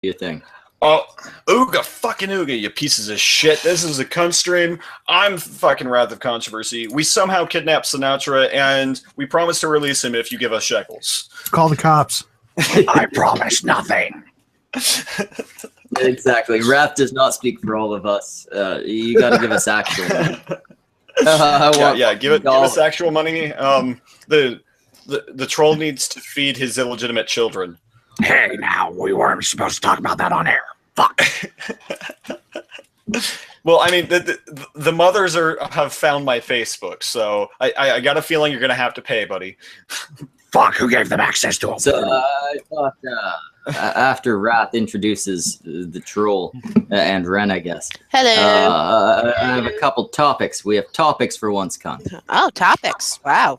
your thing. Oh, fucking Ooga, you pieces of shit. This is a cunt stream. I'm fucking Wrath of Controversy. We somehow kidnapped Sinatra, and we promise to release him if you give us shekels. Call the cops. I promise nothing. Exactly. Wrath does not speak for all of us. You got to give us actual money. Give us actual money. The troll needs to feed his illegitimate children. Hey, now, we weren't supposed to talk about that on air. Fuck. Well, I mean, the mothers have found my Facebook, so I got a feeling you're going to have to pay, buddy. Fuck, who gave them access to them? So I thought after Wrath introduces the troll and Ren, I guess. Hello. I have a couple topics. We have topics for once, cunt. Oh, topics. Wow.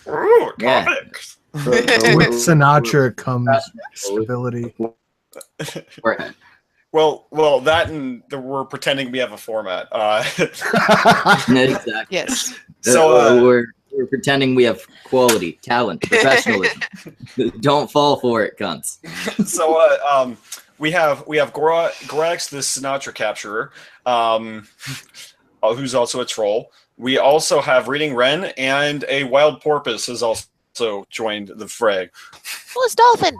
Ooh, Yeah. topics. With Sinatra comes stability. Well, that and we're pretending we have a format. Exactly. Yes. So we're pretending we have quality, talent, professionalism. Don't fall for it, cunts. So we have Gorax, the Sinatra capturer, who's also a troll. We also have Reading Ren, and a wild porpoise has also joined the fray. Who's Dolphin?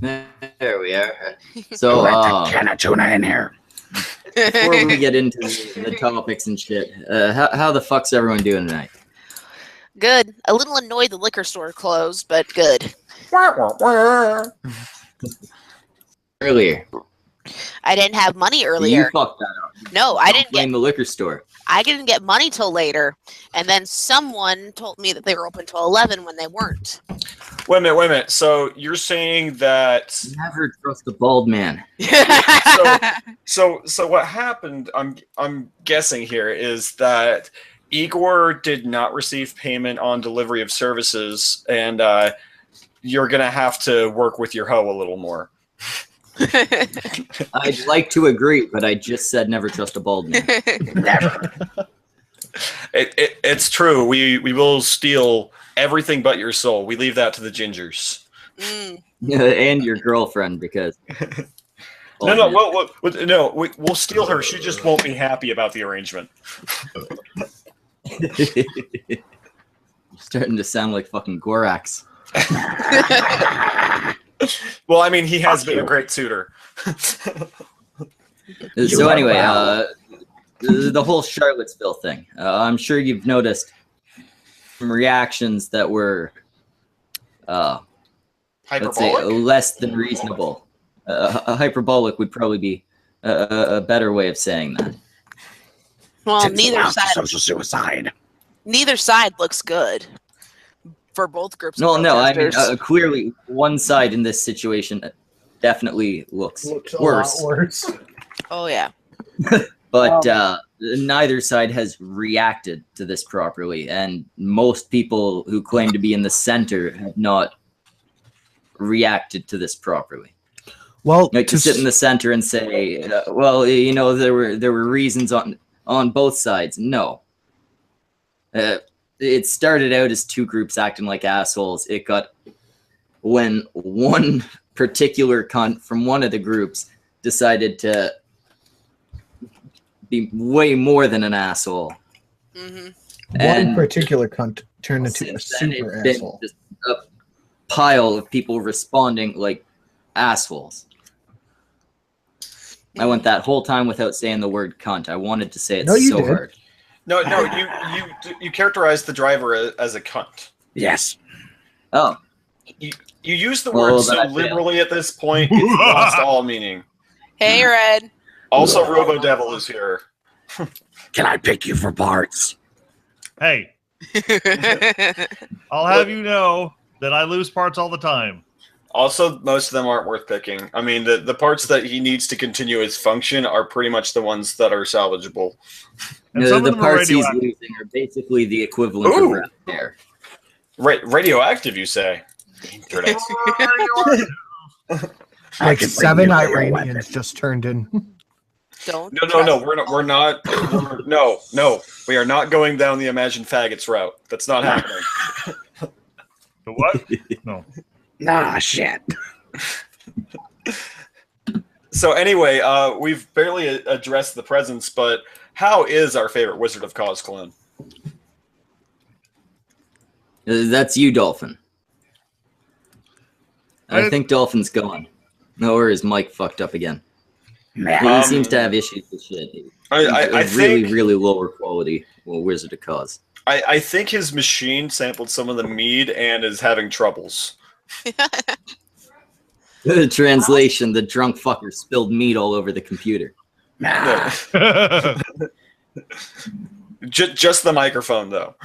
There we are. So Can of tuna in here? before we get into the topics and shit, how the fuck's everyone doing tonight? Good. A little annoyed the liquor store closed, but good. Earlier. I didn't have money earlier. You fucked that up. No, I didn't Blame get. the liquor store. I didn't get money till later, and then someone told me that they were open till 11 when they weren't. Wait a minute. So you're saying that? Never trust a bald man. So what happened? I'm guessing here is that Igor did not receive payment on delivery of services, and you're gonna have to work with your hoe a little more. I'd like to agree, but I just said never trust a bald man. Never. It's true. We will steal everything but your soul. We leave that to the gingers. And your girlfriend, because... We'll steal her. She just won't be happy about the arrangement. You're starting to sound like fucking Gorax. Well, I mean, he has been a great suitor. So anyway, the whole Charlottesville thing. I'm sure you've noticed some reactions that were, let's say, less than reasonable. Hyperbolic would probably be a better way of saying that. Well, neither side. Social suicide. Neither side looks good for both groups. No, of I mean, protesters. clearly one side in this situation definitely looks A worse. lot worse. Oh yeah. But neither side has reacted to this properly, and most people who claim to be in the center have not reacted to this properly. Well, Like to sit in the center and say, well, you know, there were reasons on both sides. No. It started out as two groups acting like assholes. It got when one particular cunt from one of the groups decided to be way more than an asshole. one particular cunt turned into a since then, super it's been asshole. just a pile of people responding like assholes. I went that whole time without saying the word cunt. I wanted to say it No, you so did. hard. No, you characterized the driver as a cunt. Yes. Oh, You use the Well, word then so I failed. liberally at this point, it's lost all meaning. Hey, Red. Also, Robo Devil is here. Can I pick you for parts? Hey, I'll have you know that I lose parts all the time. Also, most of them aren't worth picking. I mean, the parts that he needs to continue his function are pretty much the ones that are salvageable. And some of the them are parts he's radioactive. losing are basically the equivalent Ooh. of rat hair. Radioactive, you say? Internet. I Like can bring 7 you your Iranians weapon. just turned in. Don't. No, we're not. No, we are not going down the Imagine Faggots route. That's not happening. The what? No. Nah, shit. So anyway, we've barely addressed the presents, but how is our favorite Wizard of Cause clone? That's you, Dolphin. I think Dolphin's gone. No, or is Mike fucked up again? He seems to have issues with shit. I think really lower quality Wizard of Cause. I think his machine sampled some of the mead and is having troubles. The translation: the drunk fucker spilled meat all over the computer. No. Just the microphone, though.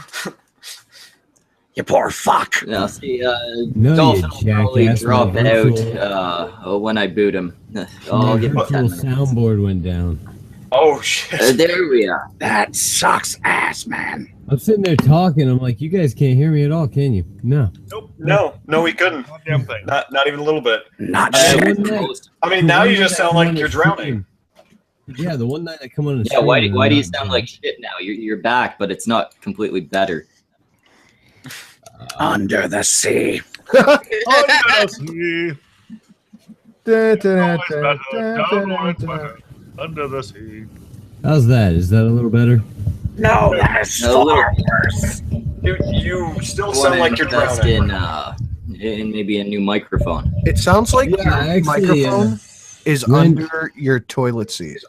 You poor fuck. Now, see, No, Dolphin you will probably jackass, drop my out when I boot him. I'll give him 10 virtual minutes. soundboard went down. Oh shit! There we are. That sucks ass, man. I'm sitting there talking. I'm like, you guys can't hear me at all, can you? No. Nope. No, we couldn't. Goddamn thing. Not even a little bit. Not I shit. One night- I mean, now you just sound like you're drowning. Yeah, the one night I come on the Yeah, why do you I'm sound not like shit now? You're back, but it's not completely better. Under the sea. Under the sea. Da, da, Always da, better, da, down da, always da. better. Under the sea. How's that? Is that a little better? No, that is A little- far worse. You still Want sound to like you're invest drowning. in maybe a new microphone. It sounds like Yeah, your actually, microphone is when- under your toilet seat.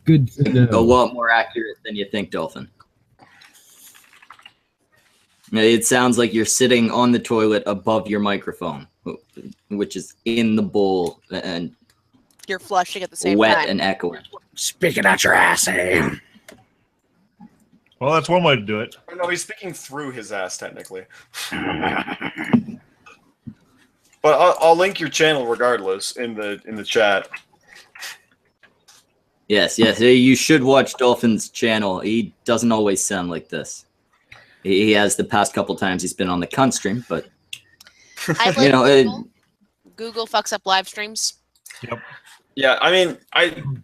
Good to A know. lot more accurate than you think, Dolphin. It sounds like you're sitting on the toilet above your microphone, which is in the bowl and You're flushing at the same wet time. and echoing. Speaking out your ass, eh? Well, that's one way to do it. No, he's speaking through his ass, technically. But I'll link your channel regardless in the chat. Yes, you should watch Dolphin's channel. He doesn't always sound like this. He has the past couple times he's been on the cunt stream, but I you know, Google fucks up live streams. Yeah, I mean,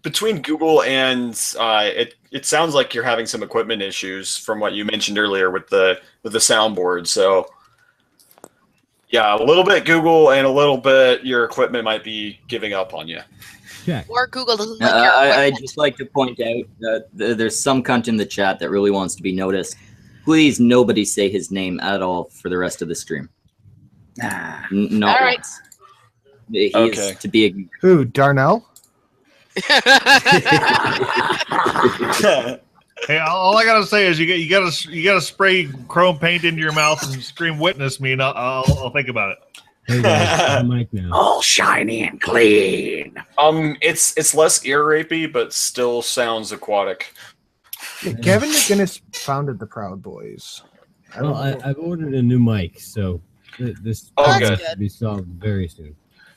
between Google and it sounds like you're having some equipment issues from what you mentioned earlier with the soundboard. So yeah, a little bit Google and a little bit your equipment might be giving up on you. Check. Or Google doesn't like your I'd equipment. just like to point out that there's some cunt in the chat that really wants to be noticed. Please, nobody say his name at all for the rest of the stream. Ah, Not All right. once. He Okay. is to be ignored. Who, Darnell? Hey, all I gotta say is you gotta spray chrome paint into your mouth and scream "Witness me," and I'll think about it. Hey guys, the mic now. all shiny and clean. It's less ear rapey, but still sounds aquatic. Yeah, Kevin McGinnis founded the Proud Boys. I don't Well, know. I've ordered a new mic, so this Oh, problem good. should be solved very soon.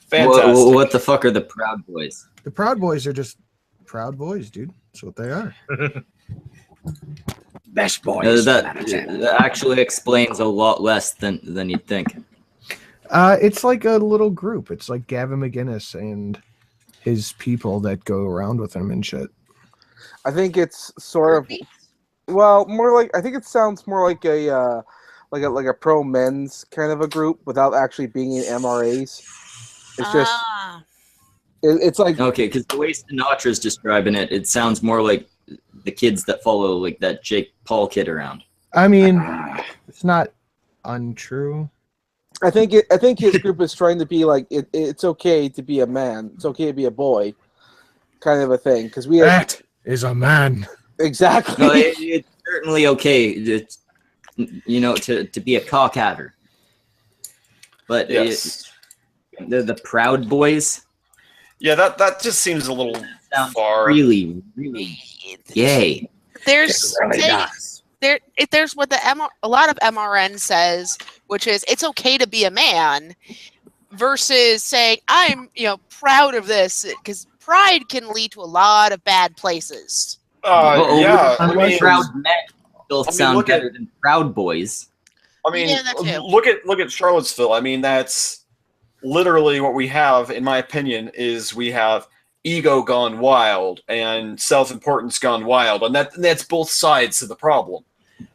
Fantastic. What the fuck are the Proud Boys? The Proud Boys are just Proud Boys, dude. That's what they are. Best boys. That actually explains a lot less than you'd think. It's like a little group. It's like Gavin McGinnis and his people that go around with him and shit. I think it's sort of, well, more like, I think it sounds more like a pro men's kind of a group without actually being in MRAs. It's just it's like Okay, because the way Sinatra's describing it, it sounds more like the kids that follow like that Jake Paul kid around. I mean, it's not untrue. I think his group is trying to be like it's okay to be a man, it's okay to be a boy, kind of a thing. Because we have, That is a man. exactly. No, it's certainly okay, to be a cockhaver. But Yes. the Proud Boys Yeah, that just seems a little sound far. really, really gay. There's really say- does. there's what a lot of MRN says, which is it's okay to be a man, versus saying I'm proud of this, because pride can lead to a lot of bad places. Yeah, I mean, Proud men still I mean, sound look at- better than Proud Boys. Yeah, that too. look at Charlottesville. I mean, that's literally what we have, in my opinion, is we have ego gone wild and self-importance gone wild, and that's both sides of the problem.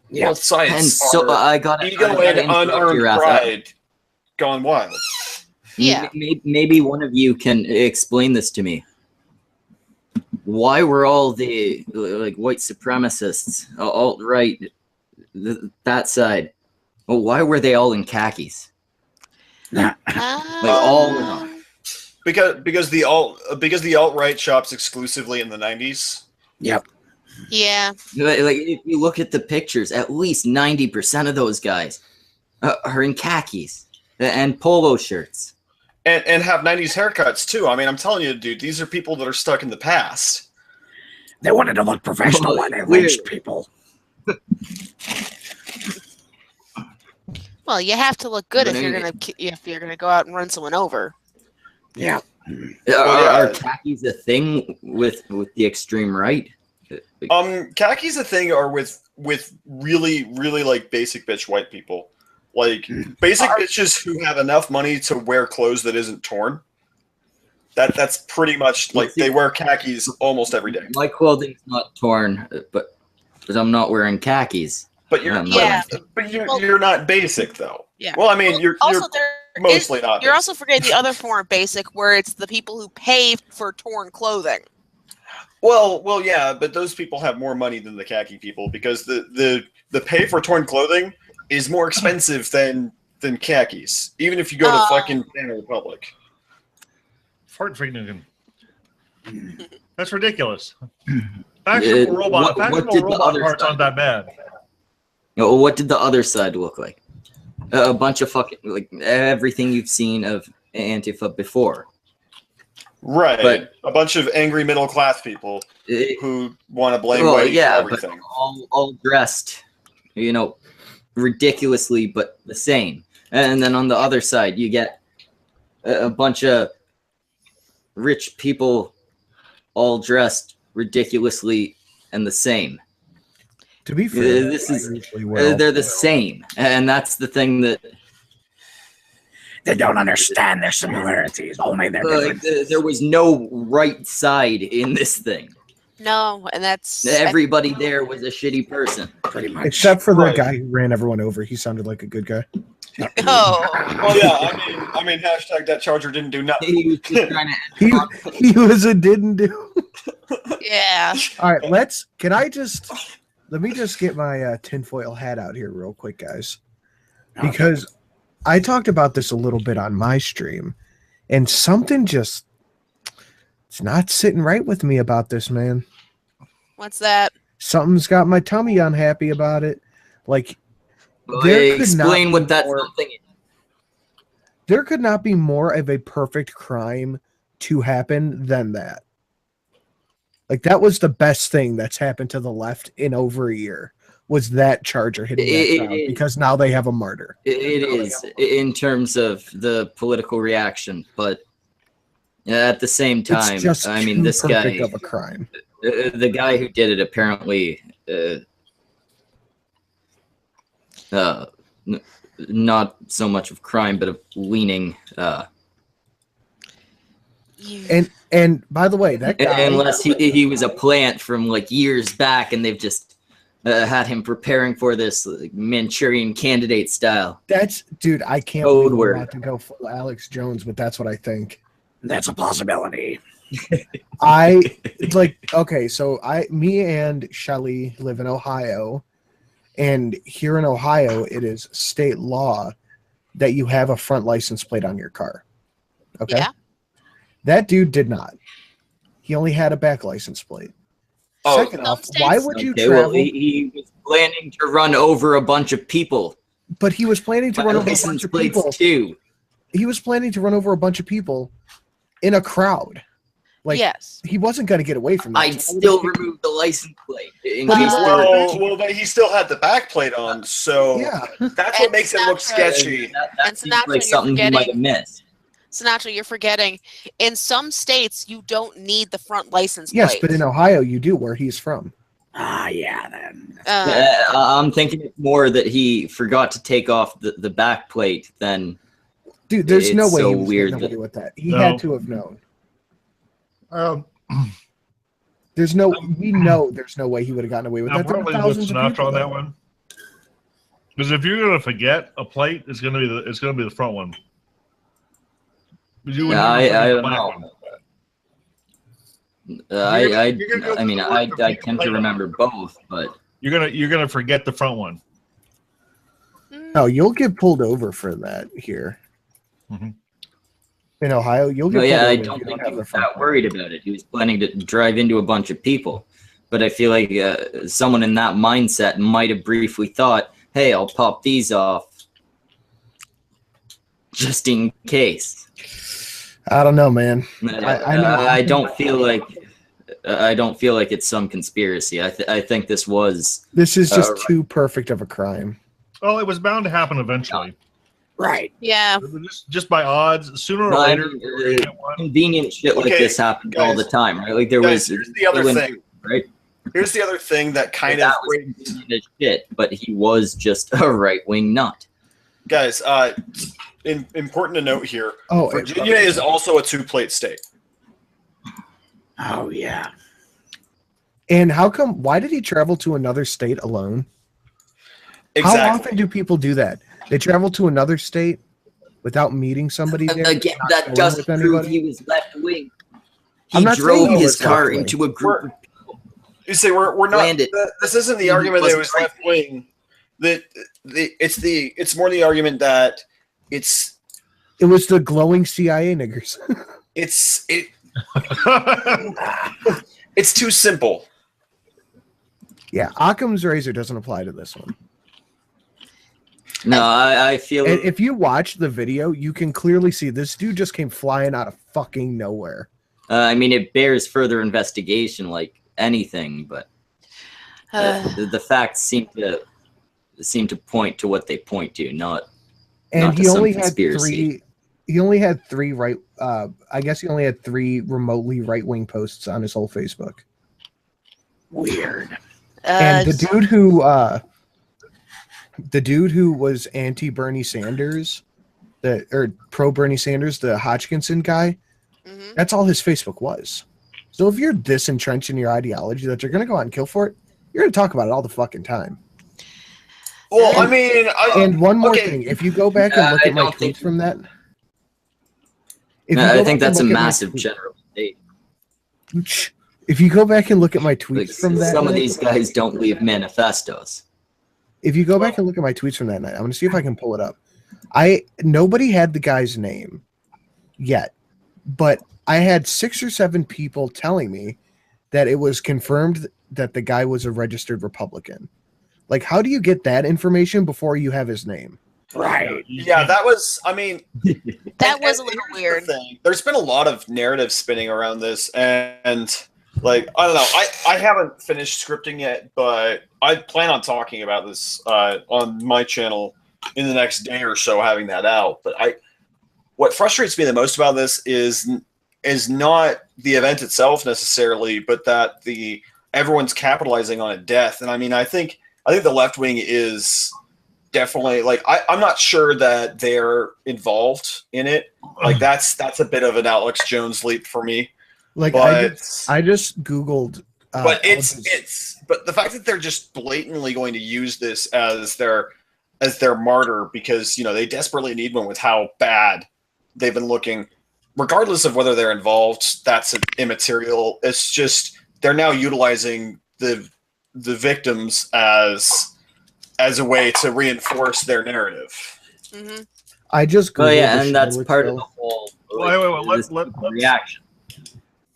Yeah. Both sides And so are I got ego and unearned pride gone wild. Yeah. Maybe one of you can explain this to me. Why were all the like white supremacists, alt-right, that side? Well, why were they all in khakis? Like all of them. Because the alt-right shops exclusively in the 90s. Yep. Yeah. Like if you look at the pictures, at least 90% of those guys are in khakis and polo shirts. And have 90s haircuts too. I mean, I'm telling you, dude, these are people that are stuck in the past. They wanted to look professional when they lynched people. Well, you have to look good But if you're gonna go out and run someone over. Yeah. Are khakis a thing with the extreme right? Khakis a thing are with really, really like basic bitch white people. Like basic bitches who have enough money to wear clothes that isn't torn. That's pretty much like they wear khakis almost every day. My clothing's not torn, but I'm not wearing khakis. But you're you're not basic though. Yeah. Well, I mean, you're mostly not. You're also forgetting the other form of basic, where it's the people who pay for torn clothing. Well, yeah, but those people have more money than the khaki people because the pay for torn clothing is more expensive than khakis. Even if you go to fucking Banana Republic. Fart finger. That's ridiculous. Fashionable robot parts aren't that bad. What did the other side look like? A bunch of fucking like everything you've seen of Antifa before. Right, but a bunch of angry middle class people who want to blame white for everything. But all dressed, ridiculously, but the same. And then on the other side, you get a bunch of rich people, all dressed ridiculously and the same. To be fair, they're the same, and that's the thing that. They don't understand their similarities, only their differences. There was no right side in this thing. No, and that's everybody there was a shitty person, pretty much. Except for the guy who ran everyone over. He sounded like a good guy. Oh. Well, yeah. I mean, hashtag that Charger didn't do nothing. He was just trying to. he was a didn't do. Yeah. All right, let me just get my tinfoil hat out here real quick, guys, because I talked about this a little bit on my stream, and something it's not sitting right with me about this, man. What's that? Something's got my tummy unhappy about it. Like, explain what that something is. There could not be more of a perfect crime to happen than that. Like, that was the best thing that's happened to the left in over a year. Was that Charger hitting that crowd, because now they have a martyr. It is in terms of the political reaction, but at the same time, it's just I mean, this guy of a crime. The guy who did it apparently not so much of crime, but of leaning. And by the way, that guy, unless he was a plant from like years back, and they've just. Had him preparing for this Manchurian Candidate style. Dude, I can't believe we're about to go full Alex Jones, but that's what I think. That's a possibility. Me and Shelly live in Ohio, and here in Ohio, it is state law that you have a front license plate on your car. Okay? Yeah. That dude did not. He only had a back license plate. Second off, why would you travel? Well, he was planning to run over a bunch of people. But he was planning to run over a bunch of people too. He was planning to run over a bunch of people in a crowd. Like, yes, he wasn't going to get away from that. I'd still remove the license plate. But he still had the back plate on, so that's what makes it look sketchy. That seems like something you might have missed. Sinatra, you're forgetting. In some states, you don't need the front license plate. Yes, but in Ohio, you do, where he's from. Yeah, then. I'm thinking it's more that he forgot to take off the back plate than. Dude, there's no way so he was weird getting away with that. He had to have known. We know there's no way he would have gotten away with that. I'm probably with Sinatra on that one. Because if you're gonna forget a plate, it's gonna be the front one. I don't know. I tend to remember both, but you're gonna forget the front one. No, you'll get pulled over for that here. Mm-hmm. In Ohio, you'll get no, yeah, I pulled over don't if you think have he the was front that worried about it. He was planning to drive into a bunch of people, but I feel like someone in that mindset might have briefly thought, "Hey, I'll pop these off just in case." I don't know, man. I don't feel like it's some conspiracy. I think this was. This is just too perfect of a crime. Well, it was bound to happen eventually. Right. Yeah. Just by odds, sooner or later. Convenient shit like this happens all the time, right? Like there was. Here's the other thing, right? Here's the other thing that kind of was shit, but he was just a right-wing nut. Guys, important to note here. Oh, Virginia is also a two-plate state. Oh yeah. And how come? Why did he travel to another state alone? Exactly. How often do people do that? They travel to another state without meeting somebody there. Again, that doesn't prove he was left-wing. I'm not drove saying he his was car left-wing. into a group of people. You say we're not. Landed. This isn't the argument that it was left wing. It's more the argument that it was the glowing CIA niggers. it's too simple. Yeah, Occam's razor doesn't apply to this one. No, I feel. And if you watch the video, you can clearly see this dude just came flying out of fucking nowhere. I mean, it bears further investigation, like anything, but the facts seem to point to what they point to, not. And not he to some only had conspiracy. three. He only had three right. I guess he only had three remotely right-wing posts on his whole Facebook. Weird. And the dude who was anti-Bernie Sanders, or pro-Bernie Sanders, the Hodgkinson guy, that's all his Facebook was. So if you're this entrenched in your ideology that you're going to go out and kill for it, you're going to talk about it all the fucking time. Well, I mean... and one more thing. If you go back and look at my tweets from that... I think that's a massive generalization. If you go back and look at my tweets from that some night, of these guys don't leave manifestos. If you go back and look at my tweets from that night, I'm going to see if I can pull it up. Nobody had the guy's name yet, but I had 6 or 7 people telling me that it was confirmed that the guy was a registered Republican. Like, how do you get that information before you have his name? Right. Yeah, that was, I mean... that was a little weird. There's been a lot of narrative spinning around this, and like, I don't know, I haven't finished scripting yet, but I plan on talking about this on my channel in the next day or so, having that out. But what frustrates me the most about this is not the event itself necessarily, but that everyone's capitalizing on a death. And I mean, I think the left wing is definitely, like, I'm not sure that they're involved in it. Like, that's a bit of an Alex Jones leap for me. Like, but, I just Googled. But but the fact that they're just blatantly going to use this as their martyr, because, you know, they desperately need one with how bad they've been looking, regardless of whether they're involved, that's immaterial. It's just they're now utilizing the victims as a way to reinforce their narrative. Mm-hmm. I just Googled and that's part of the whole reaction.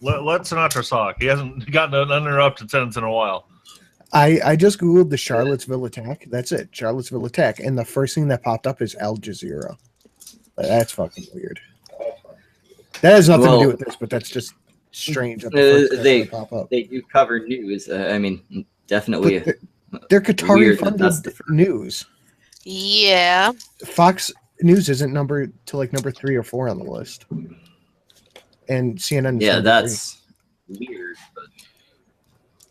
Let Sinatra talk. He hasn't gotten an uninterrupted sentence in a while. I just Googled the Charlottesville attack. That's it, Charlottesville attack. And the first thing that popped up is Al Jazeera. That's fucking weird. That has nothing to do with this, but that's just strange. They do cover news. I mean, definitely. They're Qatari funded news. Yeah. Fox News isn't number 3 or 4 on the list. And CNN. Yeah, that's weird. But...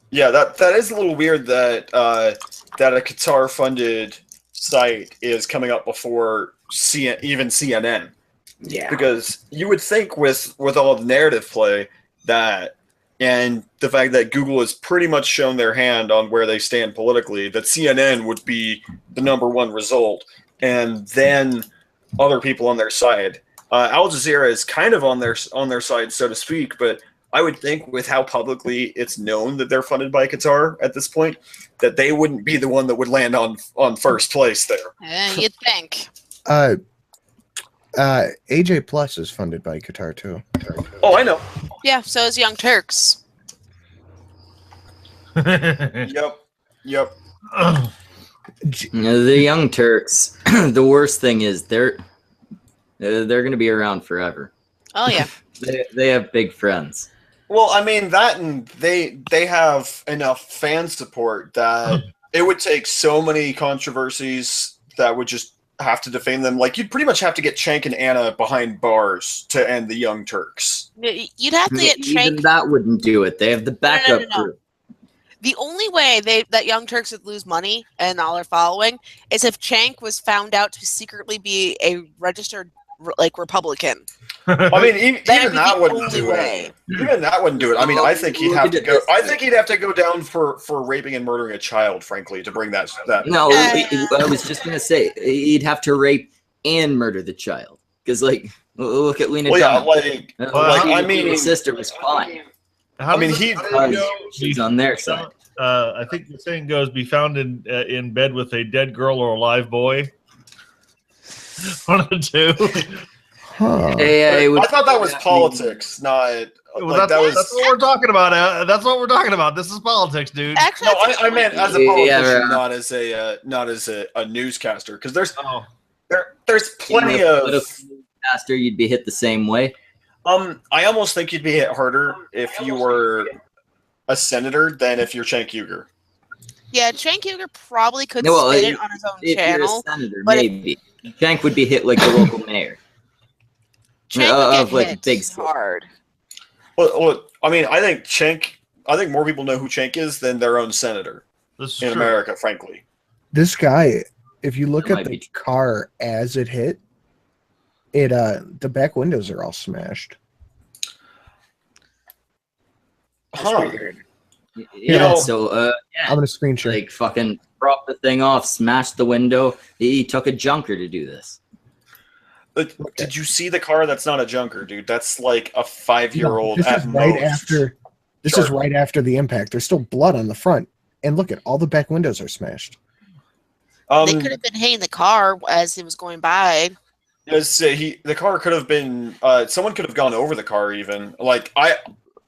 Yeah, that is a little weird that that a Qatar-funded site is coming up before even CNN. Yeah, because you would think with all the narrative play that, and the fact that Google has pretty much shown their hand on where they stand politically, that CNN would be the #1 result, and then other people on their side. Al Jazeera is kind of on their side, so to speak, but I would think with how publicly it's known that they're funded by Qatar at this point, that they wouldn't be the one that would land on first place there. You'd think. AJ Plus is funded by Qatar too. Oh, I know. Yeah, so is Young Turks. Yep. The Young Turks. The worst thing is they're going to be around forever. Oh yeah. They have big friends. Well, I mean that, and they have enough fan support that it would take so many controversies that would just have to defame them. Like you'd pretty much have to get Cenk and Anna behind bars to end the Young Turks. You'd have to get Even Cenk. that wouldn't do it. They have the backup group. The only way that Young Turks would lose money and all their following is if Cenk was found out to secretly be a registered Republican. I mean, even that wouldn't only do way. it. Even that wouldn't do it. I mean, I think he'd have to go. I think he'd have to go down for raping and murdering a child, frankly, to bring that. No, I was just gonna say he'd have to rape and murder the child because, like, look at Lena. Well, yeah, Dunham. I mean, his sister was fine. How does she's on their side. I think the saying goes, "Be found in bed with a dead girl or a live boy." One of the two. Huh. I thought that was politics, not. Well, that's what we're talking about. That's what we're talking about. This is politics, dude. Actually, no, I meant as a politician, not as a newscaster, because there's plenty of newscaster. You'd be hit the same way. I almost think you'd be hit harder if you were a senator than if you're Cenk Uygur. Yeah, Cenk Uygur probably could spit it on his own channel. You're a senator, maybe Cenk would be hit like the local mayor. Cenk would get big hard. Well, I mean, I think more people know who Cenk is than their own senator in America, frankly. This guy, if you look at the car as it hit, the back windows are all smashed. Huh. Yeah, so I'm gonna screen share. Like fucking prop the thing off, smash the window. He took a junker to do this. Did you see the car? That's not a junker, dude. That's like a 5-year-old. This is right after. This is right after the impact. There's still blood on the front, and look at all the back windows are smashed. They could have been hitting the car as it was going by. Yes, the car could have been. Someone could have gone over the car. Even like I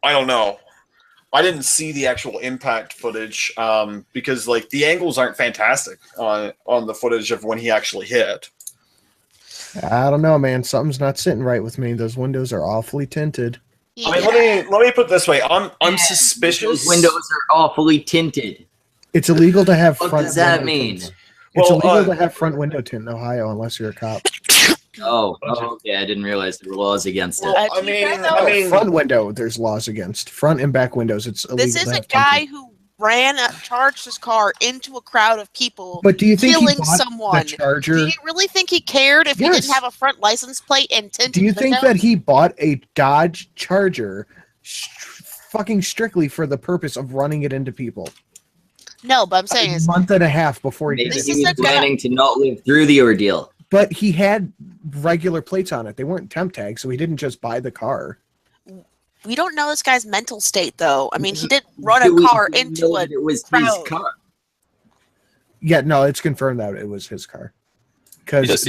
don't know. I didn't see the actual impact footage because like the angles aren't fantastic on the footage of when he actually hit. I don't know, man. Something's not sitting right with me. Those windows are awfully tinted. Yeah. I mean, let me put it this way. I'm suspicious. Those windows are awfully tinted. It's illegal to have What front. does that window mean? tints. It's illegal to have front window tint in Ohio unless you're a cop. Oh, okay. I didn't realize there were laws against it. I mean, front window. There's laws against front and back windows. It's illegal. This is a guy who charged his car into a crowd of people, but do you think killing he bought someone. the Charger? Do you really think he cared if he didn't have a front license plate and tinted? Do you think that he bought a Dodge Charger fucking strictly for the purpose of running it into people? No, but I'm saying a month and a half before he Maybe did he was planning to not live through the ordeal. But he had regular plates on it. They weren't temp tags, so he didn't just buy the car. We don't know this guy's mental state, though. I mean, he did run a car into a it was crowd. his car. Yeah, no, it's confirmed that it was his car. Because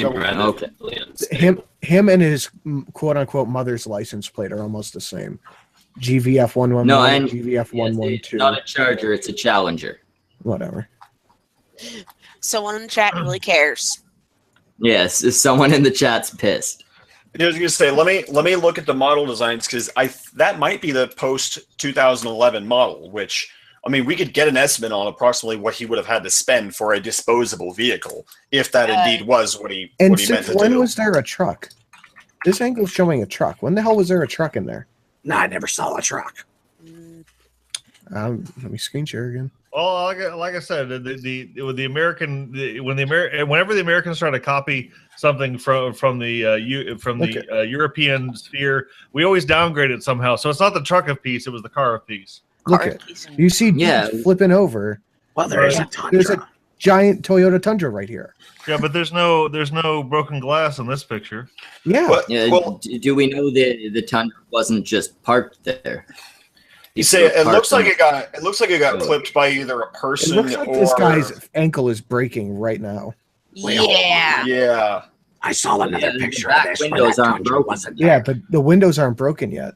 him and his quote unquote mother's license plate are almost the same. GVF 111, No, and GVF 112. It's not a Charger, it's a Challenger. Whatever. Someone in the chat really cares. Yes, someone in the chat's pissed. I was gonna say, let me look at the model designs because that might be the post 2011 model. Which I mean, we could get an estimate on approximately what he would have had to spend for a disposable vehicle if that indeed was what he And what he meant since to when do. was there a truck? This angle's showing a truck. When the hell was there a truck in there? No, I never saw a truck. Let me screen share again. Well, like I said, whenever the Americans try to copy something from the European sphere, we always downgrade it somehow. So it's not the truck of peace; it was the car of peace. Look at you see, dudes flipping over. Well, there is a tundra. giant Toyota Tundra right here. Yeah, but there's no broken glass in this picture. Yeah. But, Yeah, well, do we know the Tundra wasn't just parked there? you say it People looks like parked it got clipped by either a It person looks like or this guy's ankle is breaking right now. Yeah. Yeah. I saw another the picture back of this where windows that aren't Tundra broken. wasn't Yeah, there. but the windows aren't broken yet.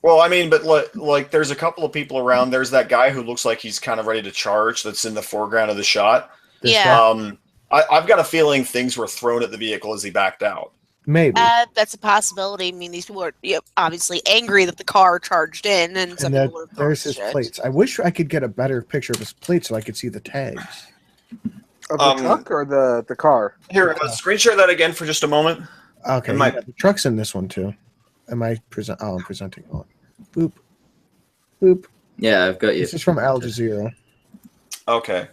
Well, I mean, but like, there's a couple of people around. There's that guy who looks like he's kind of ready to charge. That's in the foreground of the shot. Yeah. I've got a feeling things were thrown at the vehicle as he backed out. Maybe. That's a possibility. I mean, these people are obviously angry that the car charged in, and some And that, people would have thrown there's his shit. plates. I wish I could get a better picture of his plates so I could see the tags. Of the truck or the car? Here, screen share that again for just a moment. Okay, Am I- yeah, the truck's in this one too. Am I present? Oh, I'm presenting. Oh. Boop. Boop. Yeah, I've got you. This is from Al Jazeera. Okay.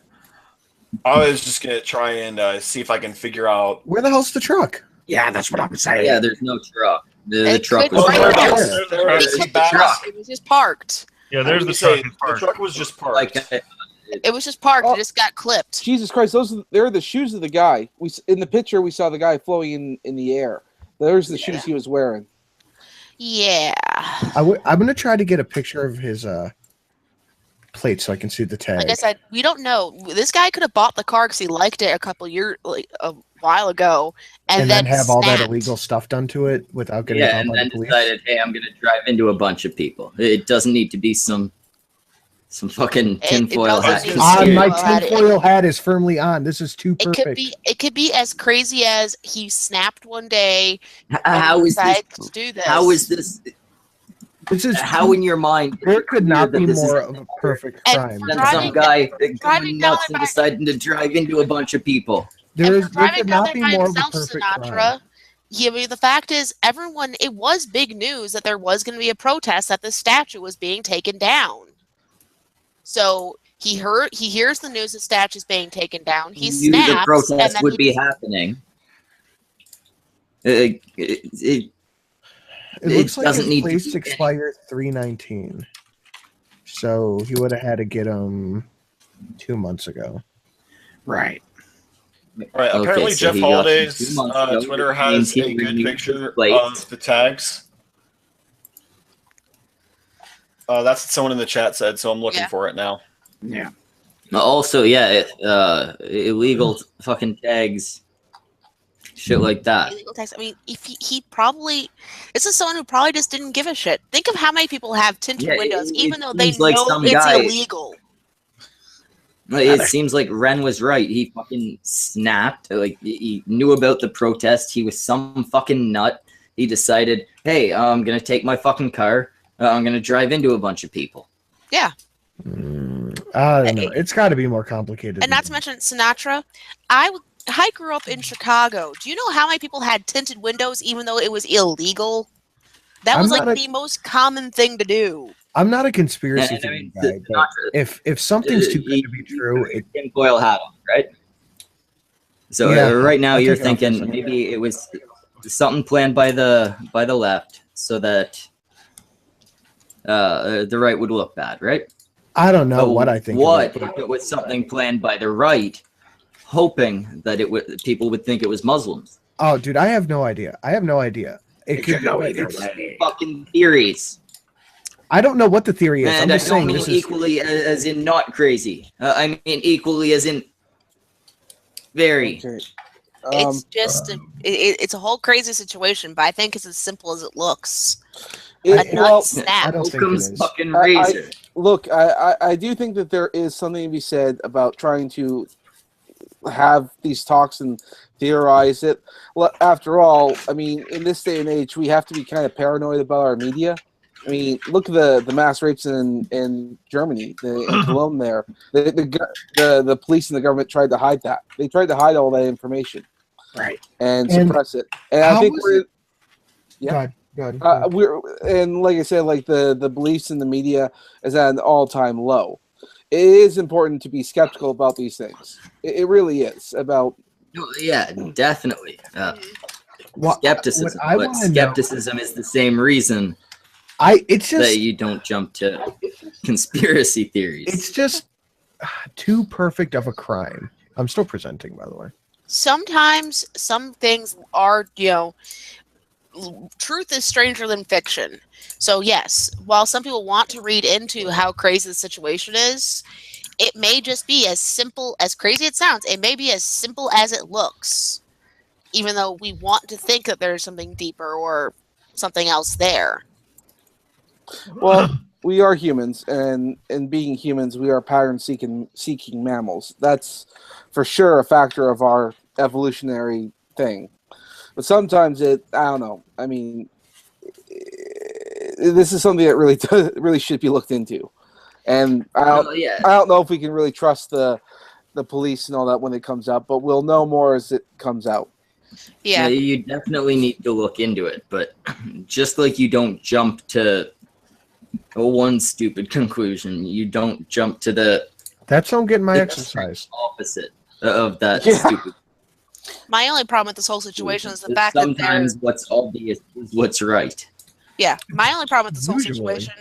I was just gonna try and see if I can figure out. Where the hell's the truck? Yeah, that's what I'm saying. Yeah, there's no truck. The It truck could was right parked. there. There it He is. took the Back- truck. It was just parked. Yeah, there's the say truck. the truck was just parked. Like, It was just parked. Oh. It just got clipped. Jesus Christ, they're the shoes of the guy. In the picture we saw the guy floating in the air. There's the shoes he was wearing. Yeah. I'm gonna try to get a picture of his plate so I can see the tag. Like I said, we don't know. This guy could have bought the car because he liked it a while ago, and then have all that snapped. illegal stuff done to it without getting yeah, caught and by then the police. decided, hey, I'm going to drive into a bunch of people. It doesn't need to be some fucking tinfoil hat. doesn't need Ah, to my tinfoil hat. tinfoil hat is firmly on. This is too perfect. It could be as crazy as he snapped one day. How and is this? decided to do this? How is this? This is How in your mind? there could not be that this is more of a perfect And crime. for than driving some guy driving going down nuts and by- deciding to drive into a bunch of people? There For driving could down not there be by more of a himself, perfect Sinatra. crime. Yeah, but the fact is, it was big news that there was going to be a protest that the statue was being taken down. So he hears the news the statue is being taken down. He Knew the snaps, and protest then would be happening. It It looks like doesn't his need to plates be- expire 3/19. So he would have had to get them 2 months ago. Right. Right. Okay, Apparently, so Jeff he got them Holiday's 2 months ago, Twitter which has means he a good renewed picture the plates. of the tags. That's what someone in the chat said, so I'm looking Yeah. for it now. Yeah. Also, yeah, illegal fucking tags, shit like that. illegal tax. I mean, if he probably, this is someone who probably just didn't give a shit. Think of how many people have tinted Yeah, windows, it even though they seems like know some it's guy- illegal. Like, it seems like Ren was right. He fucking snapped. Like, he knew about the protest. He was some fucking nut. He decided, hey, I'm gonna take my fucking car. I'm gonna drive into a bunch of people. Yeah, I don't know. It's got to be more complicated. and not to mention Sinatra. I grew up in Chicago. Do you know how many people had tinted windows, even though it was illegal? That I'm was like not the most common thing to do. I'm not a conspiracy And, I mean, theory guy, but if something's too good to be true, it, Tinfoil hat on, right? So Yeah, right now I'll you're take it off for a thinking second. maybe it was something planned by the left so that the right would look bad, right? I don't know But what I think. What of it, if it was something planned by the right, hoping that people would think it was Muslims? oh, dude, I have no idea. I have no idea. It It could could go be. either it's- way. Fucking theories. I don't know what the theory is. I'm And I just don't saying mean this is. equally as in not crazy. I mean equally as in very. Okay. It's just it's a whole crazy situation, but I think it's as simple as it looks. A nut well, I snap. don't think it Comes is. fucking I- razor. look, I do think that there is something to be said about trying to have these talks and theorize it. Well, after all, I mean, in this day and age, we have to be kind of paranoid about our media. I mean, look at the mass rapes in Germany, in Cologne. There, the police and the government tried to hide that. They tried to hide all that information Right. and And suppress it. And how I think was we're it- yeah. Go ahead. We're and like I said, like the beliefs in the media is at an all-time low. It is important to be skeptical about these things. It really is about. No, yeah, definitely. What- Skepticism, what I but wanna know- skepticism is the same reason It's just. that you don't jump to conspiracy theories. It's just too perfect of a crime. I'm still presenting, by the way. Sometimes some things are, truth is stranger than fiction. So yes, while some people want to read into how crazy the situation is, it may just be as simple, as crazy it sounds, it may be as simple as it looks, even though we want to think that there's something deeper or something else there. Well, we are humans, and being humans, we are pattern-seeking mammals. That's for sure a factor of our evolutionary thing. But sometimes I don't know. I mean, this is something that really should be looked into. And I don't know if we can really trust the police and all that when it comes out, but we'll know more as it comes out. Yeah. You definitely need to look into it, but just like you don't jump to one stupid conclusion, you don't jump to the That's how I'm getting my exercise. opposite of that stupid. My only problem with this whole situation is the fact that sometimes what's obvious is what's right. Yeah, my only problem with this whole situation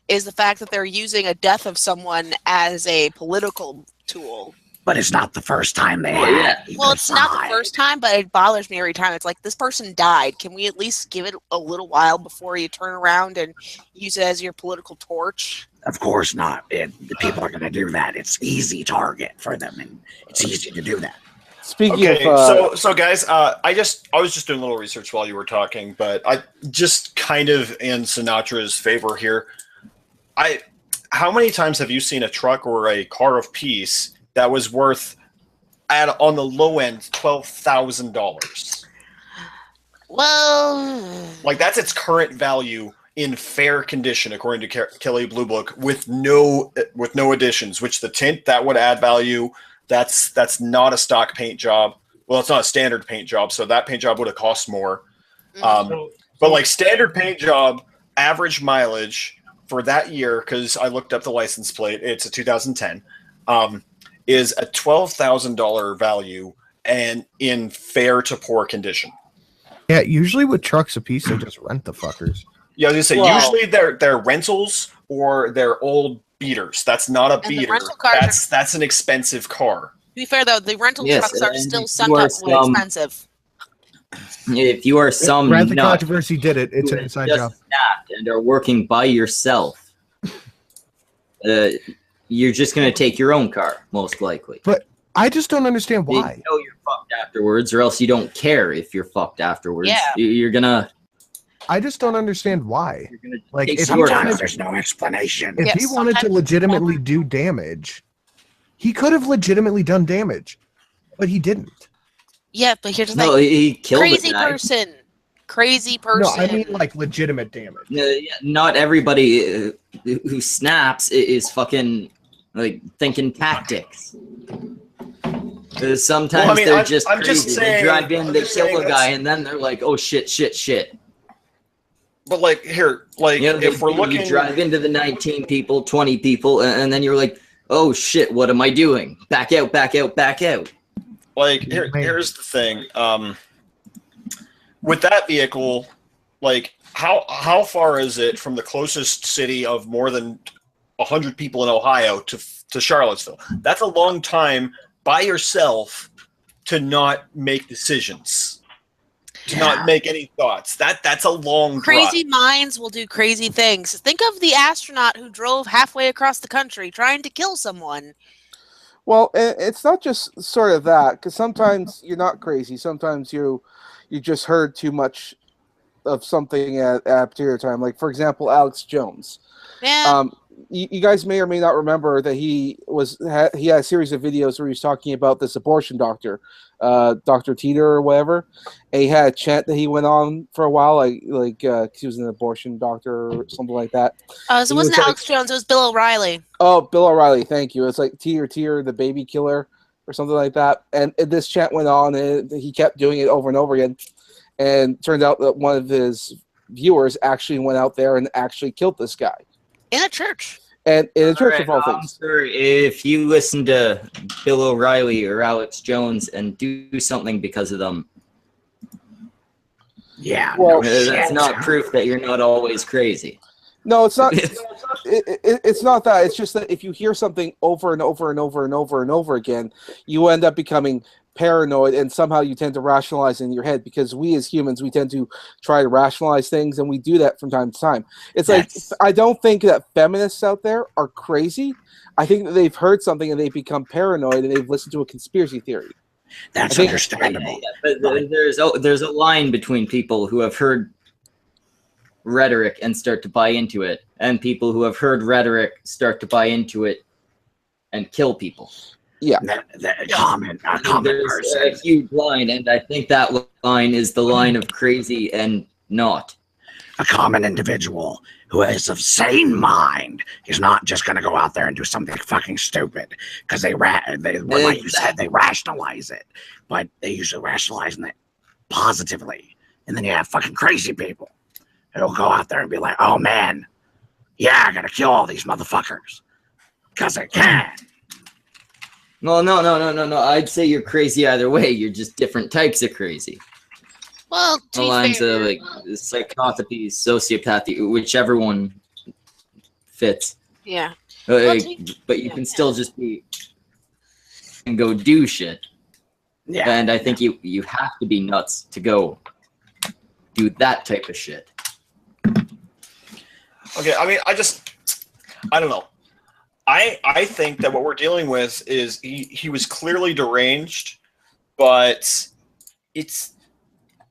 is the fact that they're using a death of someone as a political tool. But it's not the first time they had. Well, it's not the first time, but it bothers me every time. It's like, this person died. Can we at least give it a little while before you turn around and use it as your political torch? Of course not. The people are going to do that. It's easy target for them, and it's easy to do that. Speaking of, so guys, I was just doing a little research while you were talking, but I just kind of in Sinatra's favor here. How many times have you seen a truck or a car of peace that was worth, on the low end, $12,000? Well, like that's its current value in fair condition, according to Kelly Blue Book, with no additions. Which the tint that would add value. That's not a stock paint job. Well, it's not a standard paint job, so that paint job would have cost more. But like standard paint job, average mileage for that year, because I looked up the license plate, it's a 2010, is a $12,000 value and in fair to poor condition. Yeah, usually with trucks a piece, they just rent the fuckers. Yeah, I was gonna say usually they're rentals or they're old beaters. That's not a beater. That's an expensive car. To be fair, though, the rental trucks are still sometimes expensive. If you are some Grant the Controversy did it. It's an inside job. And are working by yourself, you're just going to take your own car, most likely. But I just don't understand why. You know you're fucked afterwards, or else you don't care if you're fucked afterwards. Yeah. You're going to... I just don't understand why. Like, if sometimes there's no explanation. If he wanted to legitimately do damage, he could have legitimately done damage, but he didn't. Yeah, but here's the thing. No, he killed crazy person. Crazy person. No, I mean like legitimate damage. Not everybody who snaps is fucking like thinking tactics. Sometimes they're just crazy. Just saying, they drive in, they kill a guy, and then they're like, "Oh shit." But like here, like if we're looking, you drive into the 19 people, 20 people, and then you're like, "Oh shit, what am I doing? Back out." Like here's the thing. With that vehicle, like how far is it from the closest city of more than 100 people in Ohio to Charlottesville? That's a long time by yourself to not make decisions, to not make any thoughts. That's a long crazy drive. Minds will do crazy things. Think of the astronaut who drove halfway across the country trying to kill someone. Well, it's not just sort of that, because sometimes you're not crazy. Sometimes you just heard too much of something at a particular time. Like, for example, Alex Jones. Yeah. You guys may or may not remember that he had a series of videos where he was talking about this abortion doctor, Dr. Teeter or whatever. And he had a chant that he went on for a while, like he was an abortion doctor or something like that. So it wasn't Alex Jones, it was Bill O'Reilly. Oh, Bill O'Reilly, thank you. It's like Teeter, the baby killer or something like that. And this chant went on, and he kept doing it over and over again. And it turned out that one of his viewers actually went out there and actually killed this guy. In a church. And in a church of all things. Sir, if you listen to Bill O'Reilly or Alex Jones and do something because of them, yeah, well, that's not proof that you're not always crazy. No, it's not. it's not that. It's just that if you hear something over and over and over and over and over again, you end up becoming paranoid, and somehow you tend to rationalize in your head, because we as humans, we tend to try to rationalize things, and we do that from time to time. It's like, I don't think that feminists out there are crazy. I think that they've heard something and they've become paranoid and they've listened to a conspiracy theory. That's understandable. Yeah, but there's a line between people who have heard rhetoric and start to buy into it, and people who have heard rhetoric start to buy into it and kill people. Yeah, a common There's person. a huge line, and I think that line is the line of crazy and not. A common individual who is of sane mind is not just going to go out there and do something fucking stupid because like you said, they rationalize it, but they usually rationalize it positively. And then you have fucking crazy people who'll go out there and be like, "Oh man, yeah, I gotta kill all these motherfuckers because I can." No. I'd say you're crazy either way. You're just different types of crazy. Well, The lines of like psychopathy, sociopathy, whichever one fits. Yeah. But you can still just be and go do shit. Yeah. And I think you have to be nuts to go do that type of shit. Okay, I mean, I don't know. I think that what we're dealing with is he was clearly deranged, but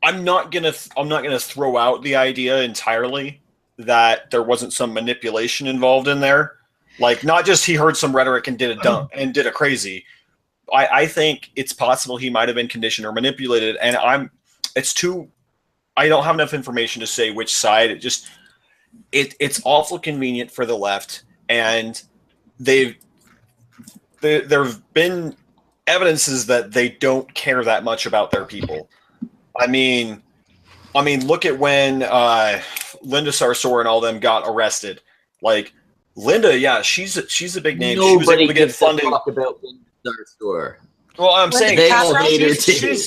I'm not gonna throw out the idea entirely that there wasn't some manipulation involved in there. Like, not just he heard some rhetoric and did a crazy. I think it's possible he might have been conditioned or manipulated, and I don't have enough information to say which side. It's awful convenient for the left, and there have been evidences that they don't care that much about their people. I mean, look at when Linda Sarsour and all them got arrested. Like, Linda, yeah, she's a big name. Nobody she was able to get funding. Talk about Linda Sarsour. Well, I'm saying They all hate her too.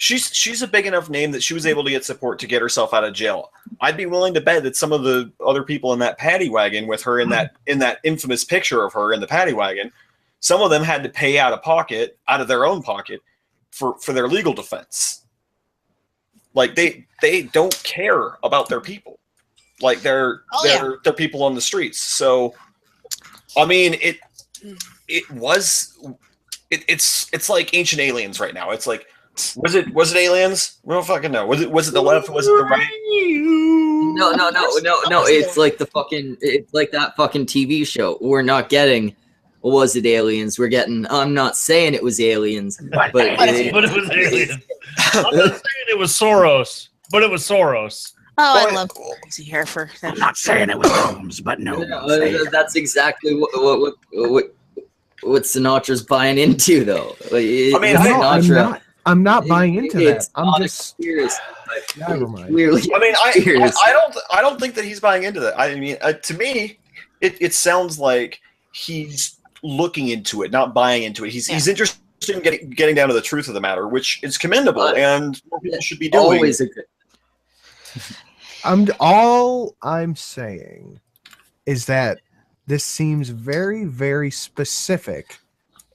she's a big enough name that she was able to get support to get herself out of jail. I'd be willing to bet that some of the other people in that paddy wagon with her in that infamous picture of her in the paddy wagon, some of them had to pay out of their own pocket for their legal defense. Like, they don't care about their people. Like, they're people on the streets. So, I mean, it's like Ancient Aliens right now. It's like, was it aliens? We don't fucking know. Was it the left? Was it the right? No. It's like that fucking TV show. We're not getting. Was it aliens? We're getting. I'm not saying it was aliens, but it was aliens. I'm not saying it was Soros, but it was Soros. Oh, I love crazy hair for. I'm not saying it was Holmes, but no. That's exactly what Sinatra's buying into, though. I'm not buying into that. I'm just curious. Never mind. Clearly, I mean, I don't think that he's buying into that. I mean, to me, it sounds like he's looking into it, not buying into it. He's interested in getting down to the truth of the matter, which is commendable, and more people should be doing. Always a good. All I'm saying is that this seems very, very specific,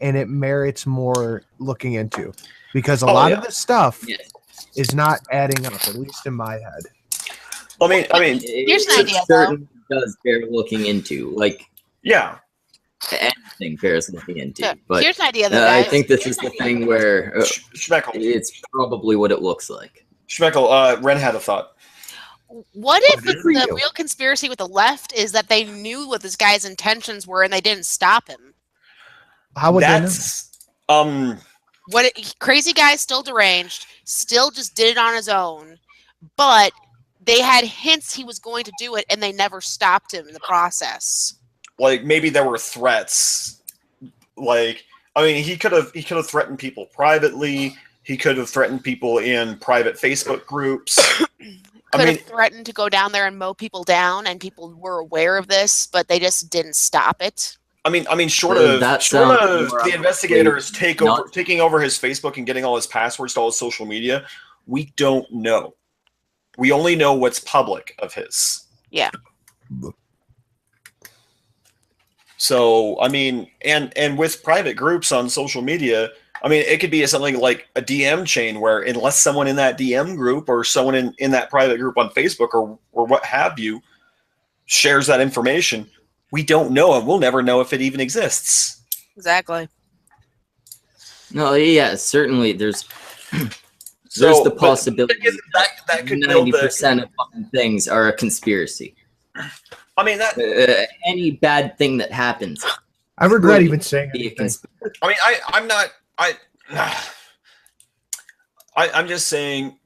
and it merits more looking into, because a lot of this stuff is not adding up, at least in my head. I mean, here's an idea, certainly does bear looking into. Like, yeah, anything bears looking into. Yeah. But here's an idea, though, I guys. think this is the thing where Schmeckle. It's probably what it looks like. Schmeckle, Ren had a thought. What if the real conspiracy with the left is that they knew what this guy's intentions were and they didn't stop him? How would That's crazy guy, still deranged, still just did it on his own, but they had hints he was going to do it and they never stopped him in the process. Like, maybe there were threats. Like, I mean, he could have threatened people privately. He could have threatened people in private Facebook groups. Could have threatened to go down there and mow people down, and people were aware of this, but they just didn't stop it. I mean, short of the investigators taking over his Facebook and getting all his passwords to all his social media, we don't know. We only know what's public of his. Yeah. So, I mean, and with private groups on social media, I mean, it could be something like a DM chain where unless someone in that DM group or someone in that private group on Facebook or what have you shares that information, we don't know, and we'll never know if it even exists. Exactly. No, yeah, certainly there's So, the possibility that could build 90% of fucking things are a conspiracy. I mean, that Any bad thing that happens. I regret could even saying be a anything. conspiracy. I mean, I'm not. I'm just saying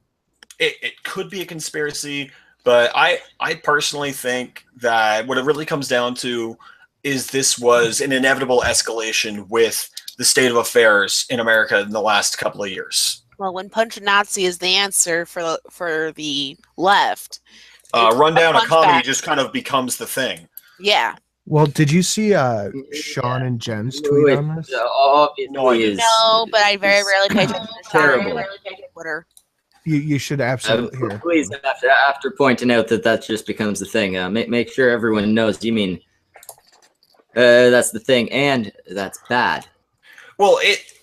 it could be a conspiracy, but I personally think that what it really comes down to is this was an inevitable escalation with the state of affairs in America in the last couple of years. Well, when punch a Nazi is the answer for the left, Rundown punch economy back. just kind of becomes the thing. Yeah. Well, did you see Sean and Jen's tweet on this? Obviously No, I didn't. No, but I very rarely pay attention to terrible. Twitter. You should absolutely hear. Please, after pointing out that just becomes the thing, make sure everyone knows. You mean that's the thing, and that's bad. Well, it's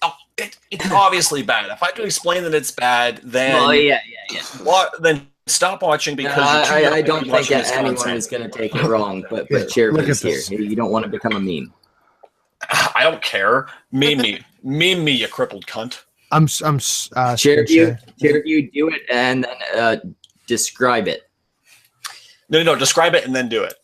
obviously bad. If I have to explain that it's bad, then Well, yeah. then stop watching because I don't think anyone is going to take it wrong, but Cherok's here. this. You don't want to become a meme. I don't care. Meme me, you crippled cunt. I'm Cherokee, do it and then describe it. No, describe it and then do it.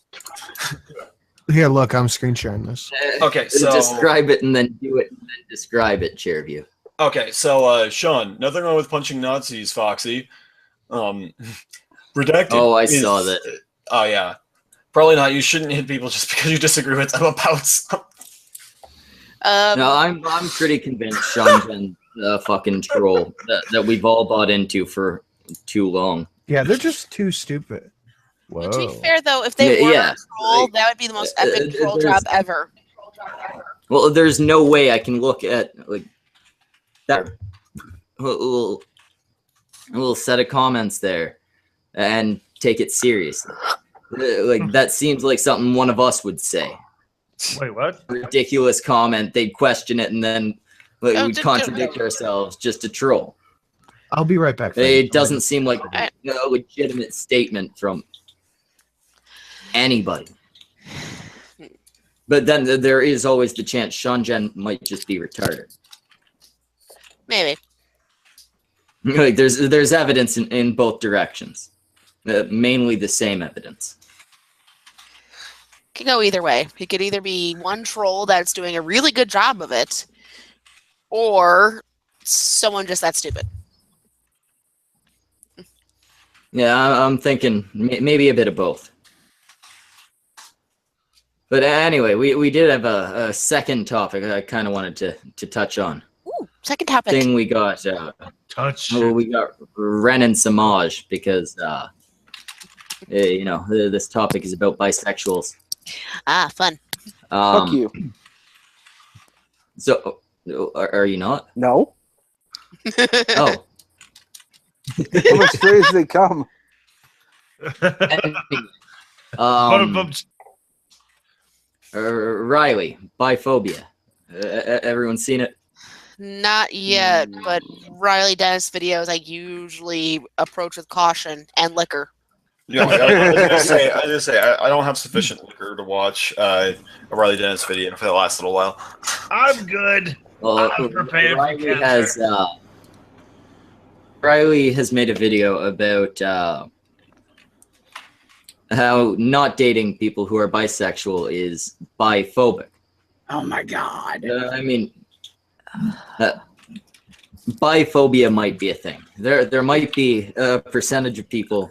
Here, look, I'm screen sharing this. Okay, so describe it and then do it and then describe it, Cherokee. Okay, so Sean, nothing wrong with punching Nazis, Foxy. Redacted. Oh, I saw that. Oh yeah, probably not. You shouldn't hit people just because you disagree with them about something. No, I'm pretty convinced Sean's been a fucking troll that we've all bought into for too long. Yeah, they're just too stupid. Whoa. To be fair, though, if they were yeah. a troll, that would be the most epic troll job ever. Well, there's no way I can look at like that little set of comments there and take it seriously. Like that seems like something one of us would say. Wait, what? Ridiculous comment. They'd question it and then we'd contradict ourselves just to troll. I'll be right back. It doesn't seem like a legitimate statement from anybody. But then there is always the chance Sean Jen might just be retarded. Maybe. Like there's evidence in both directions. Mainly the same evidence. Could go either way. He could either be one troll that's doing a really good job of it, or someone just that stupid. Yeah, I'm thinking maybe a bit of both. But anyway, we did have a second topic I kind of wanted to touch on. Ooh, second topic. Thing we got we got Ren and Samaj because this topic is about bisexuals. Ah, fun. Fuck you. So, are you not? No. Oh. I'm as straight as they come. Riley, Biphobia. Everyone's seen it? Not yet, but Riley Dennis videos I usually approach with caution and liquor. Yeah, I just say I don't have sufficient liquor to watch a Riley Dennis video for the last little while. I'm good. Well, I'm prepared for Riley has made a video about how not dating people who are bisexual is biphobic. Oh my god. I mean, biphobia might be a thing. There might be a percentage of people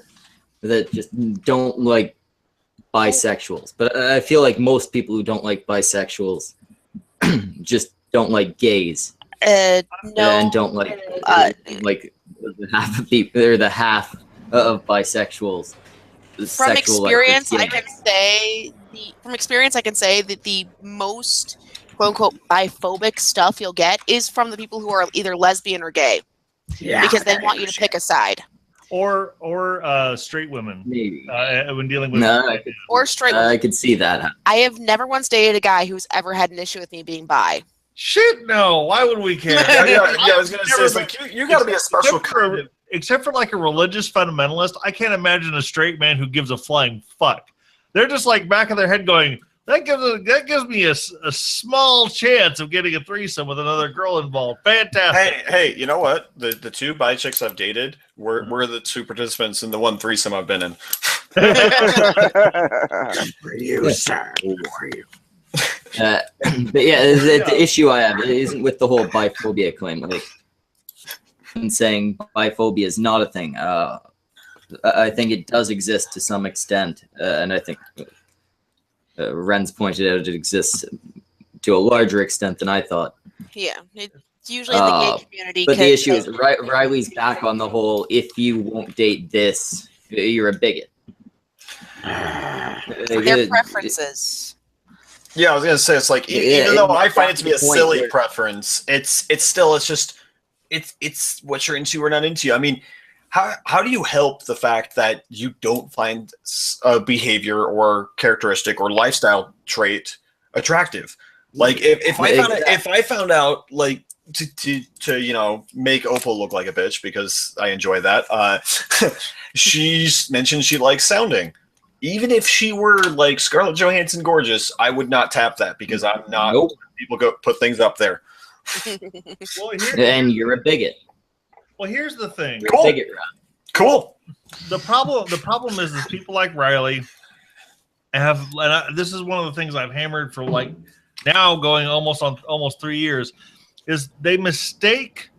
that just don't like bisexuals, but I feel like most people who don't like bisexuals just don't like gays. No, and don't like the half of people. They're the half of bisexuals. From experience, I can say that the most quote unquote biphobic stuff you'll get is from the people who are either lesbian or gay. Yeah. Because they want you to pick a side. or straight women. Maybe. When dealing with No, Or straight. I could see that. I have never once dated a guy who's ever had an issue with me being bi. Shit, no. Why would we care? I was gonna say, it's like, you got to be a special kind of. Except for like a religious fundamentalist, I can't imagine a straight man who gives a flying fuck. They're just like back of their head going, that gives me a small chance of getting a threesome with another girl involved. Fantastic. Hey, you know what? The two bi chicks I've dated were the two participants in the one threesome I've been in. For you, sir. Who are you? But yeah, the issue I have isn't with the whole biphobia claim. Like, I'm saying biphobia is not a thing. I think it does exist to some extent, and I think Ren's pointed out it exists to a larger extent than I thought. Yeah, it's usually in the gay community. But the issue is Riley's back on the whole, if you won't date this, you're a bigot. Their preferences. Yeah, I was gonna say, it's like, even though I find it to be a silly preference, it's what you're into or not into. I mean, how do you help the fact that you don't find a behavior or characteristic or lifestyle trait attractive? Like, if I found out, like, to make Opal look like a bitch, because I enjoy that, she's mentioned she likes sounding. Even if she were like Scarlett Johansson gorgeous, I would not tap that, because I'm not. Nope. People go put things up there. Well, And you're a bigot. Well, here's the thing. Cool. Bigot, Ron. Cool. The problem is people like Riley this is one of the things I've hammered for like now going almost 3 years, is they mistake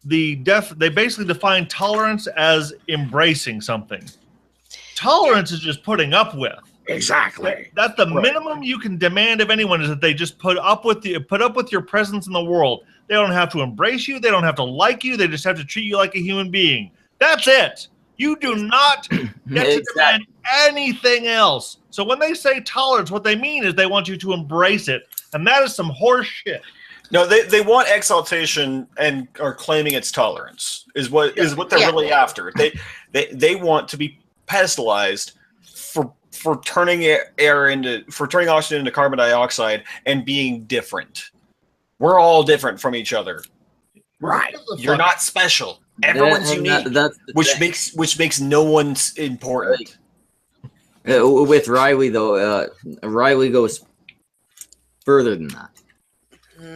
they basically define tolerance as embracing something. Tolerance is just putting up with. Exactly. That's the minimum you can demand of anyone, is that they just put up with your presence in the world. They don't have to embrace you. They don't have to like you. They just have to treat you like a human being. That's it. You do not get to demand anything else. So when they say tolerance, what they mean is they want you to embrace it, and that is some horse shit. No, they want exaltation and are claiming it's tolerance is what they're really after. They want to be pedestalized for turning turning oxygen into carbon dioxide and being different. We're all different from each other. Right. You're not special. Everyone's unique, which makes no one important. With Riley, though, Riley goes further than that.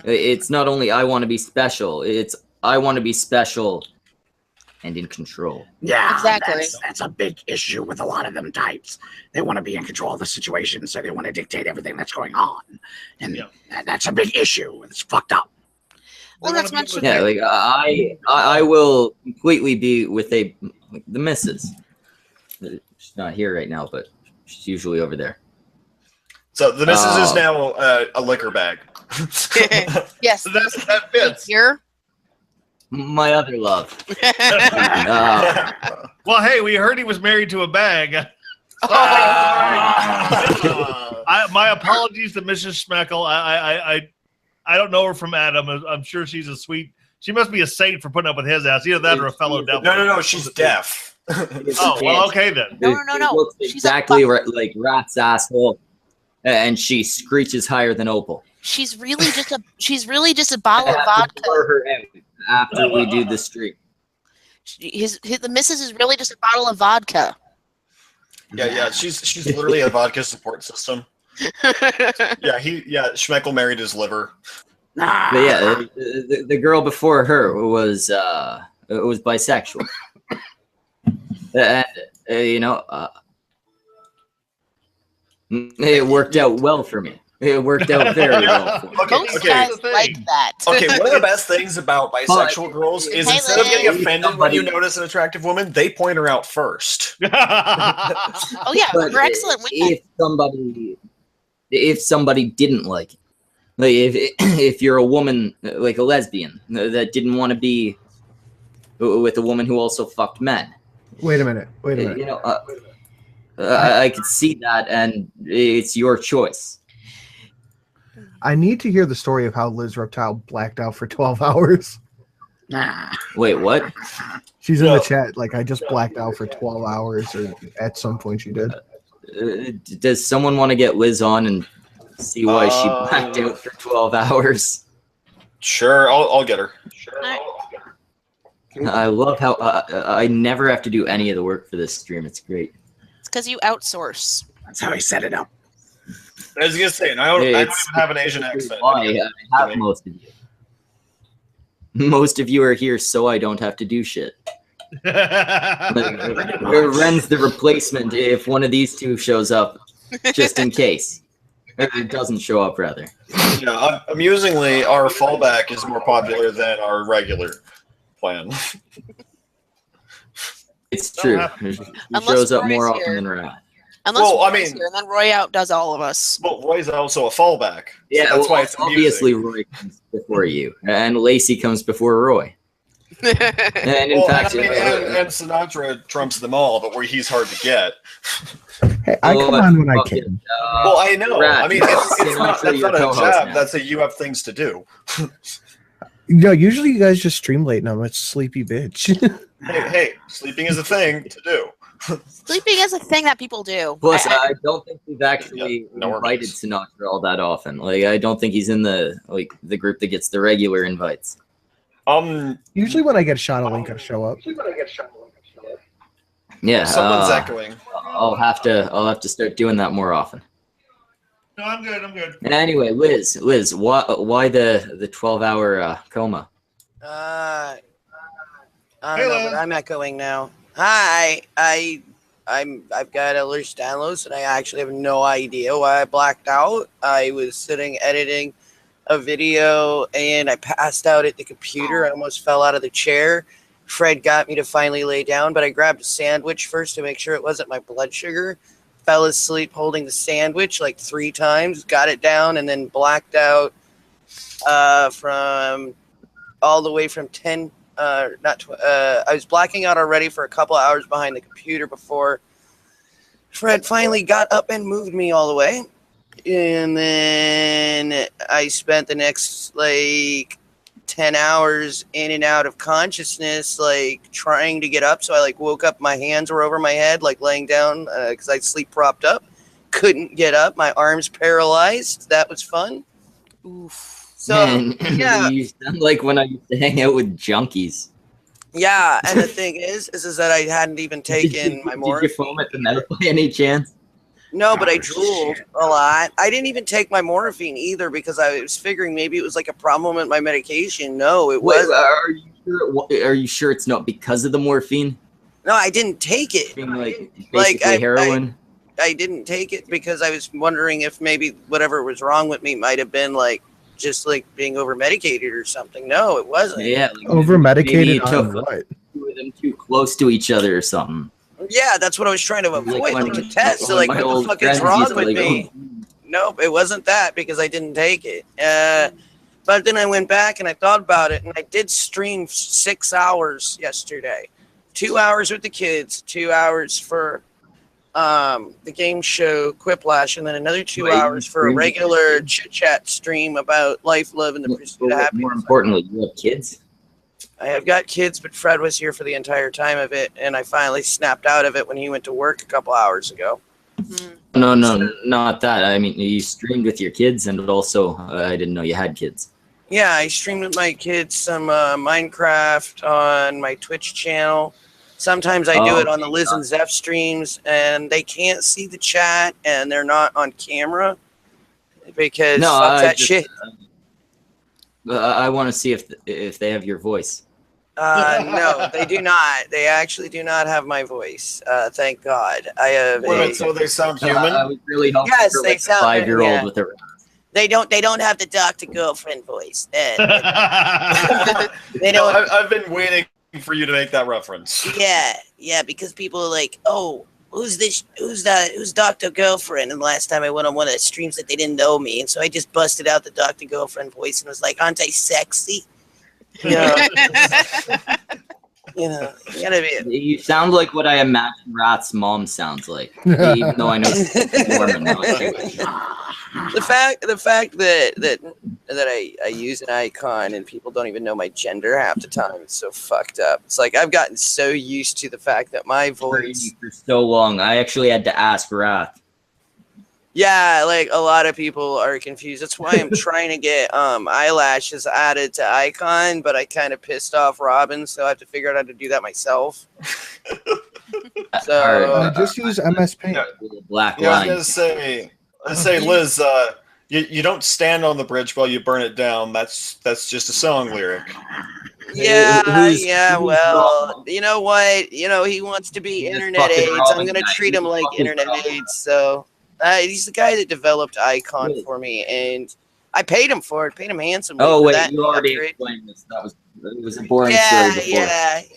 It's not only I want to be special, it's I want to be special and in control. Yeah, Exactly. That's a big issue with a lot of them types. They want to be in control of the situation, so they want to dictate everything that's going on. And that's a big issue. It's fucked up. Well, that's much. Yeah, like I will completely be with the missus. She's not here right now, but she's usually over there. So the missus is now a liquor bag. Yes, that fits. Here. My other love. Well, hey, we heard he was married to a bag. My apologies to Mrs. Schmeckel. I don't know her from Adam. I'm sure she's a sweet. She must be a saint for putting up with his ass. Either that or a fellow devil. No. She's deaf. Oh, well, okay then. No. Looks exactly like Rat's asshole, and she screeches higher than Opal. She's really just a bottle of vodka. Her out after we do the stream. The missus is really just a bottle of vodka. Yeah. She's literally a vodka support system. Schmeckel married his liver. But yeah, the girl before her was bisexual, and it worked out well for me. It worked out very well for me. Most guys like that. Okay, one of the best things about bisexual girls is instead of getting offended when you notice an attractive woman, they point her out first. Oh yeah, we're excellent women. If somebody didn't like it, like if you're a woman, like a lesbian that didn't want to be with a woman who also fucked men. Wait a minute. I could see that, and it's your choice. I need to hear the story of how Liz Reptile blacked out for 12 hours. Wait, what? She's in the chat. Like, I just blacked out for 12 hours, or at some point she did. Does someone want to get Liz on and see why she blacked out for 12 hours? Sure, I'll get her. Sure. I love how I never have to do any of the work for this stream. It's great. It's because you outsource. That's how he set it up. I was gonna say, and I don't even have an Asian accent. Why I have most of you. Most of you are here, so I don't have to do shit. Ren's the replacement if one of these two shows up, just in case. Or it doesn't show up, rather. Yeah, amusingly, our fallback is more popular than our regular plan. It's true. He shows up more often than Rat. Unless Roy's here, and then Roy outdoes all of us. Well, Roy's also a fallback. Yeah, so that's why it's obviously Roy comes before you, and Lacey comes before Roy. And in fact, and Sinatra trumps them all, but where he's hard to get. Hey, I come on when I can. Well, I know. I mean, it's not, that's not a job. Now. That's a you have things to do. No, usually you guys just stream late, and I'm a sleepy bitch. hey, sleeping is a thing to do. Sleeping is a thing that people do. Plus, I don't think we've actually invited Sinatra all that often. Like, I don't think he's in the group that gets the regular invites. Usually when I get a shot of link, I show up. Yeah, someone's echoing. I'll have to start doing that more often. No, I'm good. And anyway, Liz, why the 12-hour coma? I don't know, but I'm echoing now. Hi, I've got Ehlers-Danlos, and I actually have no idea why I blacked out. I was sitting editing a video, and I passed out at the computer. I almost fell out of the chair. Fred got me to finally lay down, but I grabbed a sandwich first to make sure it wasn't my blood sugar. Fell asleep holding the sandwich like 3 times, got it down, and then blacked out from all the way from 10. I was blacking out already for a couple of hours behind the computer before Fred finally got up and moved me all the way. And then I spent the next 10 hours in and out of consciousness, trying to get up. So I woke up, my hands were over my head, laying down because I sleep propped up. Couldn't get up. My arms paralyzed. That was fun. Oof. So, Man, yeah. You sound like when I used to hang out with junkies. Yeah, and the thing is that I hadn't even taken my morphine. Did you foam at the mouth by any chance? No, but I drooled a lot. I didn't even take my morphine either because I was figuring maybe it was a problem with my medication. No, it wasn't. Are you sure it's not because of the morphine? No, I didn't take it. Basically heroin? I didn't take it because I was wondering if maybe whatever was wrong with me might have been just being over medicated or something. No, it wasn't. Yeah, over medicated. Took two of them too close to each other or something. Yeah, that's what I was trying to avoid, the test. So, what the fuck is wrong with me? Nope, it wasn't that because I didn't take it. But then I went back and I thought about it, and I did stream 6 hours yesterday. 2 hours with the kids, 2 hours for the game show Quiplash, and then another 2 hours for a regular chit-chat stream about life, love, and the pursuit of happiness. More importantly, you have kids? I have got kids, but Fred was here for the entire time of it, and I finally snapped out of it when he went to work a couple hours ago. Mm-hmm. No, not that. I mean, you streamed with your kids, and also, I didn't know you had kids. Yeah, I streamed with my kids some Minecraft on my Twitch channel. Sometimes I do it on the Liz and Zeph streams, and they can't see the chat, and they're not on camera because fuck that shit. I want to see if they have your voice. No, they do not. They actually do not have my voice. Thank God. I have. Wait, so they sound human? I was really hoping yes, for they sound 5-year-old yeah. with a. They don't have the Dr. Girlfriend voice. They don't. I've been waiting for you to make that reference. Yeah, because people are like, oh, who's this? Who's Dr. Girlfriend? And last time I went on one of the streams that they didn't know me, and so I just busted out the Dr. Girlfriend voice and was like, aren't I sexy? You know, you gotta be. You sound like what I imagine Rat's mom sounds like, even though I know she's Mormon. The fact that that I use an icon and people don't even know my gender half the time. It's so fucked up. It's like I've gotten so used to the fact that my voice for so long. I actually had to ask Wrath. Yeah, like a lot of people are confused. That's why I'm trying to get eyelashes added to icon, but I kind of pissed off Robin, so I have to figure out how to do that myself. So just use MS Paint. Black Yeah, I line. was gonna say, Liz, you don't stand on the bridge while you burn it down. That's just a song lyric. yeah, Who's well, wrong? you know what? You know, he wants to be He's a internet fucking AIDS. Robin I'm gonna guy. treat He's him a like fucking internet Robin. AIDS. So he's the guy that developed icon Really? for me, and I paid him for it. Paid him handsomely. Oh for wait, that you already upgrade. explained this. It was a boring story before.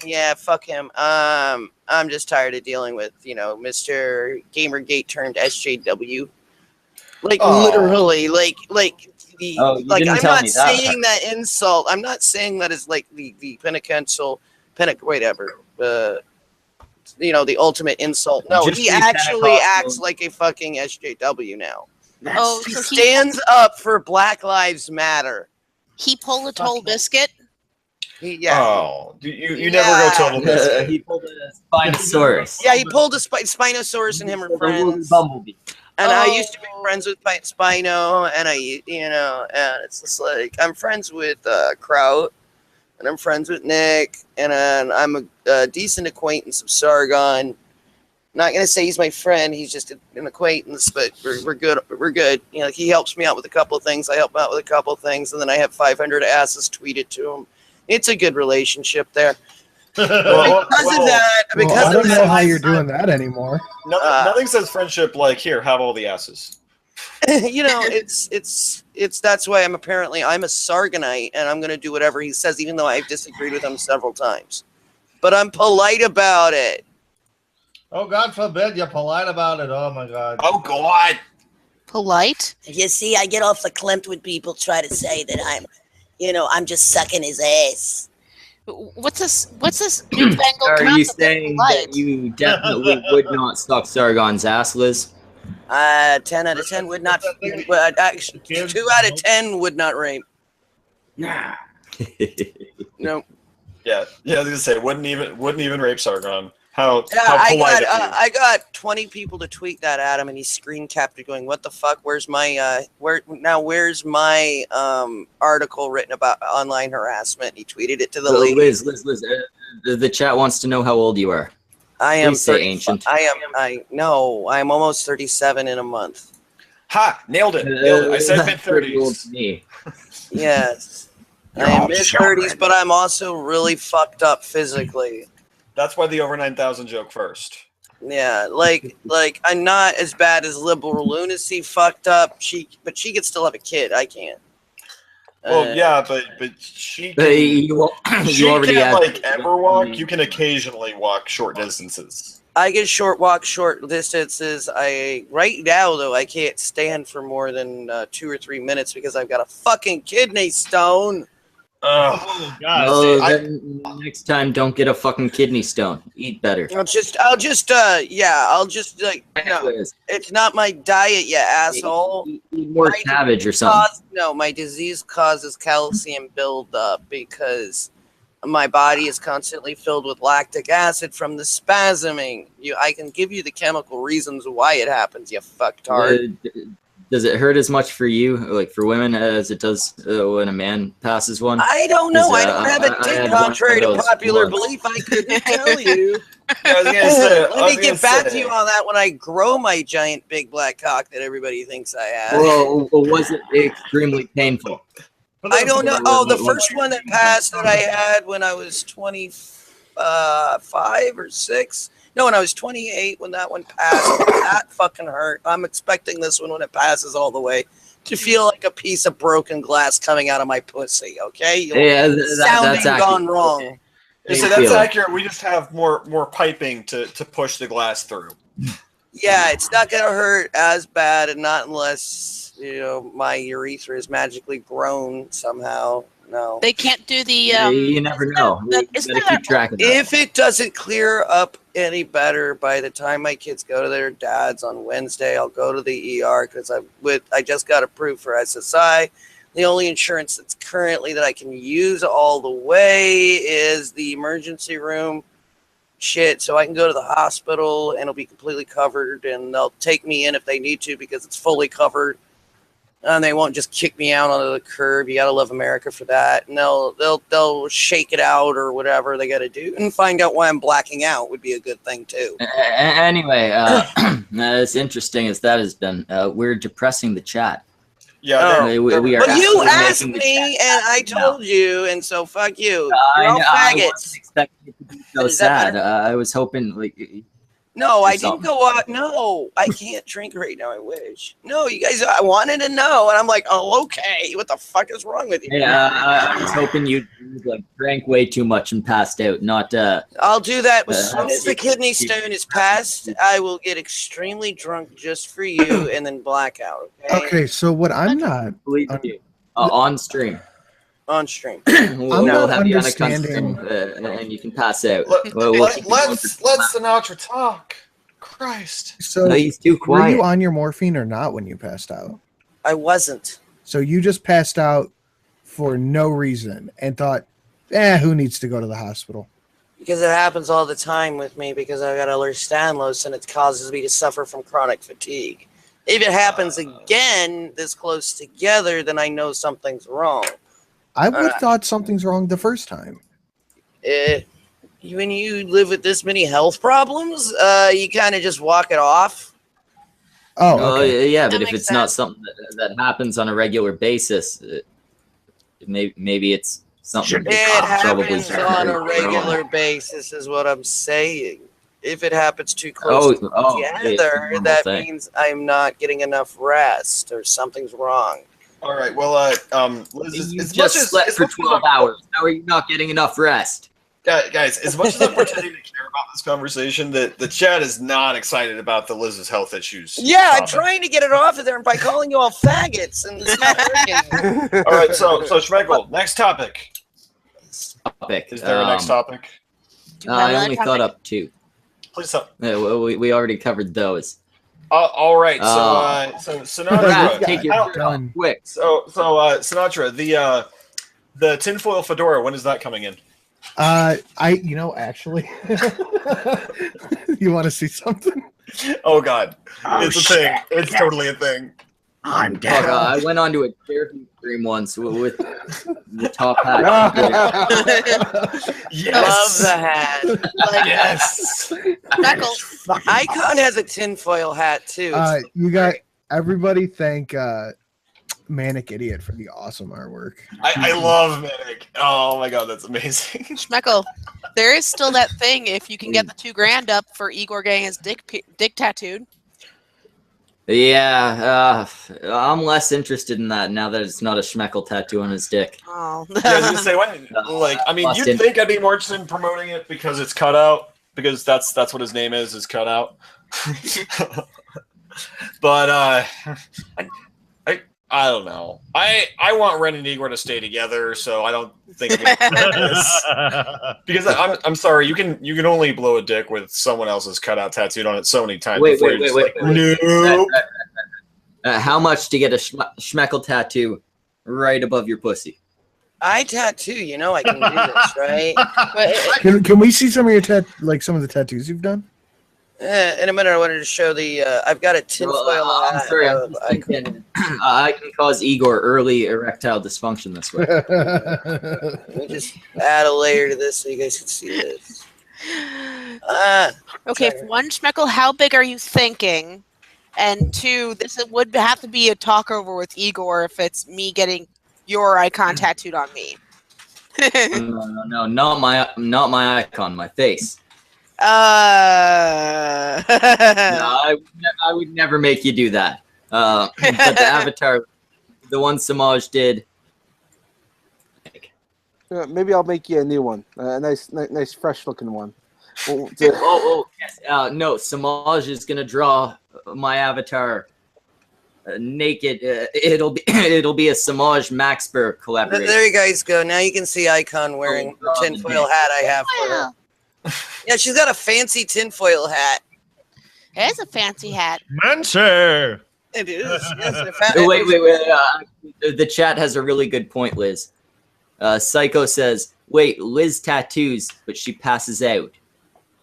Yeah, fuck him. I'm just tired of dealing with, Mr. Gamergate turned SJW. Like literally, like Oh, you didn't I'm tell not me that saying that insult. I'm not saying that as like the Pentecostal whatever. The ultimate insult. No, Just he be actually Pentecostal. acts like a fucking SJW now. Oh, He so stands up for Black Lives Matter. he pulled a toll biscuit. Oh, you never go total biscuit. He pulled a Spinosaurus. Yeah, he pulled a Spinosaurus and him are friends. Bumblebee. And I used to be friends with Spino, and and it's just like I'm friends with Kraut, and I'm friends with Nick, and I'm a decent acquaintance of Sargon. Not gonna say he's my friend; he's just an acquaintance, but we're good. We're good. He helps me out with a couple of things. I help him out with a couple of things, and then I have 500 asses tweeted to him. It's a good relationship there. Because I don't know how you're doing that anymore. Nothing says friendship like here. Have all the asses. It's that's why I'm a Sargonite, and I'm gonna do whatever he says, even though I've disagreed with him several times. But I'm polite about it. Oh, God forbid you're polite about it. Oh, my God. Oh, God. Polite? You see, I get off the Klimt when people try to say that I'm just sucking his ass. What's this newfangled Are you concept of saying polite? that you definitely would not suck Sargon's ass, Liz? 10 out of 10 would not. Actually, 2 out of 10 would not rape. Nah. No. Yeah. I was gonna say wouldn't even rape Sargon. How I polite got of you. I got 20 people to tweet that at him, and he screen capped it, going, "What the fuck? Where's my where's my article written about online harassment?" He tweeted it to the lady. Liz, the chat wants to know how old you are. I am Please say 30 ancient. I'm almost 37 in a month. Ha! Nailed it. I said mid Pretty old 30s. to me. Yes. You're I am all mid children. 30s, but I'm also really fucked up physically. That's why the over 9,000 joke first. Yeah, like I'm not as bad as liberal lunacy fucked up. But she could still have a kid. I can't. Well, yeah, but she can, You she already can't had like ever walk. You can occasionally walk short distances. I can walk short distances. Right now though I can't stand for more than 2 or 3 minutes because I've got a fucking kidney stone. Oh, God. Oh, then next time, don't get a fucking kidney stone. Eat better. I'll just like it's not my diet, you asshole. Eat more My cabbage or disease something. my disease causes calcium buildup because my body is constantly filled with lactic acid from the spasming. I can give you the chemical reasons why it happens, you fucktard. Does it hurt as much for you, like for women, as it does when a man passes one? I don't know. I don't have a I dick, had one contrary of to those popular once. belief. I couldn't tell you. I was gonna say, Let me get back to you on that when I grow my giant big black cock that everybody thinks I have. Well, was it extremely painful? I don't know. Oh, the first one that passed that I had when I was 25 or 6. No, when I was 28, when that one passed, that fucking hurt. I'm expecting this one when it passes all the way to feel like a piece of broken glass coming out of my pussy. Okay? Yeah, that's gone wrong. So that's accurate. We just have more piping to push the glass through. Yeah, it's not gonna hurt as bad, and not unless my urethra is magically grown somehow. No, They can't do the. You never know. You gotta keep track of that. If it doesn't clear up any better by the time my kids go to their dads on Wednesday, I'll go to the ER because I just got approved for SSI. The only insurance that's currently that I can use all the way is the emergency room shit, so I can go to the hospital and it'll be completely covered, and they'll take me in if they need to because it's fully covered. And they won't just kick me out onto the curb. You gotta love America for that. And they'll shake it out or whatever they gotta do, and find out why I'm blacking out would be a good thing too. Anyway, as interesting as that has been, we're depressing the chat. Yeah, we are. Well, you asked me, and I told you, and so fuck you. You're all I faggots. wasn't expecting it to be so sad. I was hoping like. No, I didn't go out. No, I can't drink right now. I wish. No, you guys, I wanted to know, and I'm like, oh, okay. What the fuck is wrong with you? Yeah, I was hoping you like drank way too much and passed out. Not. I'll do that as soon as the kidney stone is passed. I will get extremely drunk just for you, and then black out. Okay. Okay, so what I'm not on stream. On stream. I'm not have you on a understanding. and you can pass out. Let's Sinatra talk. Christ. So he's too were quiet. you on your morphine or not when you passed out? I wasn't. So you just passed out for no reason and thought, who needs to go to the hospital? Because it happens all the time with me because I got Ehlers-Danlos and it causes me to suffer from chronic fatigue. If it happens again this close together, then I know something's wrong. I would have thought something's wrong the first time. When you live with this many health problems, you kind of just walk it off. Oh, okay. Yeah, but if it's not something that happens on a regular basis, maybe it's something. It happens on a regular basis, is what I'm saying. If it happens too close together, that means I'm not getting enough rest or something's wrong. All right. Well, Liz, you just slept for 12 hours. How are you not getting enough rest? Guys, as much as I'm pretending to care about this conversation, the chat is not excited about the Liz's health issues. Yeah, I'm trying to get it off of there by calling you all faggots, and it's not working. All right, so Schmegel, next topic. Is there a next topic? I only thought up two. Please tell. We already covered those. All right, so Sinatra, take your turn quick. So Sinatra, the tinfoil fedora, when is that coming in? Actually, you want to see something? Oh God, it's a thing. It's totally a thing. I'm dead. I went on to a charity stream once with the top hat. Yes. Love the hat. Yes. Icon has a tinfoil hat too. You got everybody thank Manic Idiot for the awesome artwork. I love Manic. Oh my God, that's amazing. Schmeckle, there is still that thing if you can get the $2,000 up for Igor getting his dick tattooed. Yeah, I'm less interested in that now that it's not a Schmeckle tattoo on his dick. Oh. Yeah, I was gonna say, I mean, you'd think I'd be more interested in promoting it because it's cut out, because that's what his name is cut out. But I don't know. I want Ren and Igor to stay together, so I don't think I'm gonna do this. Because I'm sorry, you can only blow a dick with someone else's cutout tattooed on it so many times. Wait. Nope. How much to get a Schmeckle tattoo right above your pussy? I tattoo, I can do this, right? But Can we see some of your some of the tattoos you've done? In a minute, I wanted to show I've got a tinfoil hat. I'm sorry, I can cause Igor early erectile dysfunction this way. Let me just add a layer to this so you guys can see this. Okay, for one, Schmeckle, how big are you thinking? And two, this would have to be a talk over with Igor if it's me getting your icon tattooed on me. No, not my icon, my face. No, I would never make you do that. But the avatar, the one Samaj did. Maybe I'll make you a new one, a nice, fresh-looking one. Yes. No, Samaj is gonna draw my avatar naked. It'll be a Samaj Maxburg collaboration. There you guys go. Now you can see Icon wearing the tinfoil hat I have for her. Yeah, she's got a fancy tinfoil hat. It is a fancy hat. Mancer. It is. Yes, Wait. The chat has a really good point, Liz. Psycho says, "Wait, Liz tattoos, but she passes out.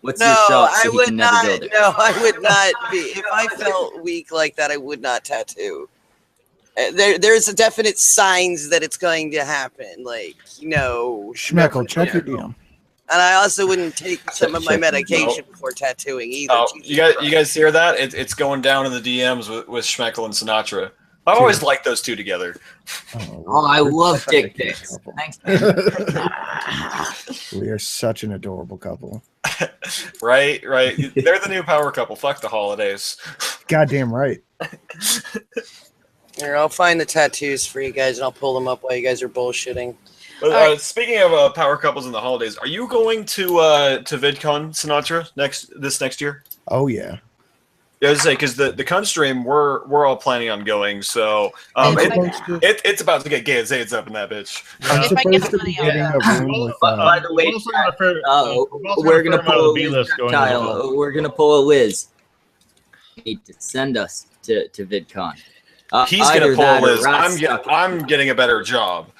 What's your shot so he can never go there?" No, I would not be. If I felt weak like that, I would not tattoo. There's a definite signs that it's going to happen. Like, Schmeckle, check your DM. And I also wouldn't take some of my medication before tattooing either. Oh, you guys hear that? It's going down in the DMs with Schmeckle and Sinatra. I've always liked those two together. Oh, I love dick pics. Thanks. We are such an adorable couple. Right. They're the new power couple. Fuck the holidays. Goddamn right. Here, I'll find the tattoos for you guys, and I'll pull them up while you guys are bullshitting. Speaking of power couples in the holidays, are you going to VidCon, Sinatra, this next year? Oh yeah. Yeah, I was say because the Con stream we're all planning on going, so it's about to get gay as AIDS up in that bitch. I'm supposed to be getting a room with. By the way, we're gonna pull a Liz. Kyle, we're gonna pull a Liz. Need to send us to VidCon. He's gonna pull Liz. I'm getting a better job.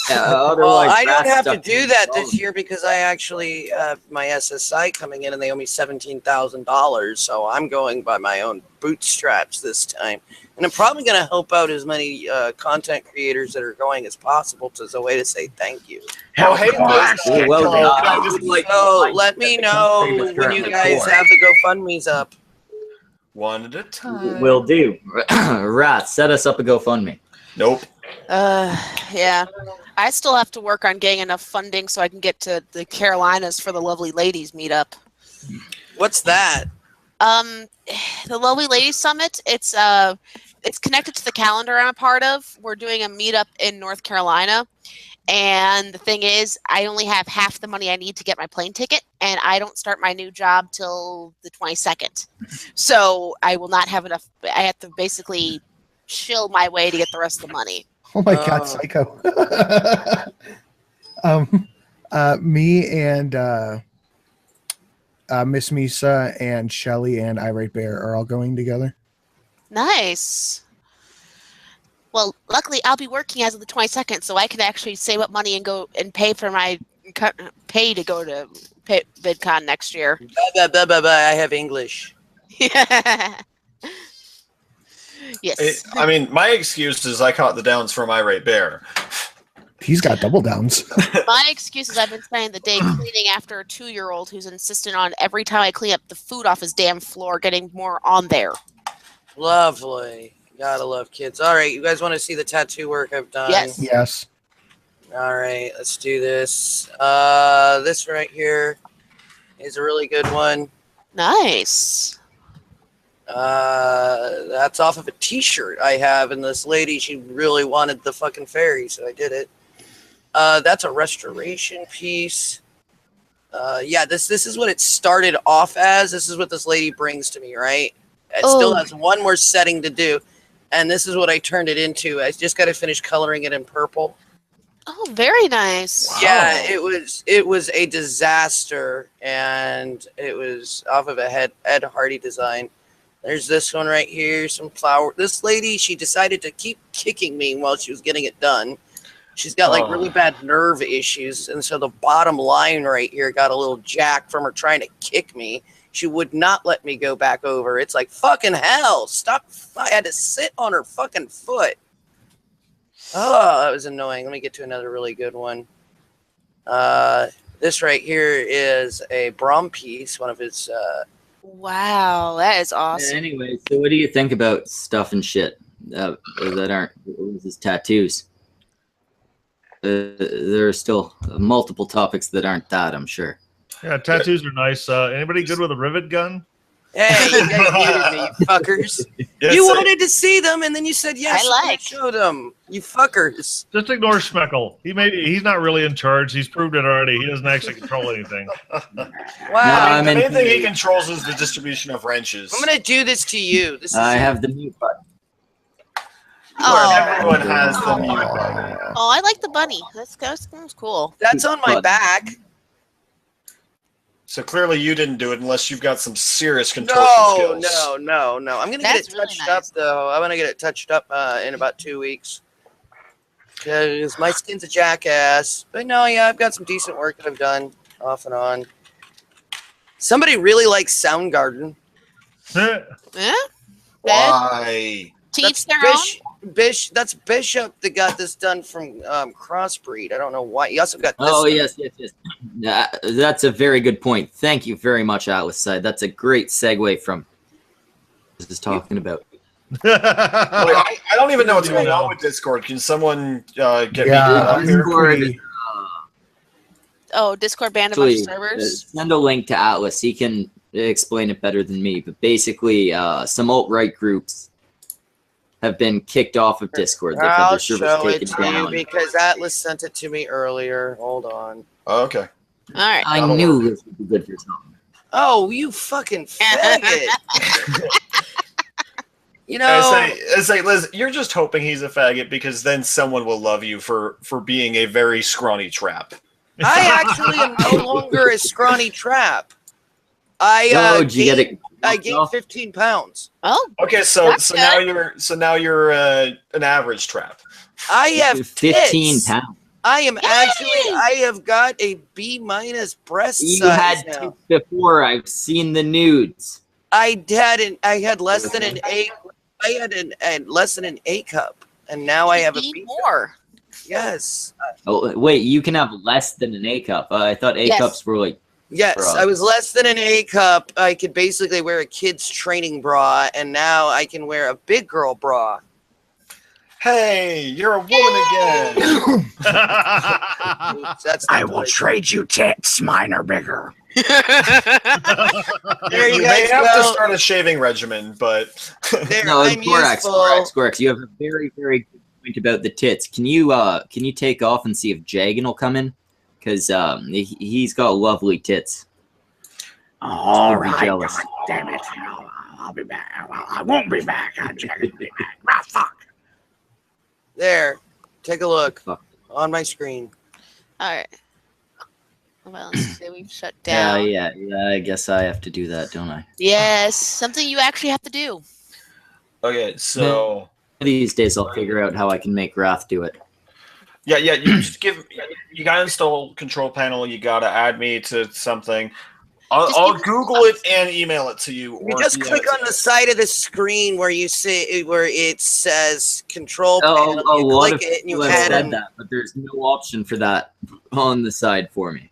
Well, I don't have to do that this year because I actually have my SSI coming in and they owe me $17,000. So I'm going by my own bootstraps this time. And I'm probably going to help out as many content creators that are going as possible as a way to say thank you. Oh, hey, so let me know when you guys have the GoFundMe's up. One at a time. Will do. Rat, set us up a GoFundMe. Nope. Yeah. I still have to work on getting enough funding so I can get to the Carolinas for the Lovely Ladies meetup. What's that? The Lovely Ladies Summit, it's connected to the calendar I'm a part of. We're doing a meetup in North Carolina. And the thing is, I only have half the money I need to get my plane ticket, and I don't start my new job till the 22nd. So I will not have enough. I have to basically shill my way to get the rest of the money. Oh my God, Psycho. Me and Miss Misa and Shelly and Irate Bear are all going together. Nice. Well, luckily I'll be working as of the 22nd, so I can actually save up money and go and pay for my pay to go to VidCon next year. I have English. Yes. I mean, my excuse is I caught the downs from Irate Bear. He's got double downs. My excuse is I've been spending the day cleaning after a 2-year-old who's insistent on every time I clean up the food off his damn floor getting more on there. Lovely. Gotta love kids. All right, you guys want to see the tattoo work I've done? Yes. Yes. All right, let's do this. This right here is a really good one. Nice. That's off of a T-shirt I have, and this lady, she really wanted the fucking fairy, so I did it. That's a restoration piece. Yeah, this is what it started off as. This is what this lady brings to me, right? It still has one more setting to do, and this is what I turned it into. I just got to finish coloring it in purple. Oh, very nice. Wow. Yeah, it was a disaster, and it was off of a Ed Hardy design. There's this one right here, some flower. This lady, she decided to keep kicking me while she was getting it done. She's got like really bad nerve issues, and so the bottom line right here got a little jacked from her trying to kick me. She would not let me go back over. It's like, fucking hell, stop. I had to sit on her fucking foot. Oh, that was annoying. Let me get to another really good one. This right here is a Brahm piece, one of his... Wow, that is awesome. Anyway, so what do you think about stuff and shit that aren't his tattoos? There are still multiple topics that aren't that, I'm sure. Yeah, tattoos are nice. Anybody good with a rivet gun? Hey, you guys muted me, you fuckers. Yes, you wanted to see them, and then you said yes. I like. Show them, you fuckers. Just ignore Schmeckle. He's not really in charge. He's proved it already. He doesn't actually control anything. Wow. The main thing he controls is the distribution of wrenches. I'm gonna do this to you. I have the mute button. Everyone has the mute button. Oh, I like the bunny. That's cool. That's on my back. So clearly you didn't do it unless you've got some serious contortion skills. No. I'm gonna get it touched up though. I'm gonna get it touched up in about 2 weeks. Because my skin's a jackass. But no, yeah, I've got some decent work that I've done off and on. Somebody really likes Soundgarden. Yeah? Why? Teach their own? That's Bishop that got this done from Crossbreed. I don't know why. You also got this. Oh, yes. That's a very good point. Thank you very much, Atlas Side. That's a great segue from this is talking about. I don't even know what's going on with Discord. Can someone get me up here? Discord banned a bunch of servers? Send a link to Atlas. He can explain it better than me. But basically, some alt-right groups have been kicked off of Discord. They've had their servers taken down. Because Atlas sent it to me earlier. Hold on. Oh, okay. All right. I knew this would be good for something. Oh, you fucking faggot. You know, I say, Liz, you're just hoping he's a faggot because then someone will love you for being a very scrawny trap. I actually am no longer a scrawny trap. I gained 15 pounds. Oh, okay. So now you're an average trap. I have 15 tits. pounds. I am I have got a B- breast You size had now. tits before. I've seen the nudes. I had less than an A. I had less than an A cup, and now I have a B more. Yes. Oh wait, you can have less than an A cup. I thought A cups were like. Yes, I was less than an A cup. I could basically wear a kid's training bra, and now I can wear a big girl bra. Hey, you're a woman again. I will trade you tits. Mine are bigger. There you may have to start a shaving regimen, but no, Gorax, you have a very, very good point about the tits. Can you take off and see if Jagan will come in? Because he's got lovely tits. All right, God damn it! I'll be back. Well, I won't be back. I'm just gonna be back. Ah, fuck. There, take a look on my screen. All right. Well, let's see, we've shut down. Yeah. I guess I have to do that, don't I? Yes, something you actually have to do. Okay, so these days I'll figure out how I can make Wrath do it. Yeah. You just you gotta install Control Panel. You gotta add me to something. I'll Google it and email it to you. You just click on the side of the screen where you see where it says Control Panel. A lot click of it and you people have add said in. that, but there's no option for that on the side for me.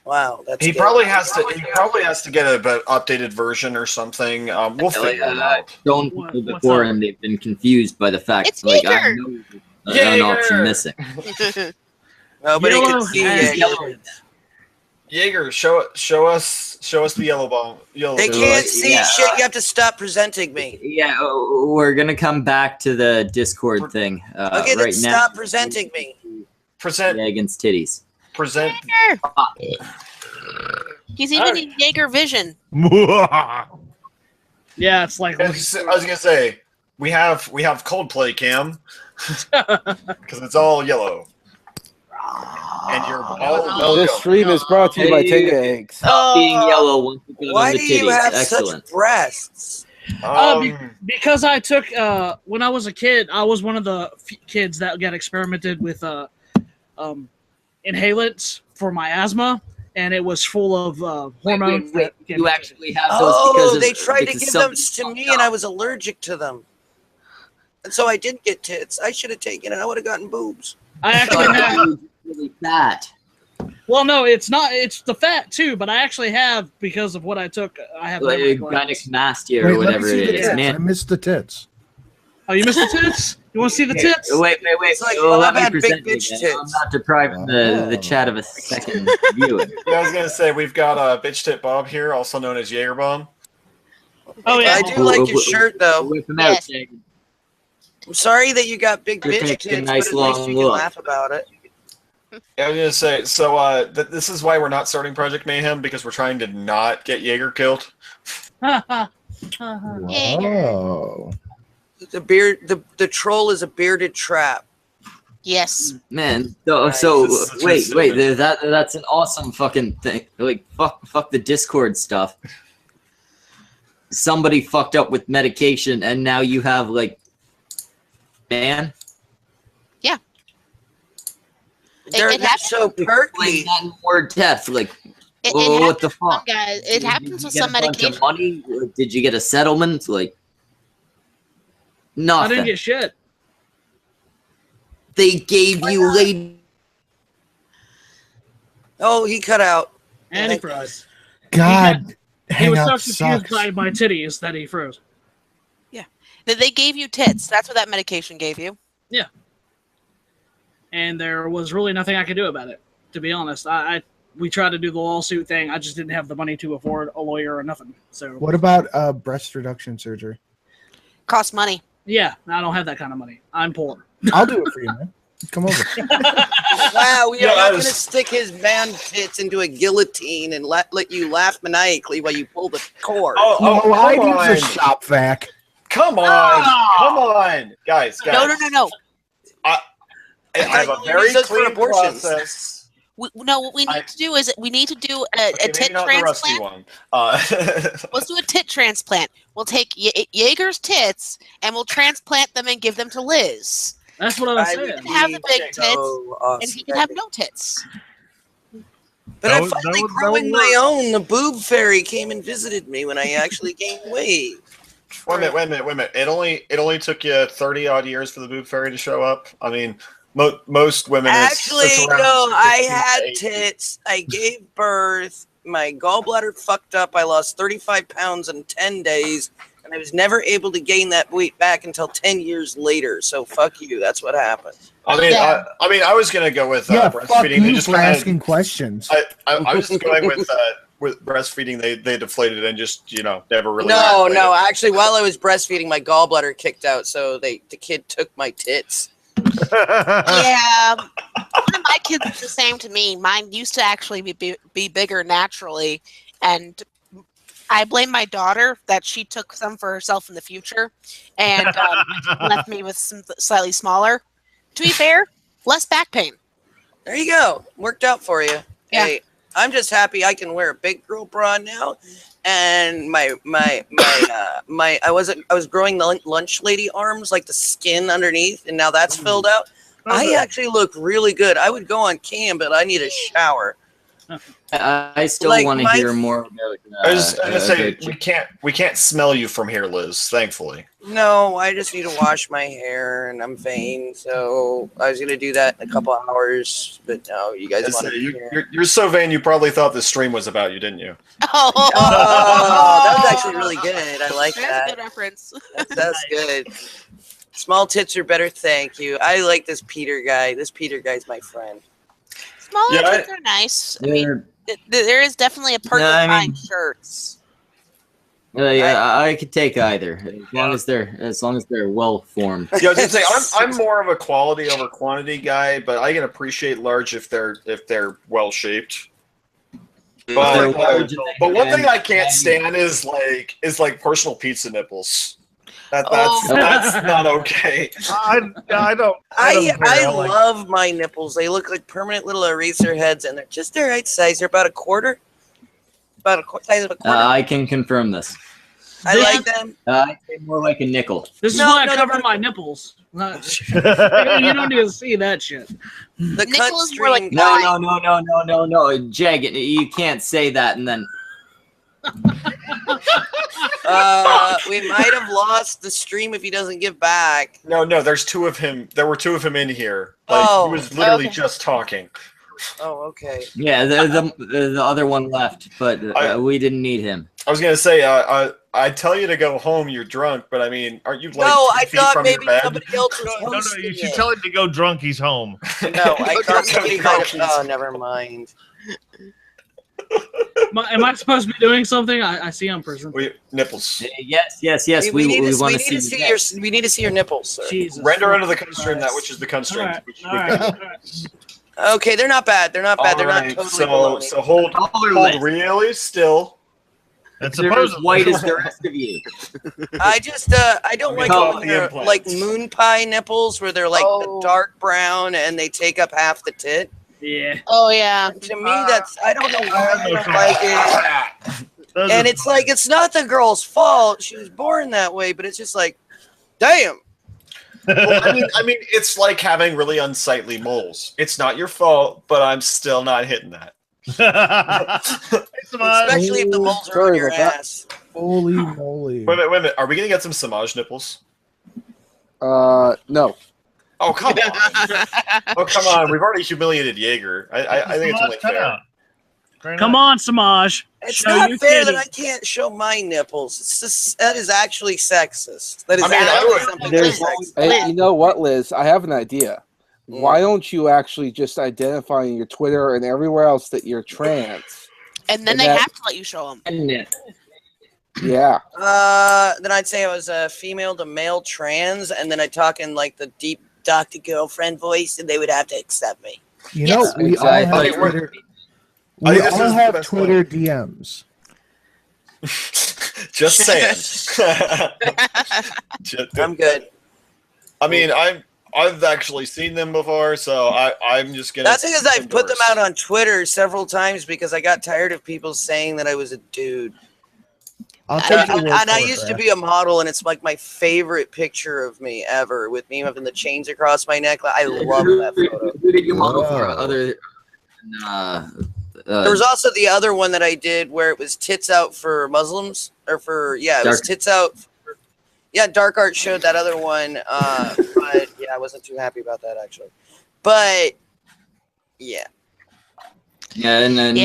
Wow, that's He good. probably has to get a updated version or something. We'll figure it out. Shown people before and they've been confused by the fact It's like I Jaeger! know an option missing. Nobody can see it. Jaeger, show us the yellow ball. They can't see shit. You have to stop presenting me. Yeah, we're gonna come back to the Discord thing. Okay, then right now. stop presenting me. Present against titties. Present. He's even in Jaeger vision. Yeah, it's like I was gonna say we have Coldplay cam because it's all yellow. And you're This stream is brought to you by Tega Eggs. Being yellow once you put Why on the do you titties. have Excellent. such breasts? Because I took when I was a kid, I was one of the kids that got experimented with inhalants for my asthma, and it was full of hormones. Wait, you actually have those because they tried to because give them to me, and I was allergic to them, and so I didn't get tits. I should have taken it. I would have gotten boobs. I actually have. Really fat. Well, no, it's not. It's the fat too, but I actually have because of what I took. I have gynecomastia or whatever it is. Man, I missed the tits. Oh, you missed the tits? You want to see the tits? Wait. It's like, let me bad present big it bitch again. tits. I'm not depriving the chat of a second viewing. Yeah, I was gonna say we've got Bitch Tit Bob here, also known as Jaeger Bomb. Oh yeah, I do like your shirt though. Whip him out, Jaeger. I'm sorry that you got big You're bitch taking tits, a nice but at least long you can look. laugh about it. Yeah, I was gonna say so. This is why we're not starting Project Mayhem because we're trying to not get Jaeger killed. Oh. The troll is a bearded trap. Yes. Man, Nice. so This is such a wait, statement. that's an awesome fucking thing. Like, fuck the Discord stuff. Somebody fucked up with medication, and now you have like, man. Yeah. They're happens. so perky. That in more depth, like, It what happens the with some fuck? guys. It Did happens you with get some a bunch medication. of money? Did you get a settlement? Like, I nothing. didn't get shit. They gave you lady. Oh, he cut out. And he froze. God, He was so hangout confused sucks. by my titties that he froze. They gave you tits. That's what that medication gave you. And there was really nothing I could do about it, to be honest. We tried to do the lawsuit thing. I just didn't have the money to afford a lawyer or nothing. So What about breast reduction surgery? Cost money. yeah, I don't have that kind of money. I'm poor. I'll do it for you, man. Come over. Wow, we are Yeah, not I going was- to stick his man tits into a guillotine and let you laugh maniacally while you pull the cord. Oh, I come use a on. shop vac. Come on, guys. No. I have a you very use those for clean abortions. process. No, what we need to do is we need to do a Okay, tit maybe not the rusty transplant. one. Let's do a tit transplant. We'll take Jaeger's tits and we'll transplant them and give them to Liz. That's what I was I saying. You can have the big Okay, tits, so, and he can have no tits. But That I'm would- that finally would- that growing would my own. The boob fairy came and visited me when I actually gained weight. Wait a minute. It only took you 30 odd years for the boob fairy to show up. I mean, most women. Actually, it's around no, I 16 to had 18. tits. I gave birth. My gallbladder fucked up. I lost 35 pounds in 10 days, and I was never able to gain that weight back until 10 years later. So fuck you. That's what happened. I mean, Yeah. I was gonna go with Yeah, fuck breastfeeding. They you just for kinda- asking questions. I was just going with breastfeeding. They deflated and just never really. No, regulated. no. Actually, while I was breastfeeding, my gallbladder kicked out, so the kid took my tits. Yeah, one of my kids is the same to me. Mine used to actually be bigger naturally, and I blame my daughter that she took some for herself in the future and left me with some slightly smaller. To be fair, less back pain. There you go. Worked out for you. Yeah. Hey, I'm just happy I can wear a big girl bra now. And I was growing the lunch lady arms, like the skin underneath, and now that's filled out. I actually look really good. I would go on cam, but I need a shower. I still Like, want to my- hear more about. I was gonna say about- we can't smell you from here, Liz. Thankfully. No, I just need to wash my hair, and I'm vain, so I was gonna do that in a couple hours. But no, you guys want to. You're so vain. You probably thought this stream was about you, didn't you? Oh, that was actually really good. I like That's a that. good reference. That's good. Small tits are better, thank you. I like this Peter guy. This Peter guy's my friend. Smaller Yeah, tits are nice. I mean, They're- there is definitely a perk No, of I buying mean- shirts. yeah, I could take either as long as they're well formed. Yeah, I was gonna say I'm more of a quality over quantity guy, but I can appreciate large if they're well shaped. They're But, large but one thing and- I can't stand is like personal pizza nipples. That's Oh. that's not okay. I don't. I don't care. Like- love my nipples. They look like permanent little eraser heads, and they're just the right size. They're about a quarter. Size of a quarter. I can confirm this. I like them. I'd say more like a nickel. This is No, why no, I cover no. my nipples. You don't need to see that shit. The Nickel cut is more like string. No. Jag, you can't say that and then. We might have lost the stream if he doesn't give back. No, there's two of him. There were two of him in here. Like Oh, he was literally okay. just talking. Oh, okay. Yeah, the other one left, but we didn't need him. I was gonna say, I tell you to go home. You're drunk, but I mean, aren't you like No, 10 I feet thought from maybe your bed? somebody else was No, hosting you should it. tell him to go drunk. He's home. No, I thought somebody Go might have. drunk. Oh, never mind. Am I supposed to be doing something? I see I'm person. Nipples. Yes. We need to want to see see your. We need to see your nipples, sir. Jesus. Render under the constraint that which is the All constraint. right. Which All right. Okay, they're not bad. They're not bad. They're not totally so baloney. hold really still. That's They're as white as the rest of you. I don't like call when it the they're implants. like moon pie nipples where they're like the dark brown and they take up half the tit. Yeah. Oh yeah. To me, that's I don't know why I don't like it. And it's like it's not the girl's fault. She was born that way, but it's just like, damn. Well, I mean, it's like having really unsightly moles. It's not your fault, but I'm still not hitting that. Especially if the moles are on your ass. Holy moly! Wait a minute. Are we gonna get some Samaj nipples? No. Oh come on! Oh come on! We've already humiliated Jaeger. I think it's only fair. Come on, Samaj. It's Show not your fair that titties. I can't show my nipples. It's just, that is actually sexist. That is I mean, actually something There's, sexist. hey, you know what, Liz? I have an idea. Why don't you actually just identify in your Twitter and everywhere else that you're trans? And then they have to let you show them. Yeah. Then I'd say I was a female to male trans, and then I'd talk in like the deep doctor girlfriend voice, and they would have to accept me. You know, we all have Twitter. We all have Twitter DMs. Just saying. I'm good. I mean, I've actually seen them before, so I'm just gonna. That's because I've put them out on Twitter several times because I got tired of people saying that I was a dude. I'll take your And word I for it, used to Brad. be a model, and it's like my favorite picture of me ever, with me having the chains across my neck. I love that photo. Who did you model for? Other There was also the other one that I did where it was tits out for Muslims, or for it was Dark. tits out. Dark Art showed that other one, but I wasn't too happy about that actually. But yeah. Yeah, and then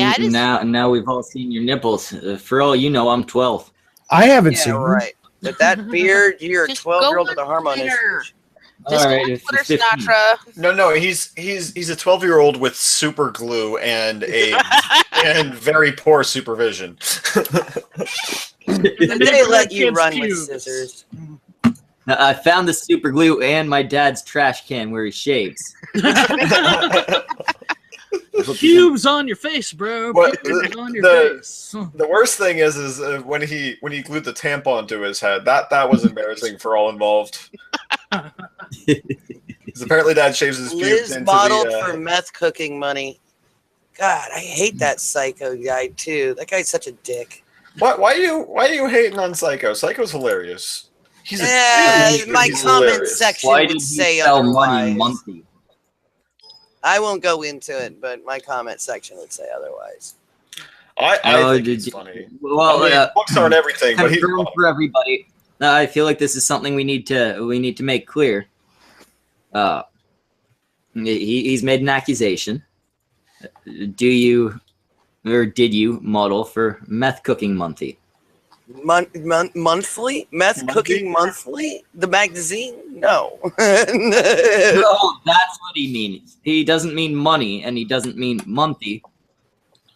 now we've all seen your nipples. For all you know, I'm 12. I haven't seen them. Right. With that beard, you're a Just 12-year-old go with a hormone issue. Just All go right, on it's Twitter, 15. Sinatra. No, he's a 12-year-old with super glue and and very poor supervision. They let you run with scissors. I found the super glue and my dad's trash can where he shaves. Pubes on your face, bro. What- Pubes on your face. The worst thing is when he glued the tampon to his head. That was embarrassing for all involved. Because apparently Dad shaves his pubes Liz into modeled the. for meth cooking money. God, I hate that psycho guy too. That guy's such a dick. Why are you hating on Psycho? Psycho's hilarious. He's my he's comment hilarious. section Why would did he say sell money otherwise. monthly? I won't go into it, but my comment section would say otherwise. I Oh, think did he's you- funny. Well, I mean, books aren't everything, but he's confirmed funny. for everybody. I feel like this is something we need to make clear. He's made an accusation. Do you or did you model for meth cooking monthly? Monthly? Meth Cooking Monthly? The magazine? No. No, that's what he means. He doesn't mean money, and he doesn't mean monthly.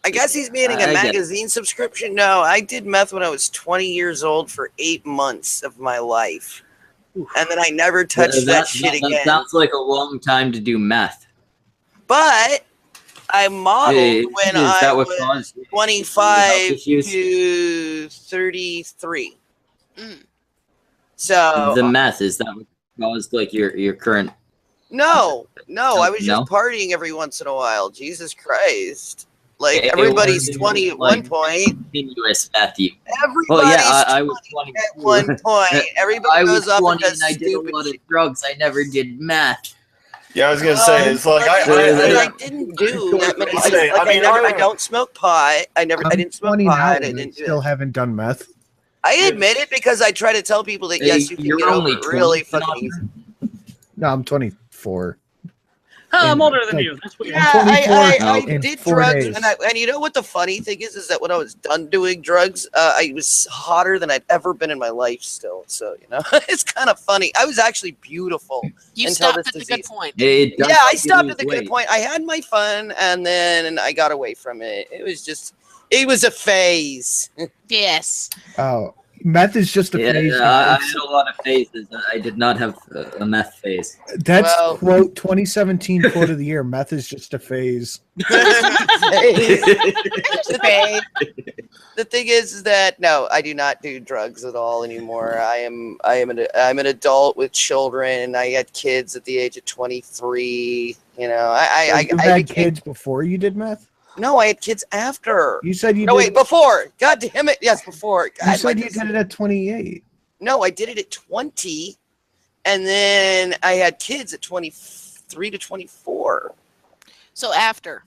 I guess he's meaning I a get it. magazine subscription. No, I did meth when I was 20 years old for 8 months of my life. And then I never touched that shit That again. sounds like a long time to do meth. But I modeled Hey, when is I that what was caused 25 issues? to 33. So The meth, is that what caused like your current? no, I was No? just partying every once in a while. Jesus Christ. Like It everybody's was, 20 at like, one point. Continuous meth. Everybody's Well, yeah, I was 20 at one point. Everybody I goes was up 20 and and does I did a stupid lot shit. of drugs. I never did meth. Yeah, I was gonna say it's like I didn't do that many. I don't smoke pot. I didn't smoke 20 pot. now I and didn't do still it. haven't done meth. I admit it because I try to tell people that yes, you can You're get over only it really 20, fucking easy. No, I'm 24. I'm And, older than like, you. That's weird. Yeah, 24 I in did 4 drugs, days. and you know what the funny thing is that when I was done doing drugs, I was hotter than I'd ever been in my life. Still, so you know, it's kind of funny. I was actually beautiful. You until stopped this at the good disease. point. It does Yeah, I help you stopped lose at the good weight. point. I had my fun, and then I got away from it. It was a phase. Yes. Oh, Meth is just a phase. I had a lot of phases. I did not have a meth phase. That's quote 2017 quote of the year. Meth is just a phase. The thing is that no, I do not do drugs at all anymore. I'm an adult with children, and I had kids at the age of 23. You know, I had kids before you did meth. No, I had kids after. You said you. No, wait, before. God damn it! Yes, before. God, you said you did it at 28. No, I did it at 20, and then I had kids at 23 to 24. So after.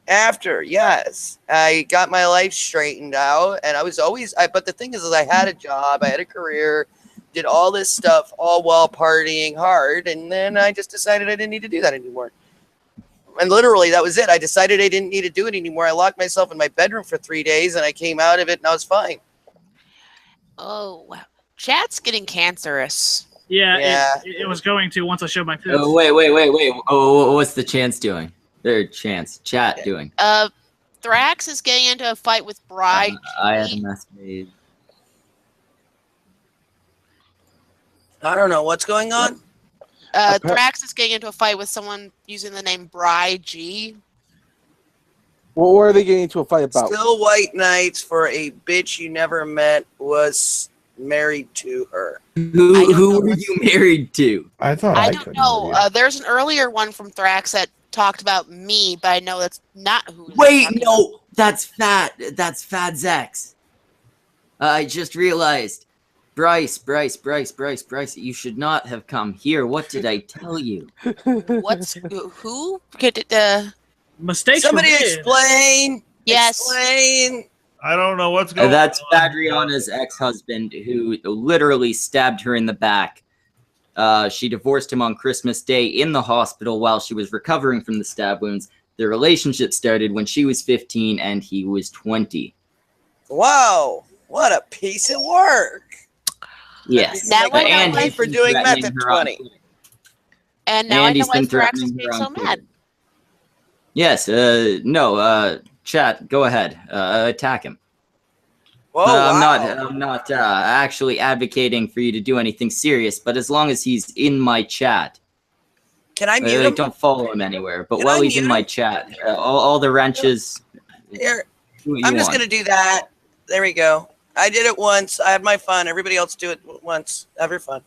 After, yes, I got my life straightened out, and I was always. But the thing is I had a job, I had a career, did all this stuff, all while partying hard, and then I just decided I didn't need to do that anymore. And literally, that was it. I decided I didn't need to do it anymore. I locked myself in my bedroom for 3 days, and I came out of it, and I was fine. Oh, wow. Chat's getting cancerous. Yeah. It was going to once I showed my tits. Oh, wait. Oh, what's the Chance doing? Chat doing? Thrax is getting into a fight with Bride. I had a mess made. I don't know what's going on. Thrax is getting into a fight with someone using the name Bri G. What were they getting into a fight about? Still White Knights for a bitch you never met was married to her. Who were you married to? I thought I don't know. There's an earlier one from Thrax that talked about me, but I know that's not who. Wait, no, that's Fat. That's Fat Zex. I just realized. Bryce, you should not have come here. What did I tell you? Who? Mistakes. Somebody explain. Yes. Explain. I don't know what's going on. That's Fadriana's ex-husband who literally stabbed her in the back. She divorced him on Christmas Day in the hospital while she was recovering from the stab wounds. Their relationship started when she was 15 and he was 20. Wow, what a piece of work. Yes. Now I know why for doing meth at 20. And now I know why Thrax is being so mad. Yes, no, chat, go ahead. Attack him. Whoa, I'm not actually advocating for you to do anything serious, but as long as he's in my chat. Can I mute him? Don't follow him anywhere, but while he's in my chat, all the wrenches. Here, I'm just going to do that. There we go. I did it once. I had my fun. Everybody else do it once. Have your fun.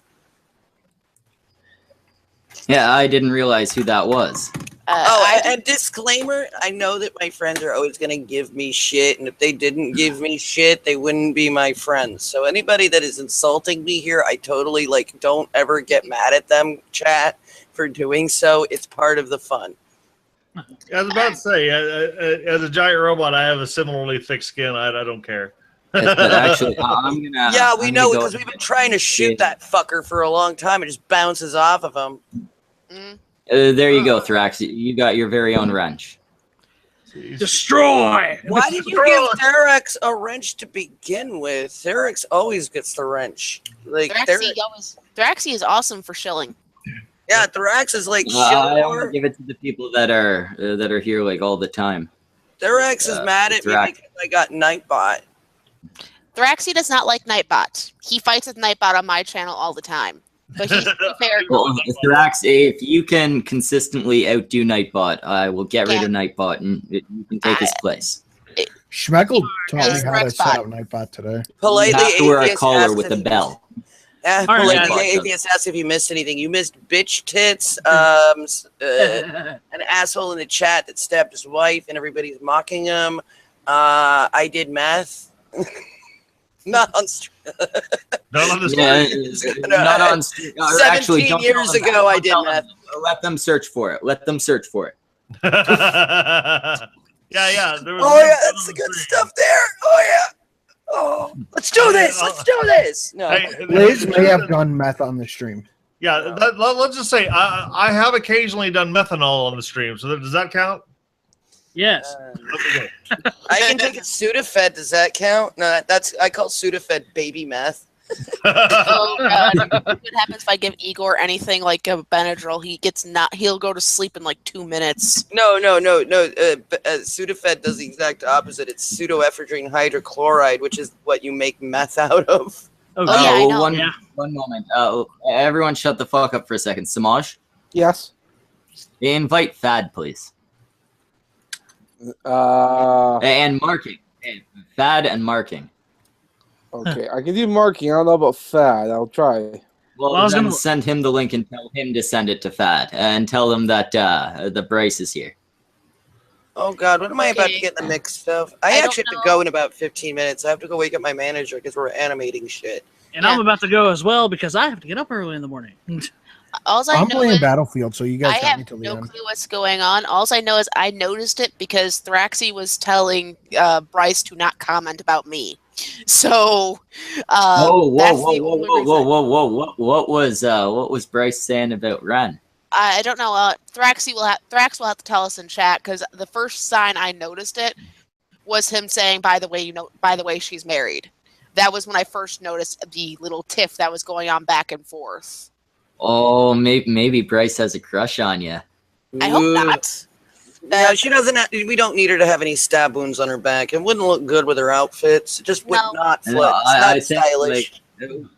Yeah, I didn't realize who that was. And disclaimer, I know that my friends are always going to give me shit, and if they didn't give me shit, they wouldn't be my friends. So anybody that is insulting me here, I totally, don't ever get mad at them, chat, for doing so. It's part of the fun. I was about to say, as a giant robot, I have a similarly thick skin. I don't care. But actually, I'm gonna. Yeah, we know because we've been trying to shoot that fucker for a long time. It just bounces off of him. There you go, Thrax. You got your very own wrench. Destroy! Why did you give Therax a wrench to begin with? Therax always gets the wrench. Thraxy is awesome for shilling. Yeah, Therax is like I only give it to the people that are here all the time. Therax is mad at me because I got Nightbot. Thraxy does not like Nightbot. He fights with Nightbot on my channel all the time. But he's fair. Thrax, if you can consistently outdo Nightbot, I will get rid of Nightbot and you can take his place. Schmeckle taught me how to set up Nightbot today. Politely, you have to wear a collar with a bell. Politely, Atheist asked if you missed anything. You missed bitch tits, an asshole in the chat that stabbed his wife, and everybody's mocking him. I did meth. Not on stream. Not on the stream. Not on stream. 17 years ago, I did meth. Let them search for it. Let them search for it. Yeah. That's the good stuff there. Oh, yeah. Oh, let's do this. Let's do this. No. Liz may have done meth on the stream. Yeah, let's just say I have occasionally done methanol on the stream. So does that count? Yes. I can take a Sudafed. Does that count? No, I call Sudafed baby meth. Oh God! What happens if I give Igor anything like a Benadryl? He'll go to sleep in 2 minutes. No. Sudafed does the exact opposite. It's pseudoephedrine hydrochloride, which is what you make meth out of. Oh, yeah, I know. One moment. Everyone shut the fuck up for a second. Samaj? Yes. Invite Fad, please. Uh. And marking. Fad and marking. Okay, I can do marking. I don't know about Fad. I'll try. Well, then send him the link and tell him to send it to Fad. And tell him that the Bryce is here. Oh God, what am I about to get in the mix stuff? I actually have to go in about 15 minutes. I have to go wake up my manager because we're animating shit. And I'm about to go as well because I have to get up early in the morning. I'm playing Battlefield, so you guys I got have me till the no end. clue what's going on. All I know is I noticed it because Thraxy was telling Bryce to not comment about me. So, Whoa! that's the only reason. What was Bryce saying about Ren? I don't know. Thrax will have to tell us in chat because the first sign I noticed it was him saying, "By the way, she's married." That was when I first noticed the little tiff that was going on back and forth. Oh, maybe Bryce has a crush on you. I hope not. No, she doesn't. We don't need her to have any stab wounds on her back. It wouldn't look good with her outfits. It just would not float. No, It's not I think, stylish.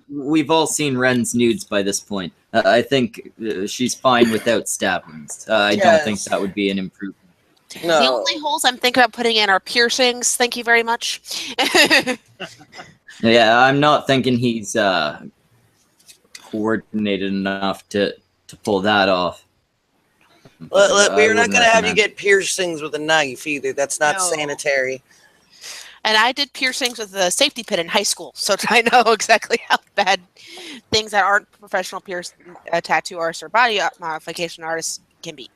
We've all seen Ren's nudes by this point. I think she's fine without stab wounds. I don't think that would be an improvement. The only holes I'm thinking about putting in are piercings. Thank you very much. Yeah, I'm not thinking he's coordinated enough to pull that off. We're not going to have you get piercings with a knife either. That's not sanitary. And I did piercings with a safety pin in high school, so I know exactly how bad things that aren't professional tattoo artists or body modification artists can be.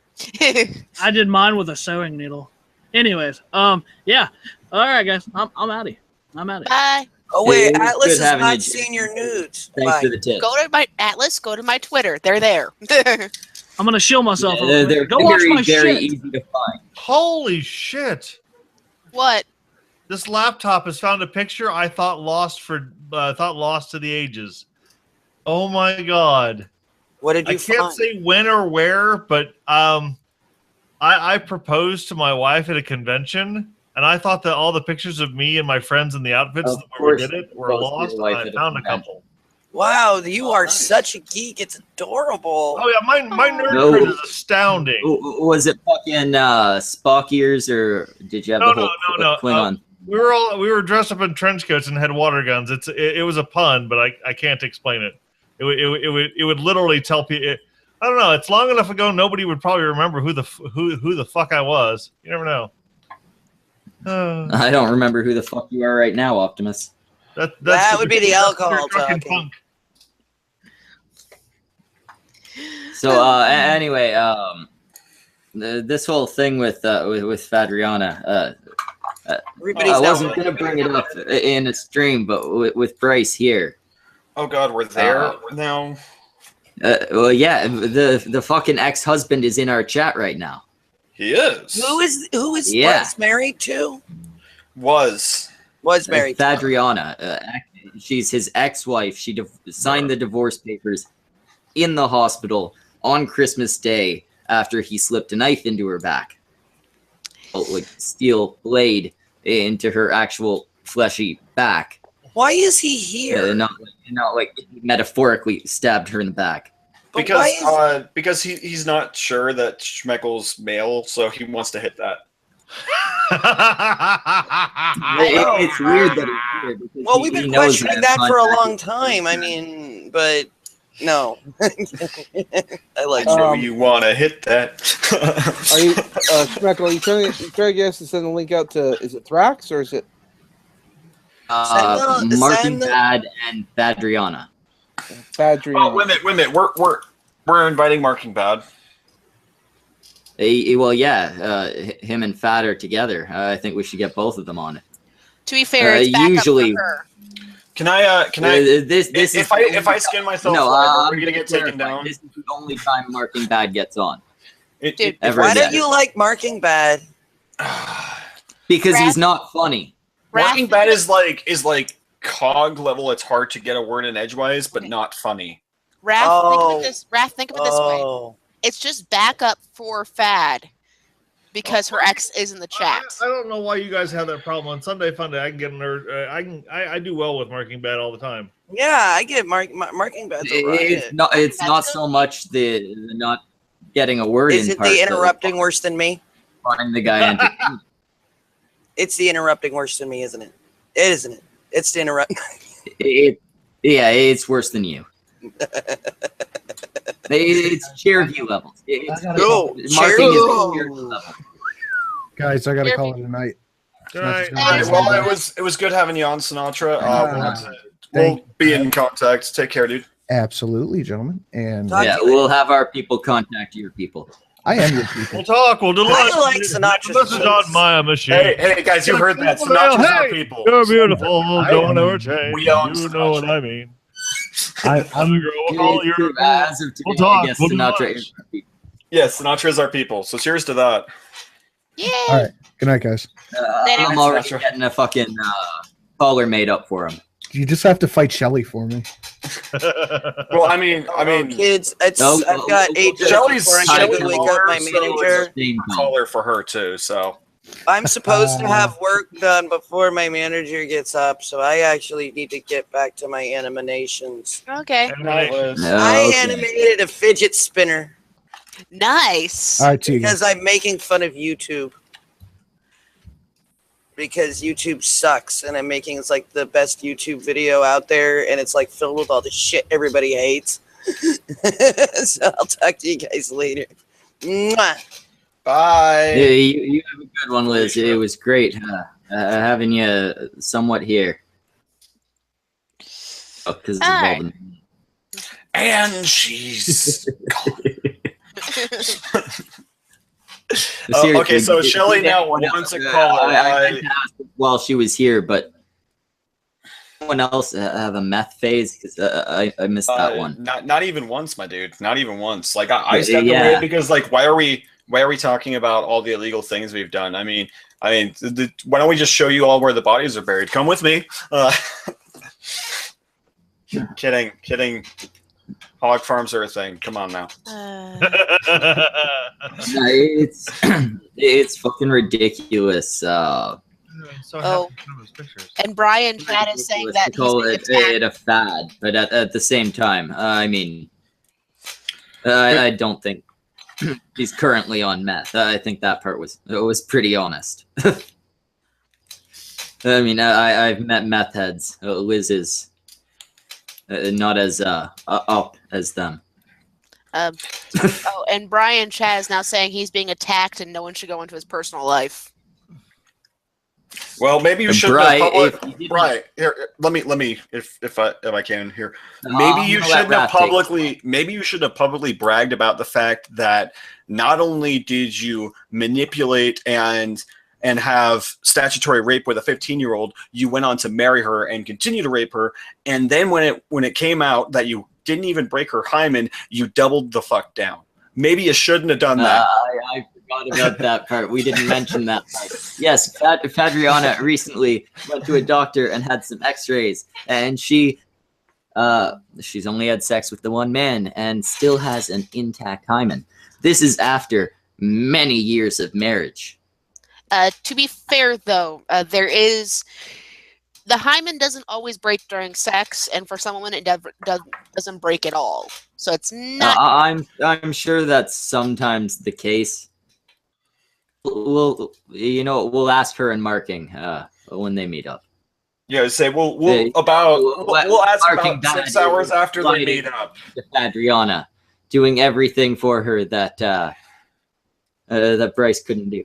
I did mine with a sewing needle. Anyways, yeah. All right, guys. I'm out of here. Bye. Oh wait, It was Atlas good has having not you. seen your nudes. Thanks for the tip. Go to my Atlas. Go to my Twitter. They're there. I'm gonna shill myself. Yeah, they're Go watch very, my very shit. easy to find. Holy shit! What? This laptop has found a picture I thought lost to the ages. Oh my god! What did you I can't find? say when or where, but I proposed to my wife at a convention, and I thought that all the pictures of me and my friends in the outfits Of where we course did it you were proposed to lost. your And wife I at a found a convention. couple. Wow, you are such a geek. It's adorable. Oh yeah, my nerd No. cred is astounding. Was it fucking Spock ears, or did you have the whole Klingon? We were dressed up in trench coats and had water guns. It was a pun, but I can't explain it. It would literally tell people. I don't know. It's long enough ago. Nobody would probably remember who the fuck I was. You never know. I don't remember who the fuck you are right now, Optimus. That would be the alcohol fucking talking. punk. So anyway, this whole thing with Fadriana, I wasn't gonna bring it up in a stream, but with Bryce here. Oh God, we're there now. Well, yeah, the fucking ex-husband is in our chat right now. He is. Who is Yeah. Bryce married to? Was married to. Fadriana. She's his ex-wife. She signed the divorce papers in the hospital on Christmas Day after he slipped a knife into her back. Like steel blade into her actual fleshy back. Why is he here? Not like metaphorically stabbed her in the back. Because he's not sure that Schmeckel's male, so he wants to hit that. It's weird that he's here. Because Well, we've been he knows questioning that for a contact long time. I mean, but no. I like I know you want to hit that. Are you, Schmeckle, are you trying to get us to send the link out to, is it Thrax or is it? Marking Bad and Fadriana. Fadriana. Oh, wait a minute. We're inviting Marking Bad. Well, yeah, him and Fad are together. I think we should get both of them on it. To be fair, it's back usually, up for her. Can I? If I skin myself, are we gonna get taken down? This is the only time Marking Bad gets on. Dude, ever why again. don't you like Marking Bad? Because he's not funny. Marking Bad is like cog level. It's hard to get a word in edgewise, but not funny. Raph, think of it this way. It's just backup for Fad because her ex is in the chat. I don't know why you guys have that problem. On Sunday Funday, I can get a nerd. I do well with Marking Bad all the time. Yeah, I get marking beds. It's not so much the not getting a word in. Is it part, the interrupting worse than me? Find the guy. It's the interrupting worse than me, isn't it? Isn't it? It's the interrupt. Yeah, it's worse than you. It's Cherokee levels. Marking is Cherokee level. Guys, I got to call it tonight. Well, it was good having you on, Sinatra. We'll be in contact. Take care, dude. Absolutely, gentlemen. And we'll have our people contact your people. I am your people. We'll talk. We'll do lunch. I like Sinatra. This is on my machine. Hey, guys, you heard that? Sinatra's our people. You're beautiful. Don't ever change. We own You know what I mean. I'm as of today, We'll talk. I guess We'll do Sinatra lunch. is our people. Yes, Sinatra's our people. So cheers to that. Yeah. All right. Good night, guys. I'm already getting a fucking collar made up for him. You just have to fight Shelly for me. Well, I mean, kids, I've got 8 days Shelly's before I gotta wake up my manager. Collar for her too. So I'm supposed to have work done before my manager gets up, so I actually need to get back to my animations. Okay. I animated a fidget spinner. Nice. All right, see you guys. Because I'm making fun of YouTube. Because YouTube sucks, and I'm making it's like the best YouTube video out there, and it's like filled with all the shit everybody hates. So I'll talk to you guys later. Mwah. Bye. Yeah, you have a good one, Liz. It was great having you somewhat here. Oh, because it's evolving. And she's okay, so Shelly now wants a caller. I asked while she was here, but someone else have a meth phase? Because I missed that one. Not even once, my dude. Not even once. Like I stepped away because like why are we talking about all the illegal things we've done? I mean, why don't we just show you all where the bodies are buried? Come with me. Kidding. Hog farms are a thing. Come on now. It's fucking ridiculous. And Brian Chad is saying that to call it a fad, but at the same time, I mean, I don't think he's currently on meth. I think that part was pretty honest. I mean, I've met meth heads. Liz is not as up as them. And Brian Chad is now saying he's being attacked and no one should go into his personal life. Well, maybe you should right here. Let me if I can here. Maybe you shouldn't have publicly bragged about the fact that not only did you manipulate and have statutory rape with a 15-year-old, you went on to marry her and continue to rape her, and then when it came out that you didn't even break her hymen, you doubled the fuck down. Maybe you shouldn't have done that. I forgot about that part. We didn't mention that part. Yes, Fadriana recently went to a doctor and had some x-rays, and she's only had sex with the one man and still has an intact hymen. This is after many years of marriage. To be fair, though, the hymen doesn't always break during sex, and for some women, it doesn't break at all. So it's not. I'm sure that's sometimes the case. We'll ask her in marking when they meet up. Yeah, say we'll ask about 6 hours after they meet up. Adriana doing everything for her that Bryce couldn't do.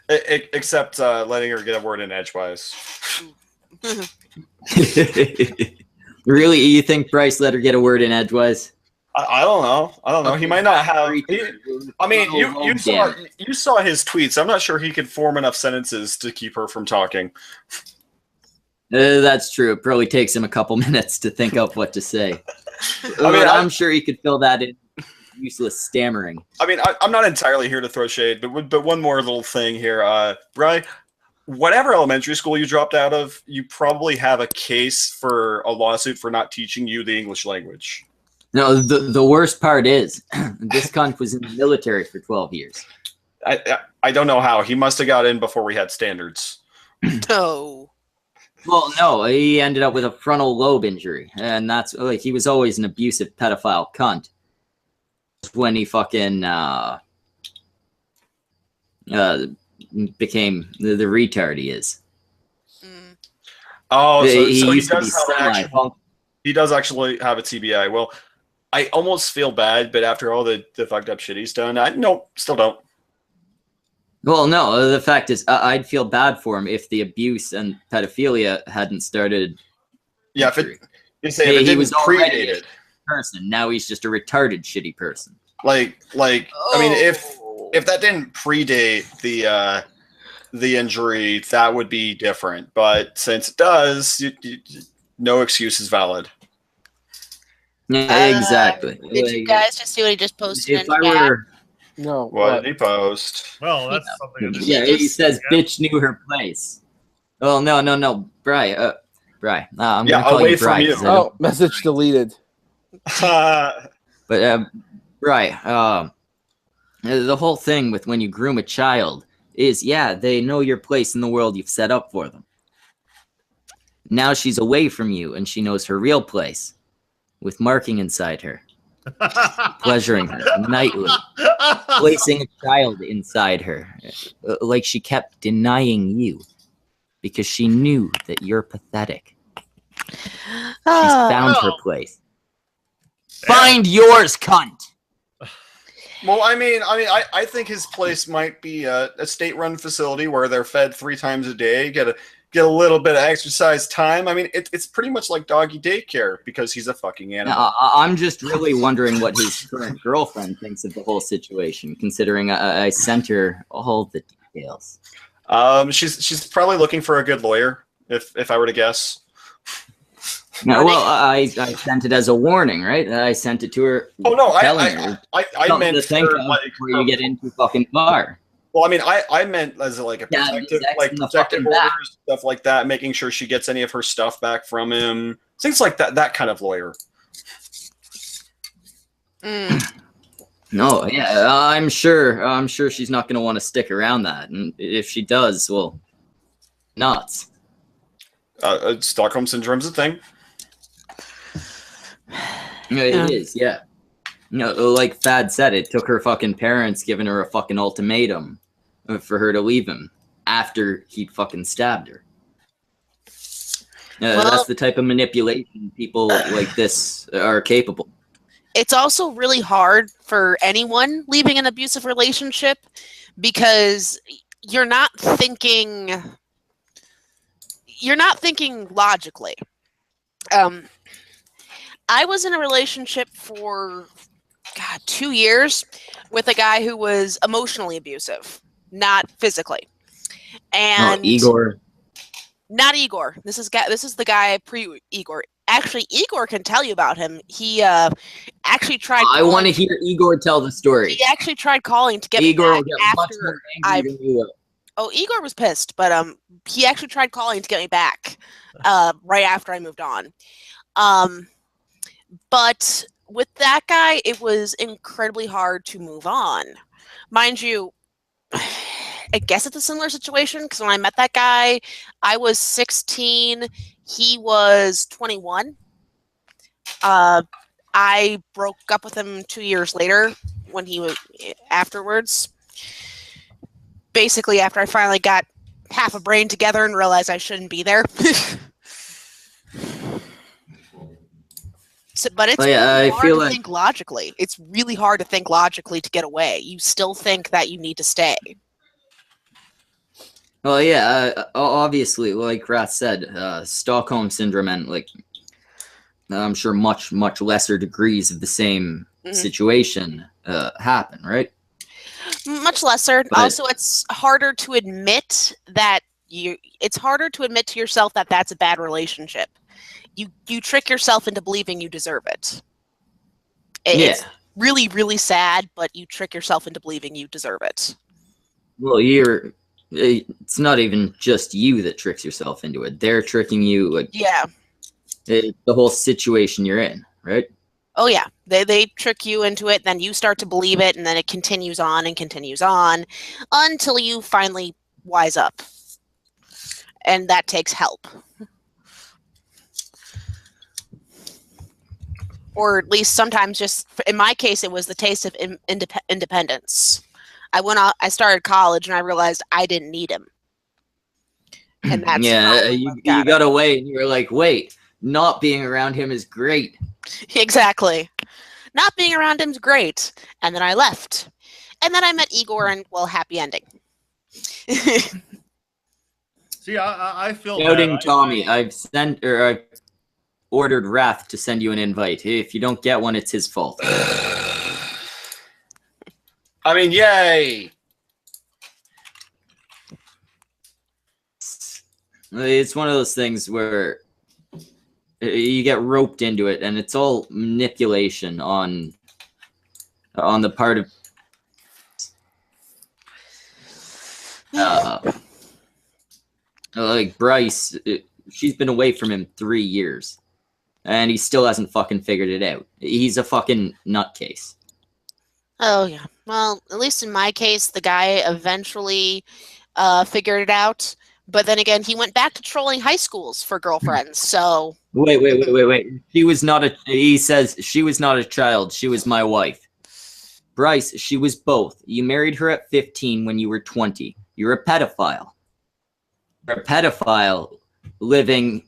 Except letting her get a word in edgewise. Really? You think Bryce let her get a word in edgewise? I don't know. He might not have. You saw his tweets. I'm not sure he could form enough sentences to keep her from talking. That's true. It probably takes him a couple minutes to think up what to say. I'm sure he could fill that in. Useless stammering. I mean, I'm not entirely here to throw shade, but one more little thing here. Brian, whatever elementary school you dropped out of, you probably have a case for a lawsuit for not teaching you the English language. No, the worst part is this cunt was in the military for 12 years. I don't know how. He must have got in before we had standards. No. Well, no, he ended up with a frontal lobe injury, and that's like he was always an abusive pedophile cunt. When he fucking became the retard he is. Oh, so he used to be does have he does actually have a TBI. Well, I almost feel bad, but after all the fucked up shit he's done, still don't. Well, no, the fact is, I'd feel bad for him if the abuse and pedophilia hadn't started. Yeah, if it was already a person. Now he's just a retarded, shitty person. I mean, if that didn't predate the injury, that would be different. But since it does, no excuse is valid. Exactly. Did you guys just see what he just posted? If I were, No. What did he post? Well, that's something. Yeah, he says, "Bitch knew her place." Oh no, Bri. Bri. I'm gonna call you Bri. Oh, message deleted. But Bri, the whole thing with when you groom a child is, yeah, they know your place in the world you've set up for them. Now she's away from you, and she knows her real place, with marking inside her, pleasuring her nightly, placing a child inside her, like she kept denying you, because she knew that you're pathetic. She's found her place. Find yours, cunt! Well, I think his place might be a state-run facility where they're fed 3 times a day, get a little bit of exercise time. I mean, it's pretty much like doggy daycare because he's a fucking animal. I'm just really wondering what his current girlfriend thinks of the whole situation, considering I sent her all the details. She's probably looking for a good lawyer, if I were to guess. No, well, I sent it as a warning, right? I sent it to her. Oh no, I meant to think of before you get into fucking bar. Well, I mean, I meant as like a protective orders, stuff like that, making sure she gets any of her stuff back from him, things like that. That kind of lawyer. No, yeah, I'm sure she's not going to want to stick around that, and if she does, well, nuts. Stockholm syndrome's a thing. It is, yeah. Like Thad said, it took her fucking parents giving her a fucking ultimatum for her to leave him after he'd fucking stabbed her. That's the type of manipulation people like this are capable. It's also really hard for anyone leaving an abusive relationship because you're not thinking logically. I was in a relationship for 2 years with a guy who was emotionally abusive, not physically. And Igor. Not Igor. This is the guy pre-Igor. Actually, Igor can tell you about him. He actually tried. I want to hear Igor tell the story. He actually tried calling to get me Igor back will get much more angry than you will. Oh, Igor was pissed, but he actually tried calling to get me back right after I moved on. But with that guy, it was incredibly hard to move on. Mind you, I guess it's a similar situation because when I met that guy, I was 16. He was 21. I broke up with him 2 years later when he was afterwards. Basically, after I finally got half a brain together and realized I shouldn't be there. But it's really hard to think logically. It's really hard to think logically to get away. You still think that you need to stay. Well, yeah, obviously, like Rath said, Stockholm Syndrome and, like, I'm sure much lesser degrees of the same situation happen, right? Much lesser. But also, it's harder to admit that it's harder to admit to yourself that that's a bad relationship. You trick yourself into believing you deserve it. It's really, really sad, but you trick yourself into believing you deserve it. Well, it's not even just you that tricks yourself into it. They're tricking you. Like, the whole situation you're in, right? Oh, yeah. They trick you into it, then you start to believe it, and then it continues on and continues on until you finally wise up. And that takes help. or at least sometimes just in my case, it was the taste of independence. I started college and I realized I didn't need him. And that's you got away and you were like, wait, not being around him is great. Exactly. Not being around him's great. And then I left. And then I met Igor and, well, happy ending. See, I feel Doubting Tommy, I've ordered Wrath to send you an invite. If you don't get one, it's his fault. I mean, yay! It's one of those things where you get roped into it, and it's all manipulation on the part of like Bryce. She's been away from him 3 years, and he still hasn't fucking figured it out. He's a fucking nutcase. Oh, yeah. Well, at least in my case, the guy eventually figured it out. But then again, he went back to trolling high schools for girlfriends. So wait. He says she was not a child. She was my wife. Bryce, she was both. You married her at 15 when you were 20. You're a pedophile. You're a pedophile living.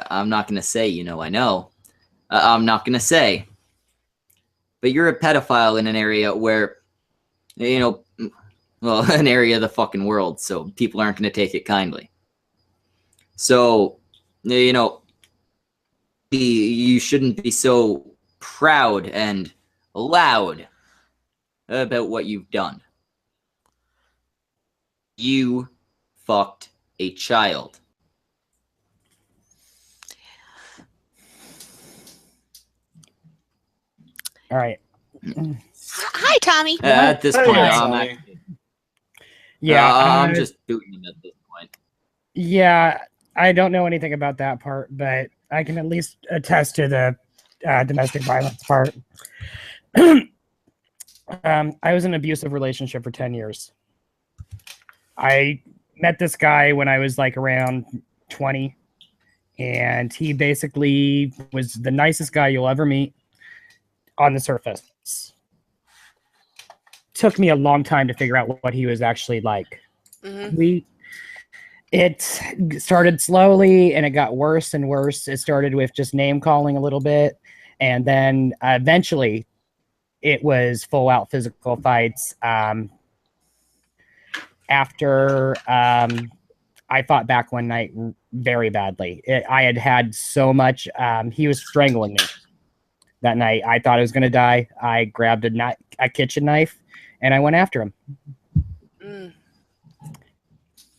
I'm not going to say, I know. I'm not going to say. But you're a pedophile in an area where, an area of the fucking world, so people aren't going to take it kindly. So, you shouldn't be so proud and loud about what you've done. You fucked a child. All right. Hi, Tommy. At this point, I'm just booting him at this point. Yeah, I don't know anything about that part, but I can at least attest to the domestic violence part. I was in an abusive relationship for 10 years. I met this guy when I was like around 20, and he basically was the nicest guy you'll ever meet on the surface. Took me a long time to figure out what he was actually like. Mm-hmm. It started slowly and it got worse and worse. It started with just name calling a little bit, and then eventually it was full out physical fights. After I fought back one night very badly. I had had so much. He was strangling me that night. I thought I was going to die. I grabbed a kitchen knife and I went after him. Mm.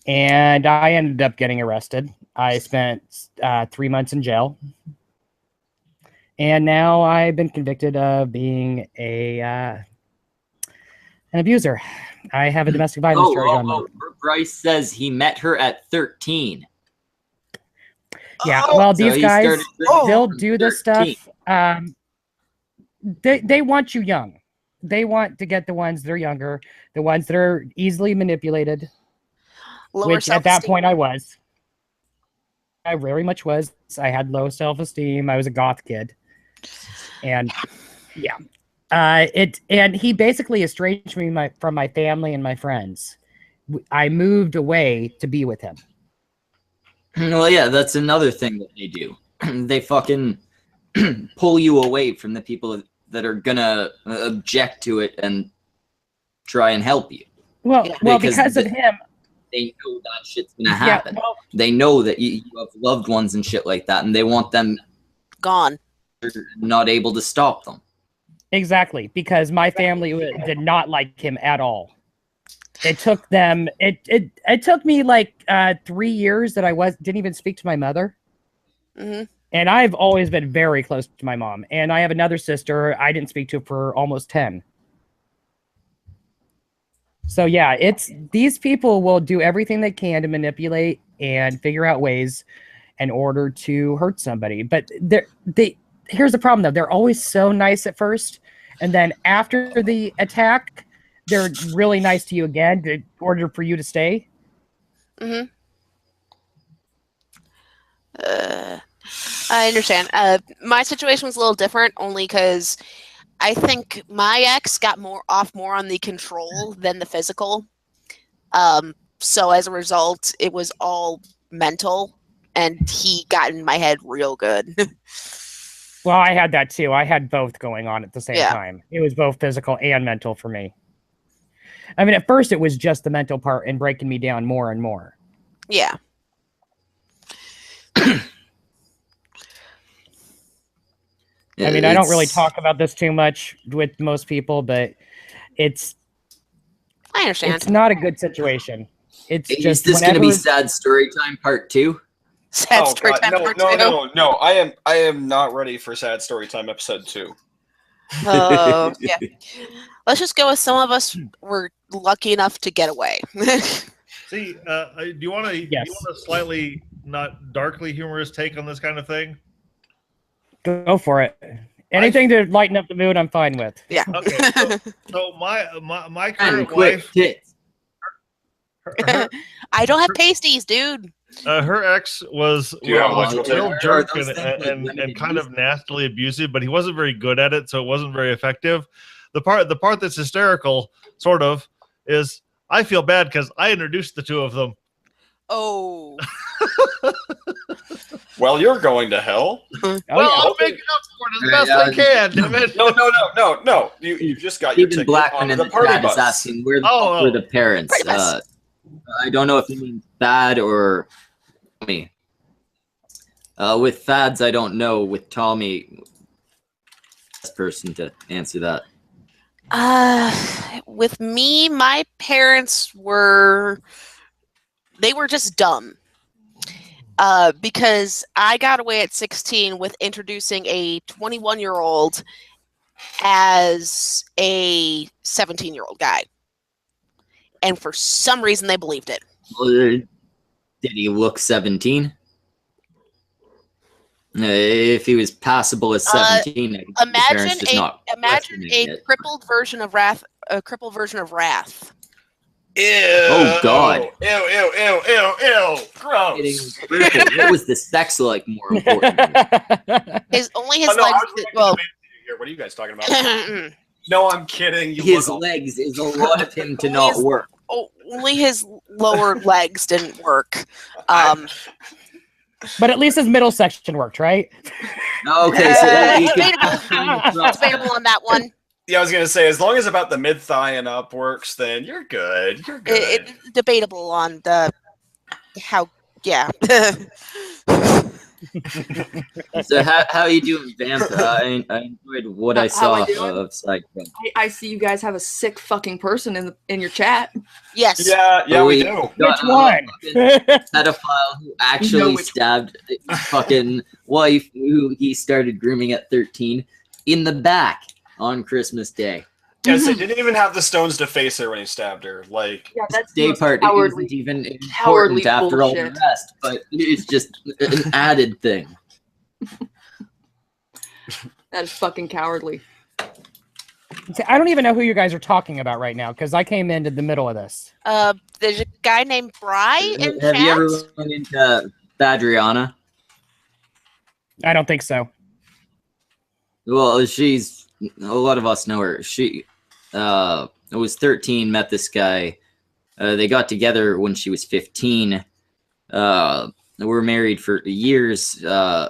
And I ended up getting arrested. I spent 3 months in jail. And now I've been convicted of being an abuser. I have a domestic violence charge on me. Bryce says he met her at 13. Yeah, well, these guys, they'll do this stuff. They want you young. They want to get the ones that are younger, the ones that are easily manipulated. Which at that point I was. I very much was. I had low self-esteem. I was a goth kid. And yeah. And he basically estranged me from my family and my friends. I moved away to be with him. Well, yeah, that's another thing that they do. They fucking pull you away from the people that are gonna object to it and try and help you. Well, because of him. They know that shit's gonna happen. Yeah, well, they know that you have loved ones and shit like that, and they want them gone. Not able to stop them. Exactly, because my family did not like him at all. It took them. It took me like 3 years that I didn't even speak to my mother. Mm-hmm. And I've always been very close to my mom. And I have another sister I didn't speak to for almost 10. So yeah, these people will do everything they can to manipulate and figure out ways in order to hurt somebody. But here's the problem though. They're always so nice at first. And then after the attack, they're really nice to you again in order for you to stay. Mm-hmm. I understand. My situation was a little different, only because I think my ex got more on the control than the physical. So as a result, it was all mental, and he got in my head real good. Well, I had that too. I had both going on at the same Yeah. time. It was both physical and mental for me. I mean, at first it was just the mental part and breaking me down more and more. Yeah. I mean, I don't really talk about this too much with most people, but I understand. It's not a good situation. It's Is just this going to be whenever- sad story time part 2? Sad story God, time no, part no, two. no, no. I am not ready for sad story time episode 2. Oh, yeah. Let's just go with some of us were lucky enough to get away. See, do you want a slightly not darkly humorous take on this kind of thing? Go for it. Anything to lighten up the mood, I'm fine with. Yeah. Okay. So my current quick wife, tits. I don't have pasties, dude. her ex was Do you have a electrical real tape? jerk Are those things like and limited kind use? of nastily abusive, but he wasn't very good at it, so it wasn't very effective. The part that's hysterical, sort of, is I feel bad because I introduced the two of them. Oh. Well, you're going to hell. Oh, Well, yeah. I'm making up for it as best I can, damn it. No. You just got your Stephen ticket Blackman on in the the party chat bus. is asking where the Oh, fuck were the parents. Party bus. I don't know if you mean Thad or Tommy. With Thad's, I don't know. With Tommy, best person to answer that. With me, my parents were just dumb. Because I got away at 16 with introducing a 21-year-old as a 17-year-old guy. And for some reason, they believed it. Did he look 17? If he was passable as 17, Imagine a crippled version of Wrath. A crippled version of Wrath. Ew. Oh, God. Ew. Gross. What was the sex like? More important. His Oh, no, legs. I was really Well, here. What are you guys talking about? No, I'm kidding. You His look legs is a lot of him to not work. only his lower legs didn't work. But at least his middle section worked, right? Okay, so he It's debatable on that one. Yeah, I was gonna say, as long as about the mid thigh and up works, then you're good. You're good. It's debatable on the how. Yeah. So how you doing, Vamp? I enjoyed what I How I saw doing? of Cyclone. I see you guys have a sick fucking person in your chat. Yes. Yeah, we do. Which one? Pedophile who actually which stabbed his fucking wife, who he started grooming at 13, in the back on Christmas Day. Yes, they didn't even have the stones to face her when he stabbed her. Like, Yeah, that's Day most part cowardly. isn't even cowardly important after all the bullshit. rest, but it's just an added thing. That is fucking cowardly. See, I don't even know who you guys are talking about right now because I came into the middle of this. There's a guy named Bry in Have chat. you ever run into Badriana? I don't think so. Well, she's a lot of us know her. She was 13, met this guy. They got together when she was 15. Were married for years. Very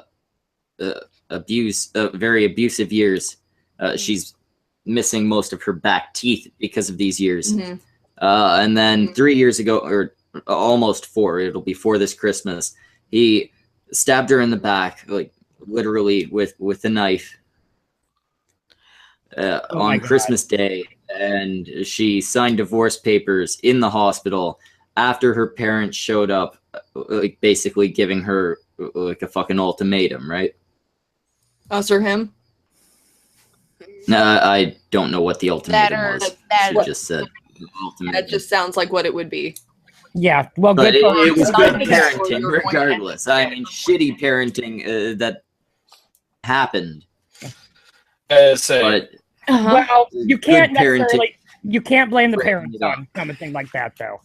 abusive years. She's missing most of her back teeth because of these years. Mhm. And then 3 years ago, or almost 4, it'll be 4 this Christmas, he stabbed her in the back, like literally with a knife. On Christmas Day, and she signed divorce papers in the hospital after her parents showed up, like basically giving her like a fucking ultimatum, right? Us or him? I don't know what the ultimatum was. She What- just said ultimatum. That just sounds like what it would be. Yeah, well, But good for it was good Something parenting, you're going to regardless. I mean, shitty parenting that happened. But Well, you can't Good parenting. necessarily. You can't blame the Right, parents you don't. on something like that, though.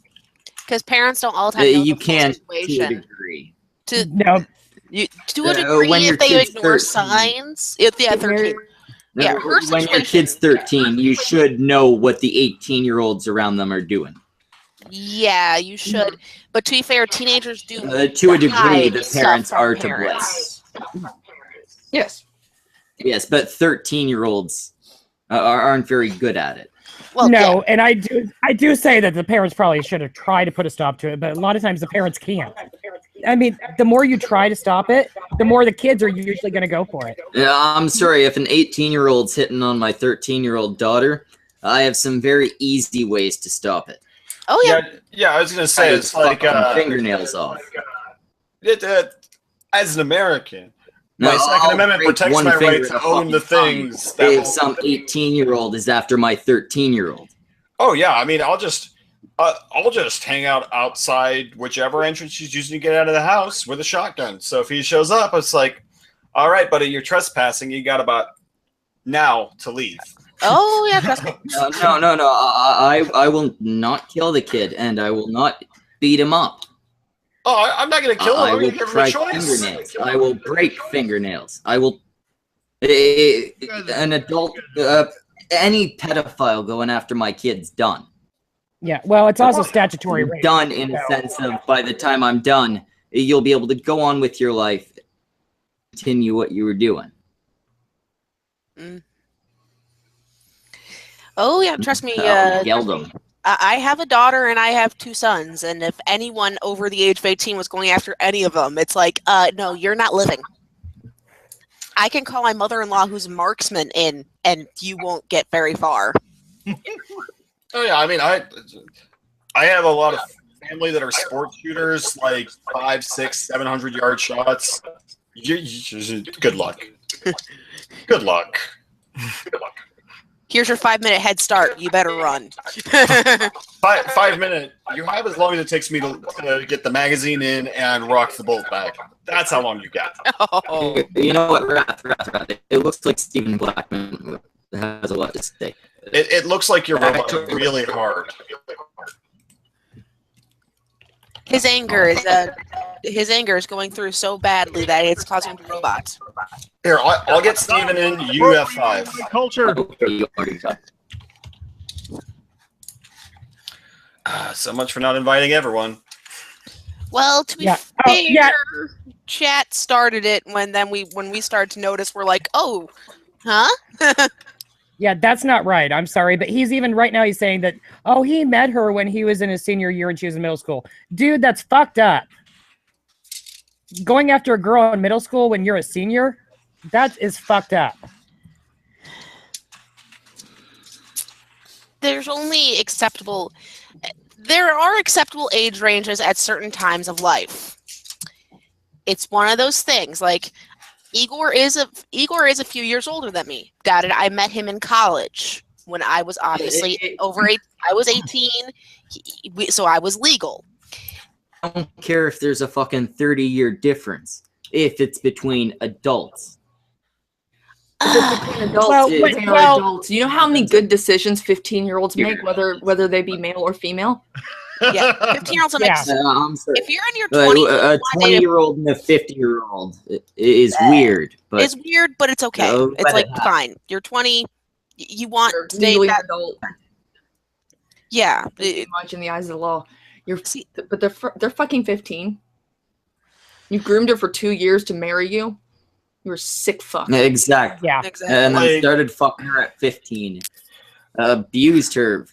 Because parents don't all the time know you the full can to a situation. degree. To No, You to a degree when your if they kid's ignore 13. signs. If yeah, 13. Yeah, her When your situation. kid's 13, you should know what the 18-year-olds around them are doing. Yeah, you should. But to be fair, teenagers do To a degree, hide the stuff parents from are to blame. parents. Yes. Yes, but 13-year-olds aren't very good at it. Well, no, and I do say that the parents probably should have tried to put a stop to it, but a lot of times the parents can't. I mean, the more you try to stop it, the more the kids are usually going to go for it. Yeah, I'm sorry, if an 18-year-old's hitting on my 13-year-old daughter, I have some very easy ways to stop it. Oh yeah. Yeah, I was gonna say it's like fingernails off. As an American, No, my Second I'll Amendment break protects one my finger right to at a own the fucking things time that if some 18-year-old is after my 13-year-old. Oh yeah, I mean, I'll just hang out outside whichever entrance she's using to get out of the house with a shotgun. So if he shows up, it's like, all right, buddy, you're trespassing. You got about now to leave. Oh yeah, trust me. No. I will not kill the kid, and I will not beat him up. Oh, I'm not going to kill him. I I'm will going to give him a try choice. fingernails. I will break fingernails. I will. An adult, any pedophile going after my kid's done. Yeah, well, it's also statutory rape. Done in a sense of by the time I'm done, you'll be able to go on with your life, continue what you were doing. Mm. Oh yeah, trust me. Yelled them. I have a daughter and I have 2 sons, and if anyone over the age of 18 was going after any of them, it's like, no, you're not living. I can call my mother-in-law, who's a marksman, in, and you won't get very far. Oh yeah, I mean, I have a lot of family that are sports shooters, like 500, 600, 700-yard shots. Good luck. Good luck. Good luck. Here's your 5-minute head start. You better run. 5 minute. You have as long as it takes me to get the magazine in and rock the bolt back. That's how long you got. Oh. You know what, Wrath. It looks like Stephen Blackman has a lot to say. It looks like you're rolling really hard. His anger is going through so badly that it's causing him to robot. Here, I'll get Steven in. You have 5. Culture. So much for not inviting everyone. Well, to be fair, chat started it when we started to notice, we're like, oh, huh? Yeah, that's not right. I'm sorry, but he's even right now. He's saying that, oh, he met her when he was in his senior year and she was in middle school. Dude, that's fucked up. Going after a girl in middle school when you're a senior, that is fucked up. There are acceptable age ranges at certain times of life. It's one of those things. Like Igor is a few years older than me. Got it. I met him in college when I was obviously I was 18, so I was legal. I don't care if there's a fucking 30-year difference. If it's between adults. If it's between adults, adults. You know how many good decisions 15-year-olds make, whether they be male or female? Yeah, 15-year-olds are next. I'm sorry. If you're in your 20s, a 20-year-old and a 50-year-old is weird. But it's weird, but it's okay. It's like fine. You're 20. You want to stay that adult. Yeah, too much in the eyes of the law. But they're fucking 15. You groomed her for 2 years to marry you. You're a sick fuck. Exactly. Yeah. Exactly. And I started fucking her at 15. Abused her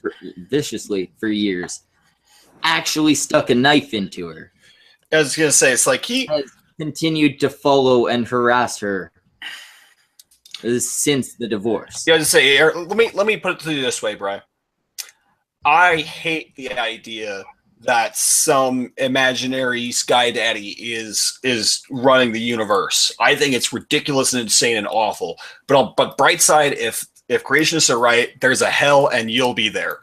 viciously for years. Actually stuck a knife into her. I was gonna say, it's like he has continued to follow and harass her since the divorce. Yeah, I was gonna say, let me put it to you this way, Brian. I hate the idea that some imaginary sky daddy is running the universe. I think it's ridiculous and insane and awful. But bright side, if creationists are right, there's a hell and you'll be there.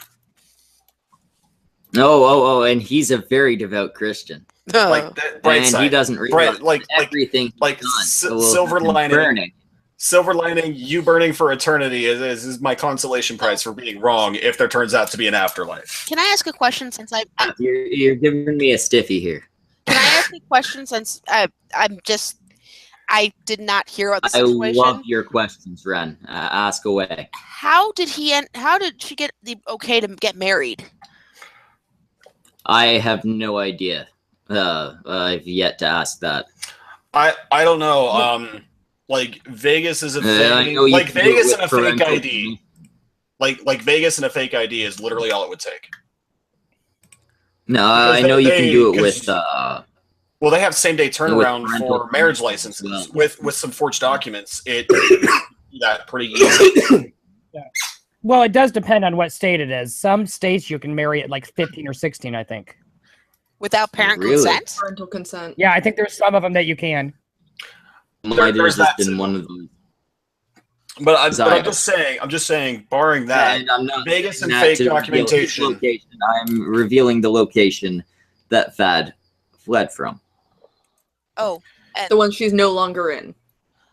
Oh, and he's a very devout Christian. Like bright and side. He doesn't realize everything. Like silver lining. Burning. Silver lining, you burning for eternity is my consolation prize for being wrong if there turns out to be an afterlife. Can I ask a question since You're giving me a stiffy here. Can I ask a question since I'm just I did not hear about the I situation. love your questions, Ren. Ask away. How did she get the okay to get married? I have no idea. I've yet to ask that. I don't know. Like Vegas is a I fake, know you like can do it Vegas with and a fake parental ID. Like Vegas and a fake ID is literally all it would take. No, Because I know you can do it 'cause- with. Well, they have same day turnaround parental for marriage permission licenses as well. with some forged documents. It that pretty easy. Well, it does depend on what state it is. Some states you can marry at like 15 or 16, I think. Without parent Really? consent? Parental consent. Yeah, I think there's some of them that you can. Might there's have just that been too. one of those. But I'm Sorry. just saying, barring that, And I'm not Vegas and saying that fake to reveal his documentation. location. I'm revealing the location that Thad fled from. Oh, and, The one she's no longer in.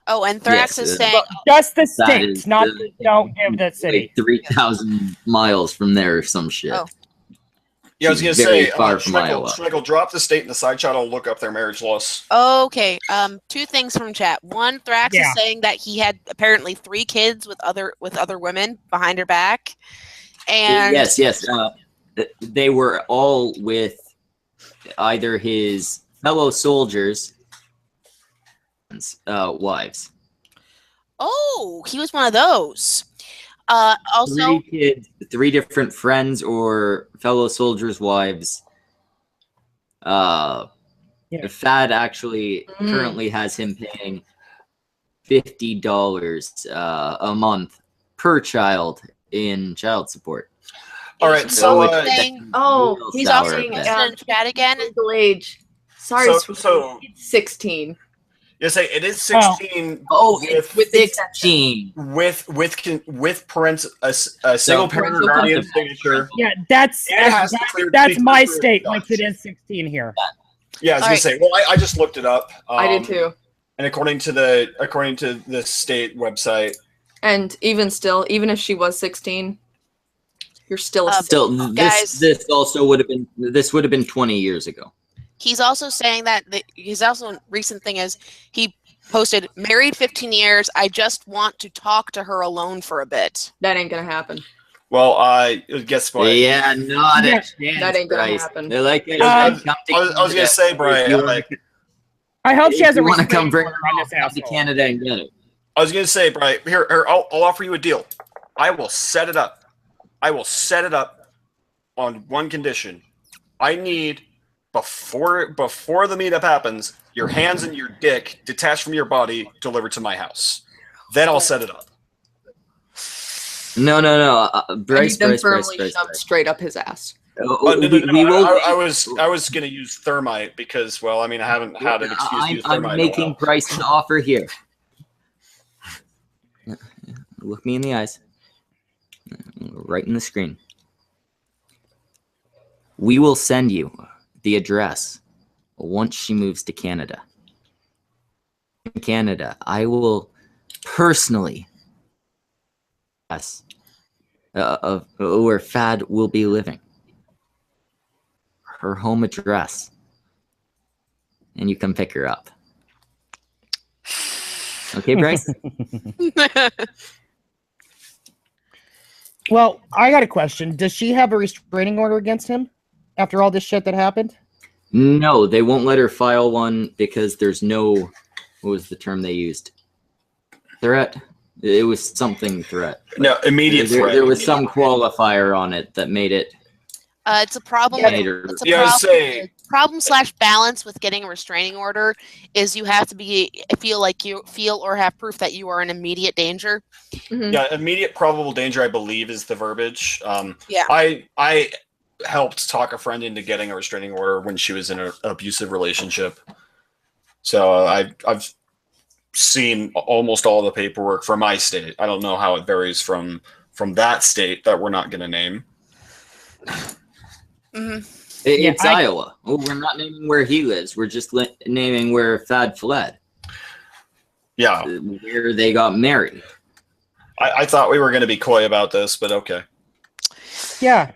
and Thrax Yes, is uh, saying, Well, just the That state, is not the- don't give the city. 3,000 miles from there or some shit. Oh. Yeah, I was gonna She's very say, far from Iowa. Schmeichel, drop the state in the side chat. I'll look up their marriage laws. okay, two things from chat. One, Thrax Yeah. is saying that he had apparently 3 kids with other women behind her back, and Yes. They were all with either his fellow soldiers' wives. oh, he was one of those. Also, 3 kids, 3 different friends or fellow soldiers' wives. Yeah. Thad actually currently has him paying $50 a month per child in child support. All right, so He's sour asking bit. in chat again. legal age. Sorry, so it's 16. you say it is 16. Oh, it's with 16 with parent a single parent parental guardian consent. signature. Yeah, that's It has to clear- that's be my clear state. with Like it is 16 here. Yeah, I was All gonna right. say. Well, I just looked it up. I did too. And according to the state website, And even still, even if she was 16, you're still a Still, Guys. this also would have been 20 years ago. He's also saying that he's also recent thing is he posted married 15 years. I just want to talk to her alone for a bit. That ain't gonna happen. well, guess what? Yeah, not Yeah, a chance. that ain't gonna Bryce. happen. They're like, I come to was gonna Canada. say, If Brian, you like, I hope she has a want to come restraining bring order her on home, this come to asshole. Canada and get it. I was gonna say, Brian, here, I'll offer you a deal. I will set it up. I will set it up on one condition. I need before the meetup happens, your hands and your dick detached from your body delivered to my house. Then I'll set it up. No. Bryce, them Bryce. firmly shoved straight up his ass. No, We will. I was gonna use thermite because, well, I mean, I haven't had an excuse to use I'm thermite. in a making while. Bryce an offer here. Look me in the eyes. Right in the screen. We will send you the address once she moves to Canada. In Canada, I will personally of where Fad will be living. Her home address. And you come pick her up. Okay, Bryce? Well, I got a question. Does she have a restraining order against him after all this shit that happened? No, they won't let her file one because there's no, what was the term they used? Threat? It was something threat. No, immediate threat. There was some qualifier on it that made it. It's a problem. made her- It's a Yeah, I was problem. saying- Problem/balance with getting a restraining order is you have to feel or have proof that you are in immediate danger. Mhm. Yeah, immediate probable danger, I believe, is the verbiage. Yeah. I helped talk a friend into getting a restraining order when she was in an abusive relationship. So I've seen almost all the paperwork for my state. I don't know how it varies from that state that we're not going to name. Mhm. It's Iowa. Well, we're not naming where he lives. We're just naming where Thad fled. Yeah. Where they got married. I thought we were going to be coy about this, but okay. Yeah.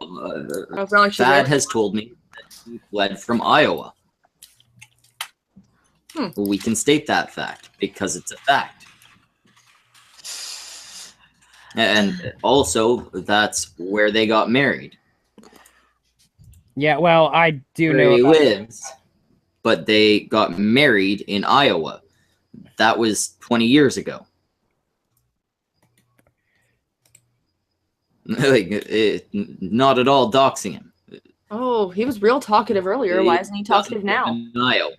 Thad has told me that he fled from Iowa. We can state that fact because it's a fact. And also, that's where they got married. Yeah, well, I do Where know he about lives, but they got married in Iowa. That was 20 years ago. Not at all doxing him. Oh, he was real talkative earlier. Why isn't he talkative now? In Iowa.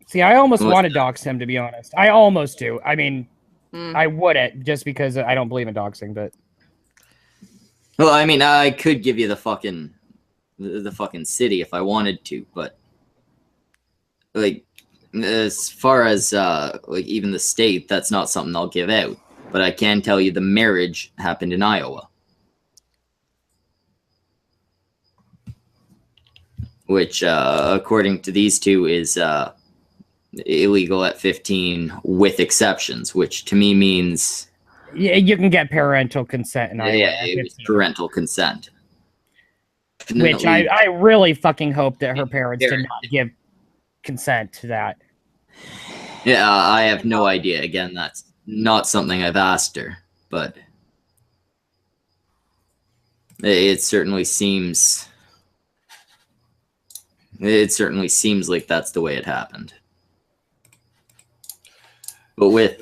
See, I almost What's want to dox him, to be honest. I almost do. I mean, Hmm. I wouldn't, just because I don't believe in doxing, but... Well, I mean, I could give you the fucking city if I wanted to, but like as far as like even the state, that's not something I'll give out. But I can tell you the marriage happened in Iowa, which according to these two is illegal at 15 with exceptions, which to me means Yeah, you can get parental consent in Iowa. yeah, it was parental consent. Which I really fucking hope that her parents did not give consent to that. Yeah, I have no idea. Again, that's not something I've asked her, but it certainly seems like that's the way it happened. But with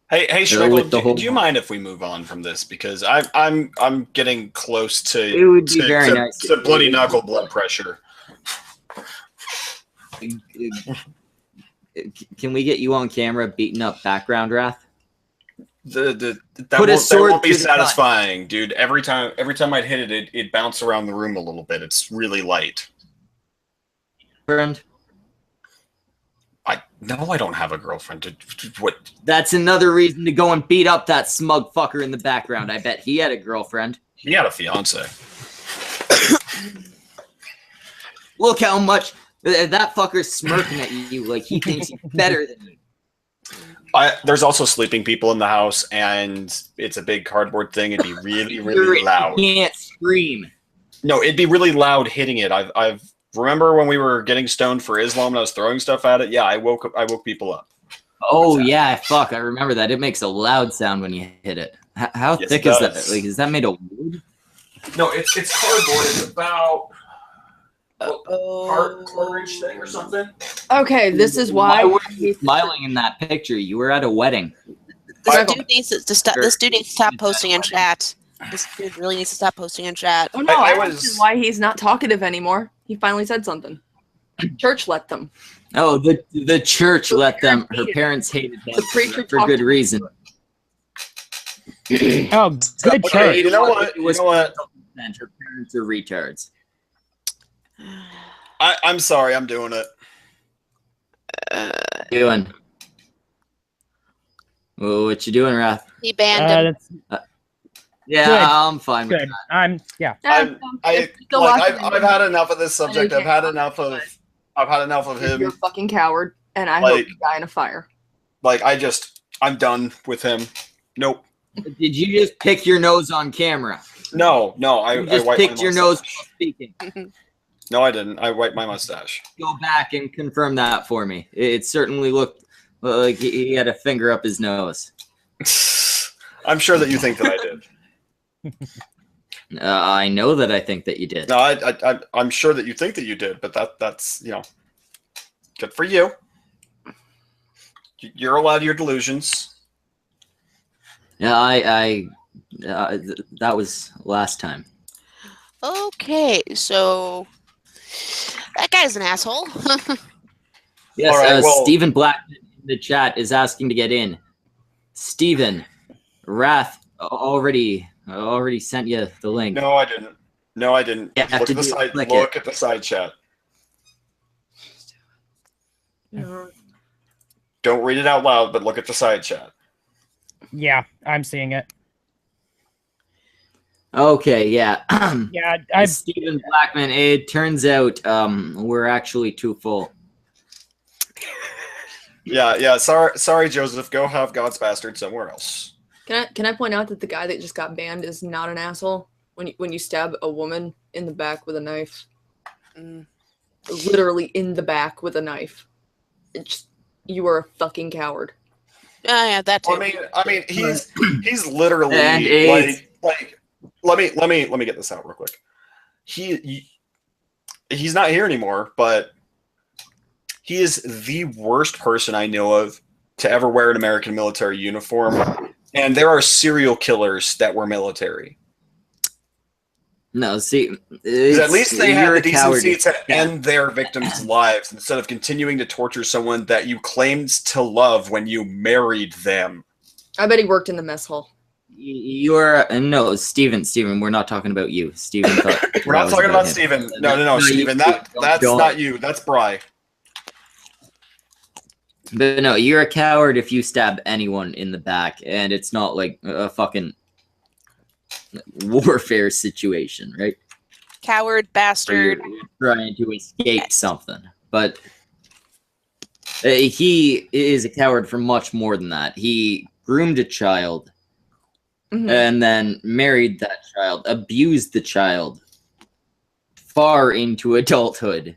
Hey, with Schmigel, the whole- do you mind if we move on from this? Because I'm getting close to It would be very nice to if- bloody knuckle blood pressure. Can we get you on camera beating up background wrath? That Put a sword won't be through the gun. satisfying, dude. Every time I'd hit it, it bounced around the room a little bit. It's really light. Friend? No, I don't have a girlfriend. What? That's another reason to go and beat up that smug fucker in the background. I bet he had a girlfriend. He had a fiance. Look how much that fucker's smirking at you like he thinks he's better than you. There's also sleeping people in the house, and it's a big cardboard thing. It'd be really, really loud. You can't scream. No, it'd be really loud hitting it. I've remember when we were getting stoned for Islam and I was throwing stuff at it? Yeah, I woke people up. Oh yeah, fuck! I remember that. It makes a loud sound when you hit it. How Yes, thick it is does. that? Like, is that made of wood? No, it's cardboard. It's about quarter-inch thing or something. Okay, this is Why why. were you smiling in that picture? You were at a wedding. This dude needs to stop. This dude needs to stop posting in chat. This dude really needs to stop posting in chat. Oh no, I understand why he's not talkative anymore. He finally said something. Church let them. Oh, the church let them. Her parents hated them The preacher for talked good to reason. Oh, good Okay, church. you know what? You know what? Her parents are retards. I'm sorry. I'm doing it. Doing. Well, what you doing, Wrath? He banned him. Yeah, Good. I'm fine with Good. that. I've had enough of this subject. I've had enough of You're a him. fucking coward, and I hope you die in a fire. Like I'm done with him. Nope. Did you just pick your nose on camera? No. You just picked your nose while speaking. No, I didn't. I wiped my mustache. Go back and confirm that for me. It certainly looked like he had a finger up his nose. I'm sure that you think that I did. I know that I think that you did. No, I'm sure that you think that you did, but that's good for you. You're allowed your delusions. Yeah, that was last time. Okay, so that guy's an asshole. Yes, All right, Stephen Black in the chat is asking to get in. Stephen, Wrath already sent you the link. No, I didn't. No, I didn't. You have Look to at the side. click Look it. at the side chat. Don't read it out loud, but look at the side chat. Yeah, I'm seeing it. Okay, yeah. Yeah, Stephen Blackman, it turns out we're actually too full. Yeah. Sorry, Joseph. Go have God's bastard somewhere else. Can I point out that the guy that just got banned is not an asshole when you stab a woman in the back with a knife? literally in the back with a knife. You are a fucking coward. Yeah, that too. I mean, he's literally And like. Let me get this out real quick. He's not here anymore, but he is the worst person I know of to ever wear an American military uniform. And there are serial killers that were military. No, see, at least they have the decency to Yeah. end their victims' lives instead of continuing to torture someone that you claimed to love when you married them. I bet he worked in the mess hall. You're no, Steven, we're not talking about you. Steven thought We're not talking about him. Steven. No, Steven. That's not you. That's Bry. But no, you're a coward if you stab anyone in the back, and it's not like a fucking warfare situation, right? Coward, bastard. Or you're trying to escape something. But he is a coward for much more than that. He groomed a child and then married that child, abused the child far into adulthood.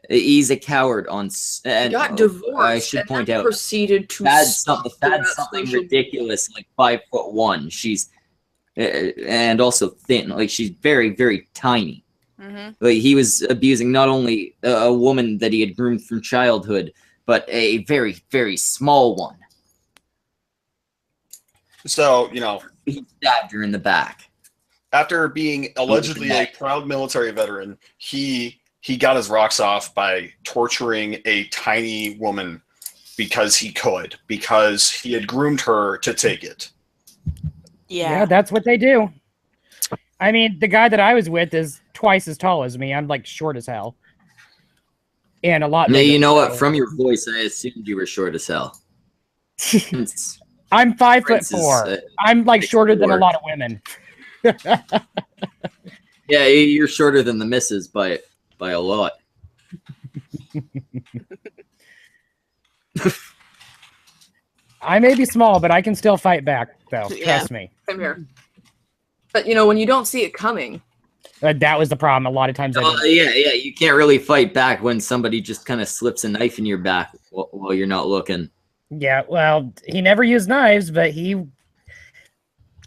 He's a coward on. And, Got divorced. I should and point then out. proceeded to That's stalk something ridiculous, like 5'1". She's and also thin, like she's very, very tiny. Like he was abusing not only a woman that he had groomed from childhood, but a very, very small one. So, he stabbed her in the back. After being allegedly a proud military veteran, he got his rocks off by torturing a tiny woman because he could, because he had groomed her to take it. Yeah, that's what they do. I mean, the guy that I was with is twice as tall as me. I'm like short as hell. And a lot. Now, you know what? From your voice, I assumed you were short as hell. I'm 5'4". I'm like shorter than a lot of women. Yeah, you're shorter than the missus by a lot. I may be small, but I can still fight back, though. Trust me. Same here. But when you don't see it coming. That was the problem. A lot of times. Yeah. You can't really fight back when somebody just kind of slips a knife in your back while you're not looking. Yeah, well, he never used knives, but he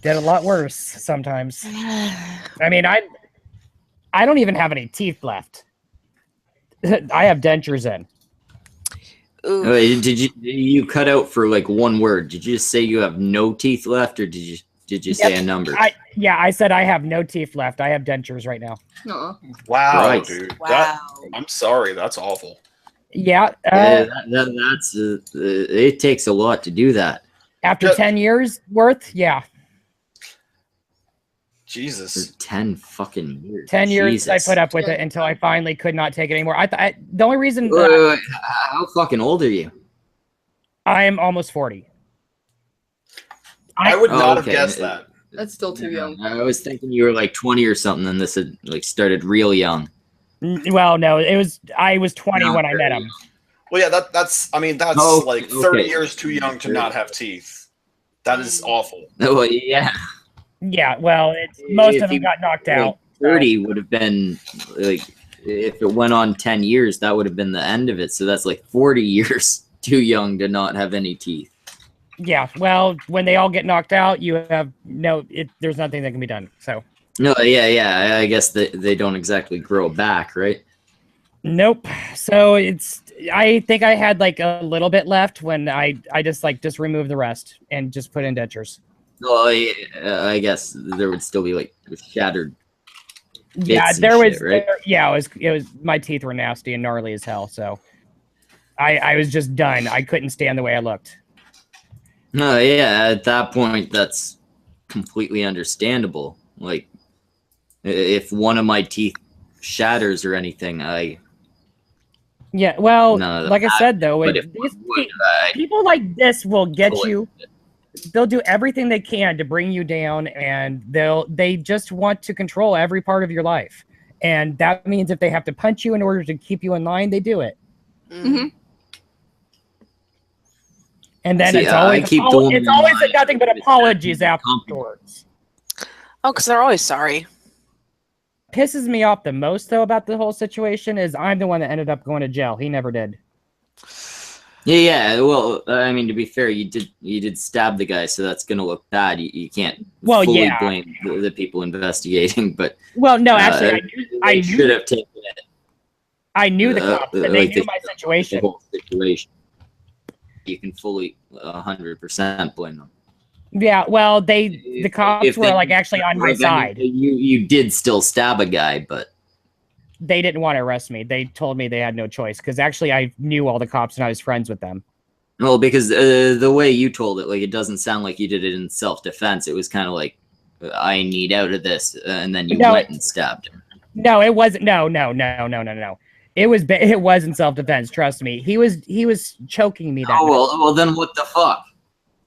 did a lot worse sometimes. I mean, I don't even have any teeth left. I have dentures in. Did you cut out for like one word? Did you just say you have no teeth left, or did you say a number? I said I have no teeth left. I have dentures right now. Wow, Right. dude. Wow. I'm sorry. That's awful. Yeah. That's it takes a lot to do that. After 10 years worth, yeah. Jesus. 10 fucking years. 10 years Jesus. I put up with it until I finally could not take it anymore. The only reason Wait. How fucking old are you? I am almost 40. I would not have guessed that. That's still too young. I was thinking you were like 20 or something, and this had like started real young. Well, no, I was 20 when I met him. Well, yeah, that's like 30 years too young to not have teeth. That is awful. Oh, yeah. Yeah, well, most of them got knocked out. 30 would have been like, if it went on 10 years, that would have been the end of it. So that's like 40 years too young to not have any teeth. Yeah, well, when they all get knocked out, you have there's nothing that can be done. So. No, yeah. I guess they don't exactly grow back, right? Nope. So I think I had like a little bit left when I just removed the rest and just put in dentures. Well, I guess there would still be like shattered. Yeah, there was. Right? It was. My teeth were nasty and gnarly as hell. So I was just done. I couldn't stand the way I looked. No, yeah. At that point, that's completely understandable. Like, if one of my teeth shatters or anything, Yeah, well, like I said, though, people like this will get you. They'll do everything they can to bring you down, and they just want to control every part of your life. And that means if they have to punch you in order to keep you in line, they do it. Mm-hmm. And then it's always nothing but apologies afterwards. Oh, because they're always sorry. pisses me off the most, though, about the whole situation is I'm the one that ended up going to jail. He never did. Yeah. Well, I mean, to be fair, you did stab the guy, so that's gonna look bad. You can't fully blame the people investigating, but no, actually, I should have taken it. I knew the cops, and they knew my situation. The whole situation. You can fully 100% blame them. Yeah, well, the cops were like actually on my side. You did still stab a guy, but they didn't want to arrest me. They told me they had no choice because actually I knew all the cops and I was friends with them. Well, because the way you told it, like, it doesn't sound like you did it in self-defense. It was kind of like, I need out of this, and then you went and stabbed him. No, it wasn't. No. It was in self-defense. Trust me. He was choking me. Well, then what the fuck?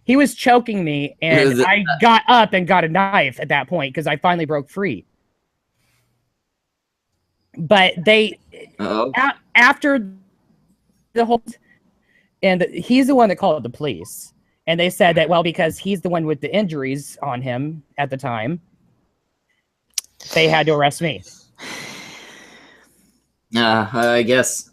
He was choking me, and I got up and got a knife at that point because I finally broke free. But after the whole, and he's the one that called the police, and they said that, well, because he's the one with the injuries on him at the time, they had to arrest me. I guess.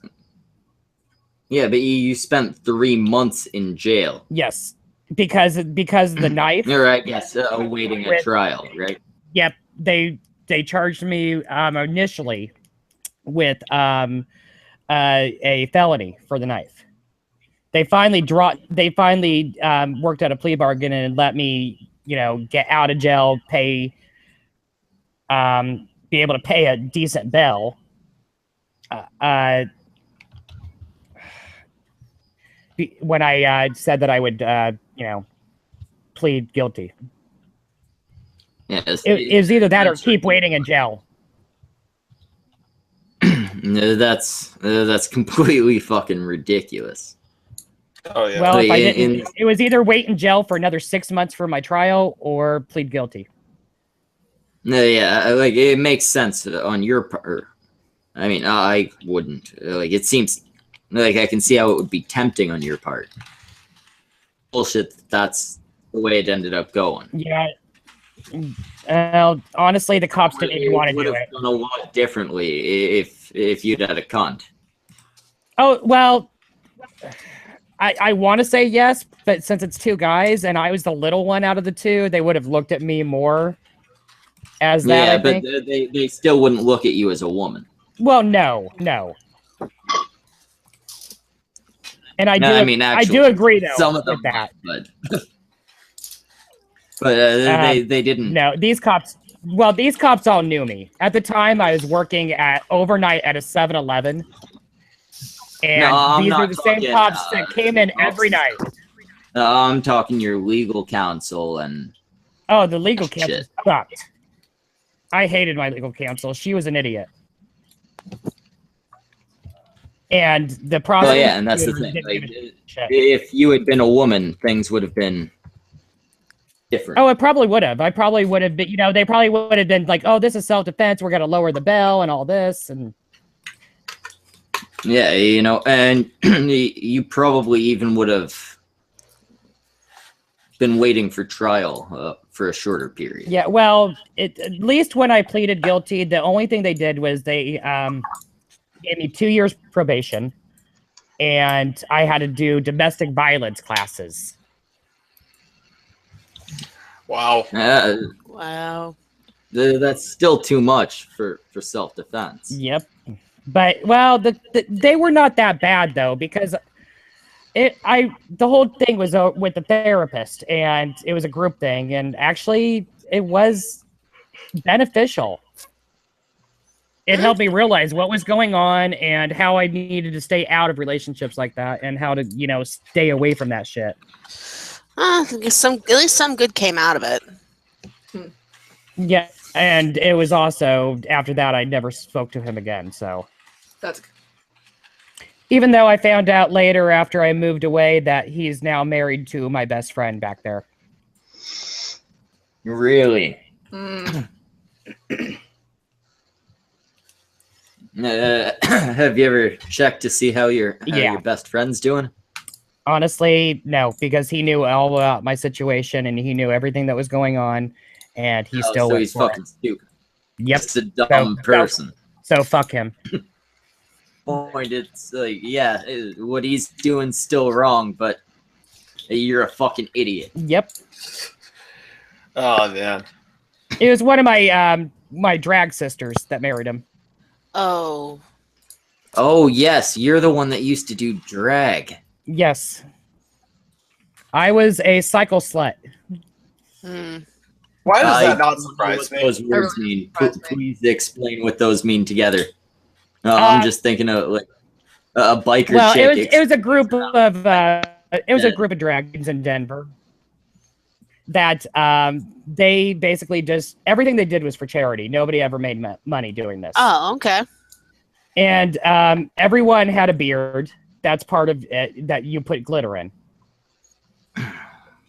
Yeah, but you spent 3 months in jail. Yes, because of the knife. Or I guess awaiting a trial, right? Yep, they charged me initially with a felony for the knife. They finally worked out a plea bargain and let me, get out of jail, be able to pay a decent bail. When I said that I would, plead guilty. Yes, it was either that or keep waiting in jail. That's completely fucking ridiculous. Oh yeah. Well, if I didn't, it was either wait in jail for another 6 months for my trial or plead guilty. Yeah, like, it makes sense on your part. I mean, I wouldn't. Like, it seems like I can see how it would be tempting on your part. Bullshit. That's the way it ended up going. Yeah. Honestly, the cops didn't even want to do it. Done a lot differently if you'd had a cunt. Oh well, I want to say yes, but since it's two guys and I was the little one out of the two, they would have looked at me more as that. Yeah, I but think. they still wouldn't look at you as a woman. Well, no. And I do agree though. Some of them with that, but they didn't. No, these cops all knew me. At the time, I was working overnight at a 7-Eleven. And these are the same cops that came in every night. I'm talking your legal counsel and... Oh, the legal counsel sucked. I hated my legal counsel. She was an idiot. And the prosecutor... Well, yeah, and that's the thing. Like, if you had been a woman, things would have been different. Oh, it probably would have. I probably would have been, they probably would have been like, oh, this is self-defense. We're going to lower the bell and all this. And... Yeah, and you probably even would have been waiting for trial for a shorter period. Yeah, well, at least when I pleaded guilty, the only thing they did was they gave me 2 years probation, and I had to do domestic violence classes. Wow. Wow. That's still too much for self-defense. Yep. But well, they were not that bad though, because the whole thing was with the therapist, and it was a group thing, and actually it was beneficial. It helped me realize what was going on and how I needed to stay out of relationships like that, and how to stay away from that shit. At least some good came out of it. Yeah, and it was also after that I never spoke to him again. So that's good. Even though I found out later after I moved away that he's now married to my best friend back there. Really? Have you ever checked to see how your best friend's doing? Honestly, no, because he knew all about my situation and he knew everything that was going on, and he still so went he's for fucking it. stupid. Yep. Just a dumb person. So fuck him. Point. It's like, yeah, what he's doing's still wrong, but you're a fucking idiot. Yep. Oh man. It was one of my my drag sisters that married him. Oh. Oh yes, you're the one that used to do drag. Yes. I was a cycle slut. Why does that not surprise me? Those words mean. Please explain what those mean together. I'm just thinking of like a biker Well, chick. it was a group of a group of drag queens in Denver that they basically just everything they did was for charity. Nobody ever made money doing this. Oh, okay. And everyone had a beard. That's part of it that you put glitter in.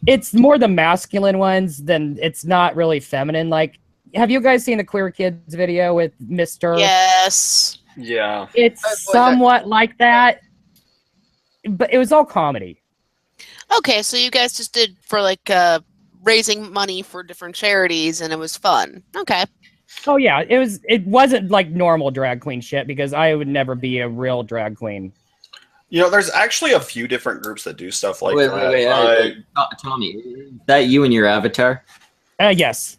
It's more the masculine ones than it's not really feminine. Like, have you guys seen the Queer Kids video with Mr.? Yes. Yeah. It's somewhat like that, but it was all comedy. Okay, so you guys just did for like raising money for different charities, and it was fun. Okay. Oh yeah, it wasn't like normal drag queen shit because I would never be a real drag queen. You know, there's actually a few different groups that do stuff like that. Wait, Tommy, is that you and your avatar? Yes.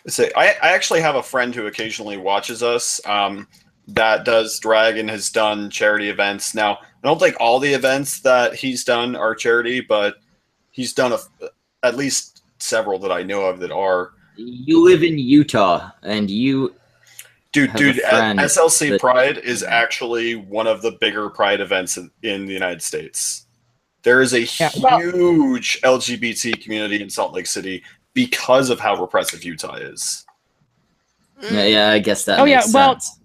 So I actually have a friend who occasionally watches us that does drag and has done charity events. Now, I don't think all the events that he's done are charity, but he's done at least several that I know of that are. You live in Utah, and you... Dude, SLC Pride is actually one of the bigger Pride events in the United States. There is a huge LGBT community in Salt Lake City because of how repressive Utah is. Yeah, I guess that makes sense.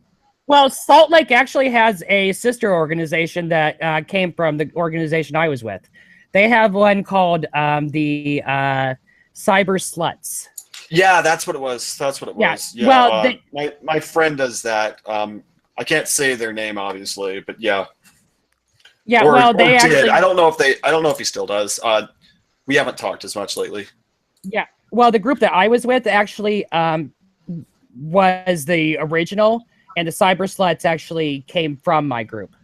Well, Salt Lake actually has a sister organization that came from the organization I was with. They have one called the Cyber Sluts. Yeah, that's what it was. That's what it was. Yeah. Well, my friend does that. I can't say their name, obviously, but yeah. Yeah, they actually. I don't know if he still does. We haven't talked as much lately. Yeah. Well, the group that I was with actually was the original, and the Cyber Sluts actually came from my group.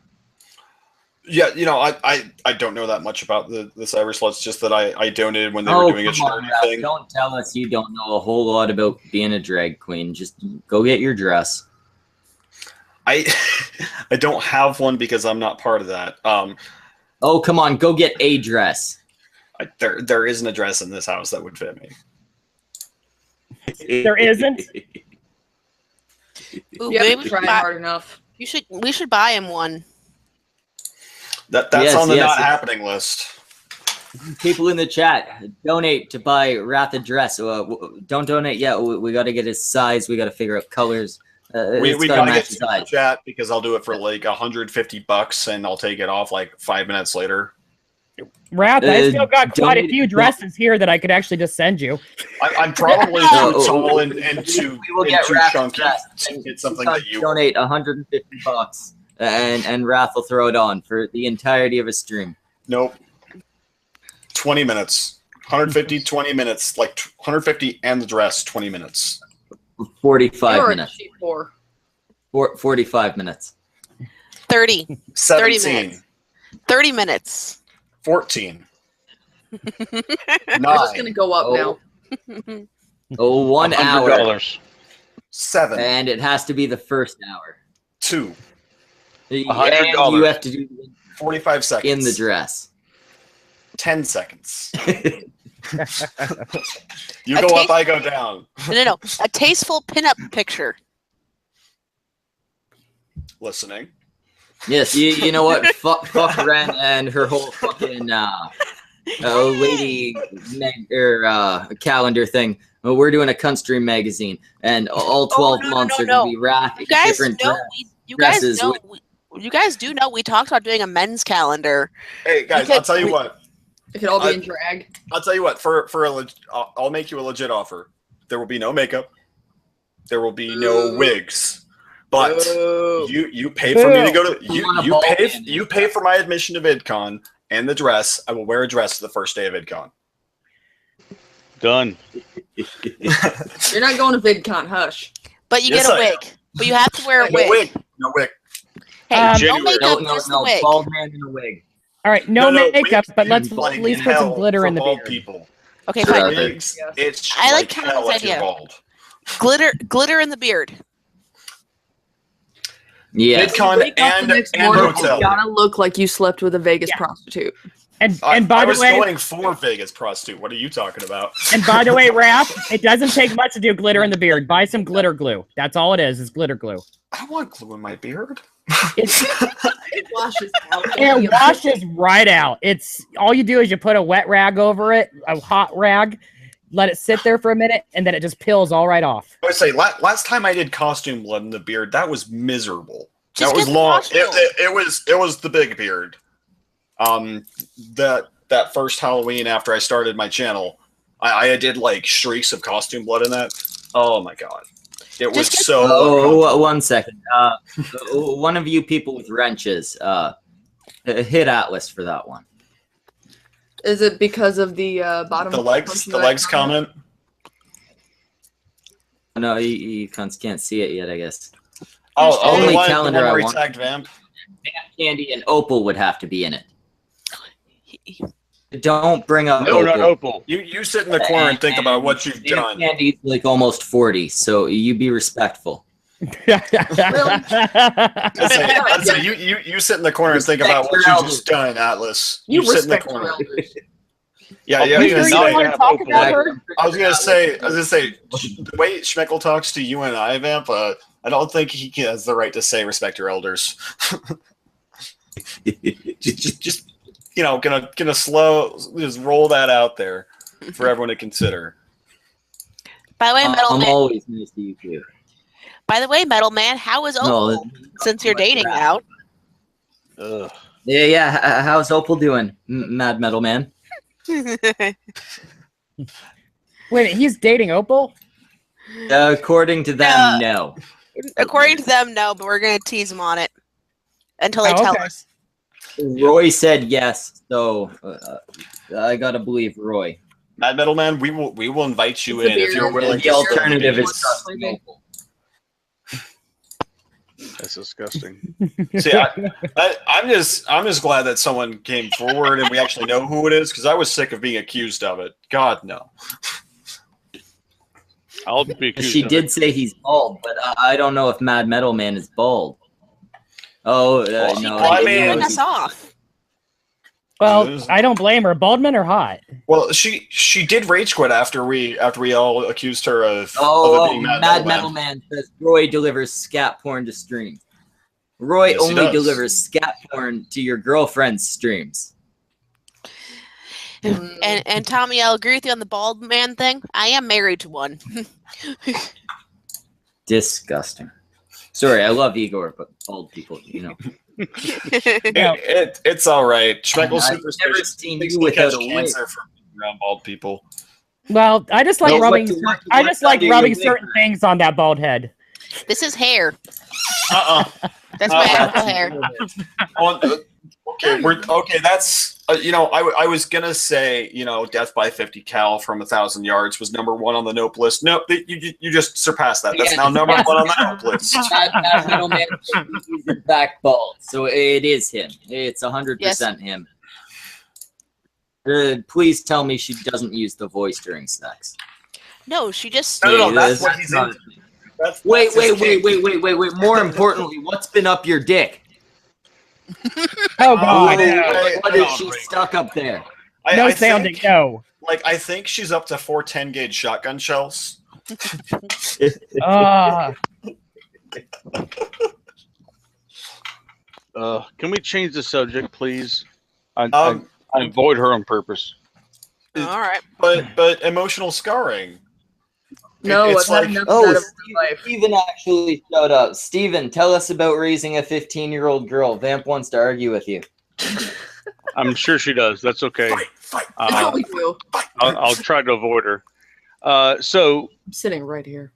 Yeah, you know, I don't know that much about the Cyber Sluts, just that I donated when they were doing a charity thing. Don't tell us you don't know a whole lot about being a drag queen. Just go get your dress. I don't have one because I'm not part of that. Oh, come on, go get a dress. There isn't a dress in this house that would fit me. There isn't? Ooh, You maybe haven't tried hard enough. We should buy him one. That's on the not happening list. People in the chat, donate to buy Wrath a dress. Don't donate yet. We got to get his size. We got to figure out colors. We got to get to the chat because I'll do it for like $150 and I'll take it off like 5 minutes later. Wrath, I still got quite a few dresses here that I could actually just send you. I'm probably too tall and too chunky to get something that you donate $150 and Wrath will throw it on for the entirety of a stream. Nope. 20 minutes. 150, 20 minutes. Like 150 and the dress, 20 minutes. 45 minutes. 45 minutes. 30. 17. 30 minutes. 30 minutes. 14. 9. We're just gonna go up now. 1 hour. 7. And it has to be the first hour. 2. $100. You have to do 45 seconds in the dress. 10 seconds. You go up, I go down. No. A tasteful pinup picture. Listening. Yes, you know what? Fuck Ren and her whole fucking lady calendar thing. We're doing a country magazine, and all 12 months are going to be Wrath. You guys different know. You guys do know we talked about doing a men's calendar. Hey guys, I'll tell you what. It could all be in drag. I'll tell you what. I'll make you a legit offer. There will be no makeup. There will be no wigs. But you pay for me to go to you pay for my admission to VidCon and the dress. I will wear a dress the first day of VidCon. Done. You're not going to VidCon, hush. But you Yes, get a I wig. But you have to wear a No wig. wig. No wig. Hey, no January. makeup, No, just the no, wig. bald man in a wig. All right, no makeup, wigs but let's is at like least put some hell glitter for in the bald beard. people. Okay, Sure. fine. Wigs, it's I like hell Kevin's if you're idea. bald. Glitter in the beard. Yes. VidCon Wake up the and next and morning, hotel. you gotta look like you slept with a Vegas prostitute. And I by the was way, going for Vegas prostitute. What are you talking about? and by the way, Raph, it doesn't take much to do glitter in the beard. Buy some glitter glue. That's all it is glitter glue. I don't want glue in my beard. It washes out. It washes right out. It's all you do is you put a wet rag over it, a hot rag, let it sit there for a minute, and then it just peels all right off. I would say last time I did costume blood in the beard, that was miserable. Just that was get the long. costume. It was the big beard. That first Halloween after I started my channel, I did like streaks of costume blood in that. Oh my god, it was so. Oh, 1 second. One of you people with wrenches, hit Atlas for that one. Is it because of the bottom? The legs comment. No, you can't see it yet, I guess. Oh, only the one calendar where I he want. tagged Vamp. Candy and Opal would have to be in it. Don't bring up No, Opal. not Opal. You sit in the corner and think about what you've done. Candy's like almost 40, so you be respectful. I'd say you sit in the corner and think about what you just done, Atlas. You sit in the corner. Yeah, yeah. I was gonna say, the way Schmeckle talks to you and I, Vamp, I don't think he has the right to say respect your elders. just gonna just roll that out there for everyone to consider. By the way, Metal I'm Man. always nice to you too. By the way, Metal Man, how is Opal since you're dating now? Yeah. How's Opal doing, Mad Metal Man? Wait, he's dating Opal? According to them, no. According to them, no, but we're gonna tease them on it until they tell us. Roy said yes, so I gotta believe Roy. Mad Metal Man, we will invite you in if you're willing. The alternative is trusting Opal. That's disgusting. See, I'm just glad that someone came forward and we actually know who it is, because I was sick of being accused of it. God no. I'll be accused. She did say he's bald, but I don't know if Mad Metal Man is bald. Oh no! I mean, us off. Well, I don't blame her. Bald men are hot. Well, she did rage quit after we all accused her of it being Mad Metal Man says Roy delivers scat porn to streams. Roy Yes, he only does. delivers scat porn to your girlfriend's streams. And Tommy, I'll agree with you on the bald man thing. I am married to one. Disgusting. Sorry, I love Igor, but bald people, It's all right. Schmeckle's I've never superstitious. seen Thinks you he'll without catch a wig. cancer from being around bald people. Well, I just like No, rubbing. what I just like do you rubbing think? certain things on that bald head. This is hair. That's Uh-uh. my actual hair. Okay. That's I was gonna say death by 50 cal from 1,000 yards was number 1 on the nope list. Nope, you just surpassed that. That's now number 1 on the nope list. Mad Metal Man is back bald, so it is him. It's 100% him. Please tell me she doesn't use the voice during sex. No, she just. No, that's what he's into. Wait. More importantly, what's been up your dick? Oh God! What is she stuck up there? No sounding. No. Like, I think she's up to 4 10-gauge shotgun shells. Can we change the subject, please? I avoid her on purpose. All right. But emotional scarring. No, it's I've like had enough of that of my life. Steven actually showed up. Steven, tell us about raising a 15-year-old girl. Vamp wants to argue with you. I'm sure she does. That's okay. No, we do. I'll try to avoid her. So I'm sitting right here.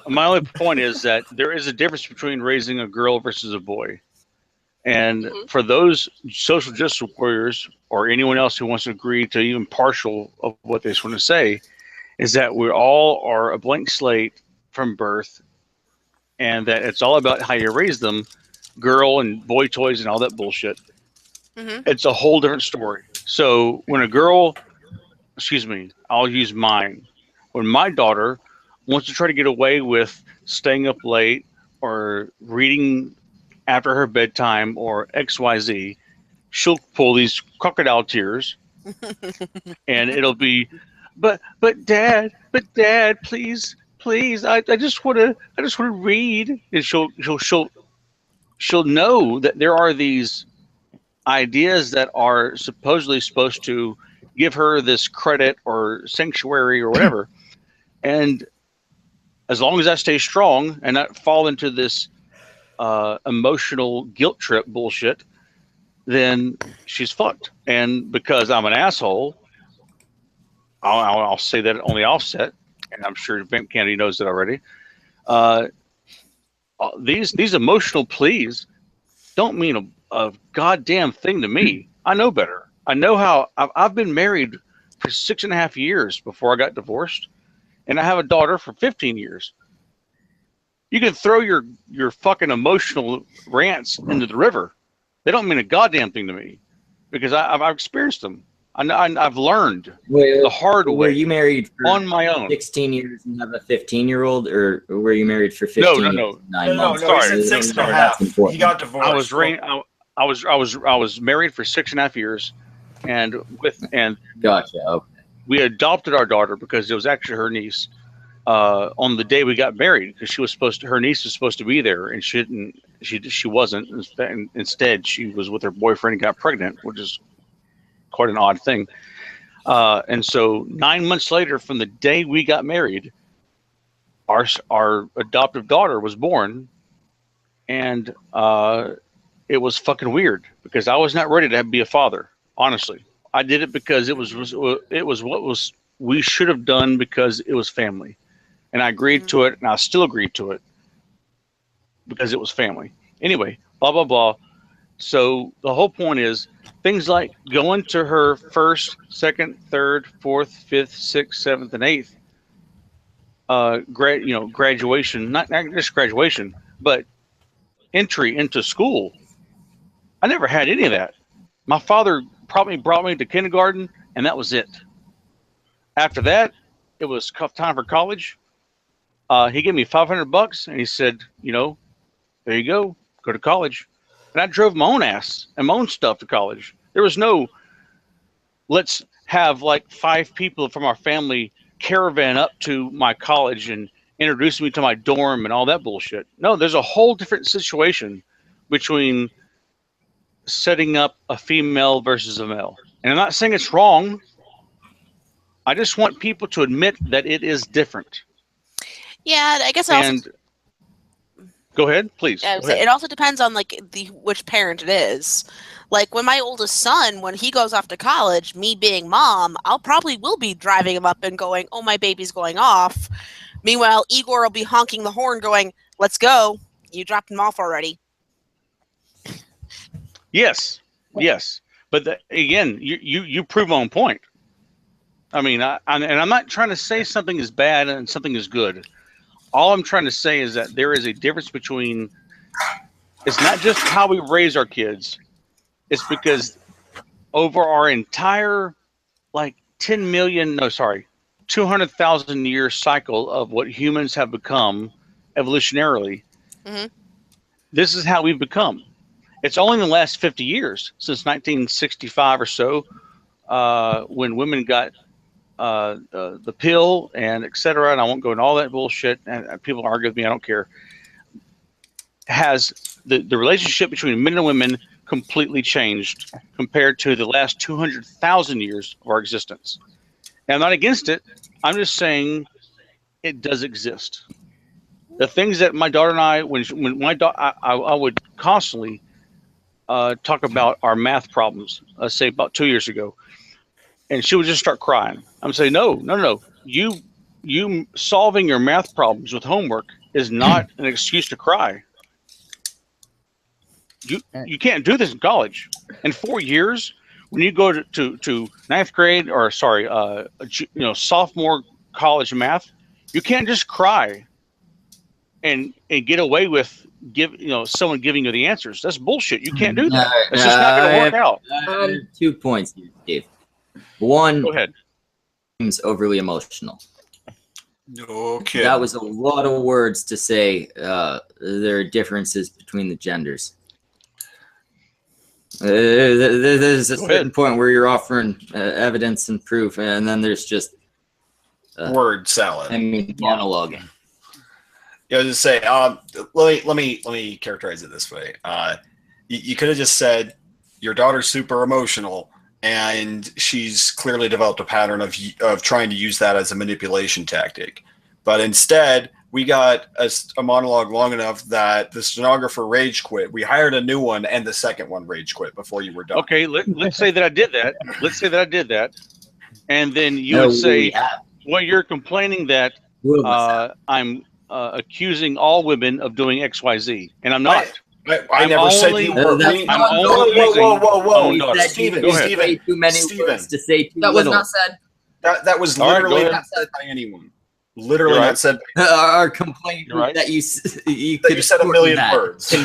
my only point is that there is a difference between raising a girl versus a boy. And for those social justice warriors or anyone else who wants to agree to even partial of what they just want to say, is that we all are a blank slate from birth, and that it's all about how you raise them, girl and boy toys and all that bullshit. It's a whole different story. So when a girl, excuse me, I'll use mine. When my daughter wants to try to get away with staying up late or reading after her bedtime or XYZ, she'll pull these crocodile tears and it'll be, but dad, please, I just want to read. And she'll know that there are these ideas that are supposedly supposed to give her this credit or sanctuary or whatever. And as long as I stay strong and not fall into this emotional guilt trip bullshit, then she's fucked. And because I'm an asshole, I'll say that on the offset, and I'm sure Vamp Candy knows it already. These emotional pleas don't mean a goddamn thing to me. I know better. I know how. I've been married for 6.5 years before I got divorced, and I have a daughter for 15 years. You can throw your fucking emotional rants into the river. They don't mean a goddamn thing to me because I've experienced them. I've learned the hard way. Were you married for on my own 16 years and have a 15-year-old, or were you married for 15 years and 9 months? No, he said 6.5. He got divorced. I was married for 6.5 years, and gotcha. Okay. We adopted our daughter because it was actually her niece. On the day we got married, because her niece was supposed to be there, and she wasn't. Instead, she was with her boyfriend and got pregnant, which is quite an odd thing. And so 9 months later, from the day we got married, our adoptive daughter was born, and it was fucking weird because I was not ready to be a father. Honestly, I did it because it was what we should have done because it was family. And I agreed to it, and I still agreed to it because it was family. Anyway, blah, blah, blah. So the whole point is things like going to her first, second, third, fourth, fifth, sixth, seventh, and eighth graduation, not just graduation, but entry into school. I never had any of that. My father probably brought me to kindergarten, and that was it. After that, it was time for college. He gave me $500 and he said, there you go to college. And I drove my own ass and my own stuff to college. There was no, let's have like 5 people from our family caravan up to my college and introduce me to my dorm and all that bullshit. No, there's a whole different situation between setting up a female versus a male. And I'm not saying it's wrong. I just want people to admit that it is different. Yeah, I guess. Go ahead, please. It also depends on which parent it is. Like when my oldest son, when he goes off to college, me being mom, I'll probably will be driving him up and going, "Oh, my baby's going off." Meanwhile, Igor will be honking the horn, going, "Let's go! You dropped him off already." Yes. But again, you prove on point. I mean, I'm not trying to say something is bad and something is good. All I'm trying to say is that there is a difference between, it's not just how we raise our kids. It's because over our entire 200,000 year cycle of what humans have become evolutionarily, this is how we've become. It's only in the last 50 years, since 1965 or so, when women got the pill and etc. And I won't go into all that bullshit. And people argue with me. I don't care. Has the relationship between men and women completely changed compared to the last 200,000 years of our existence? And I'm not against it. I'm just saying it does exist. The things that my daughter and I, when my daughter, I would constantly talk about our math problems. Say about 2 years ago. And she would just start crying. I'm saying, no. You solving your math problems with homework is not an excuse to cry. You can't do this in college. In 4 years, when you go to ninth grade, or sophomore college math. You can't just cry and get away with someone giving you the answers. That's bullshit. You can't do that. It's just not going to work out. 2 points here, Steve. One, go ahead. Seems overly emotional. Okay. That was a lot of words to say. There are differences between the genders. There's a certain point where you're offering evidence and proof, and then there's just word salad. I mean, monologuing. Yeah, I was just say, let me characterize it this way. You could have just said your daughter's super emotional, and she's clearly developed a pattern of trying to use that as a manipulation tactic. But instead, we got a monologue long enough that the stenographer rage quit. We hired a new one, and the second one rage quit before you were done. Okay, let's say that I did that. Let's say that I did that, and then you would say, well, you're complaining that I'm accusing all women of doing XYZ, and I'm not. I never said you were. Whoa, Steven, Steven, too many words to say too that little. was not said. That was literally not said by anyone. Literally not said. Our complaint that you said a million words.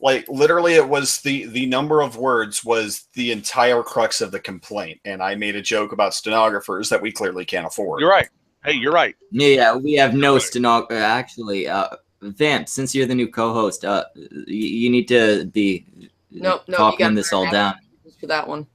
Like literally, it was the number of words was the entire crux of the complaint, and I made a joke about stenographers that we clearly can't afford. You're right. Hey, you're right. Yeah, we have no stenographer. Actually, Vamp, since you're the new co-host, you need to be copying this all down. For that one.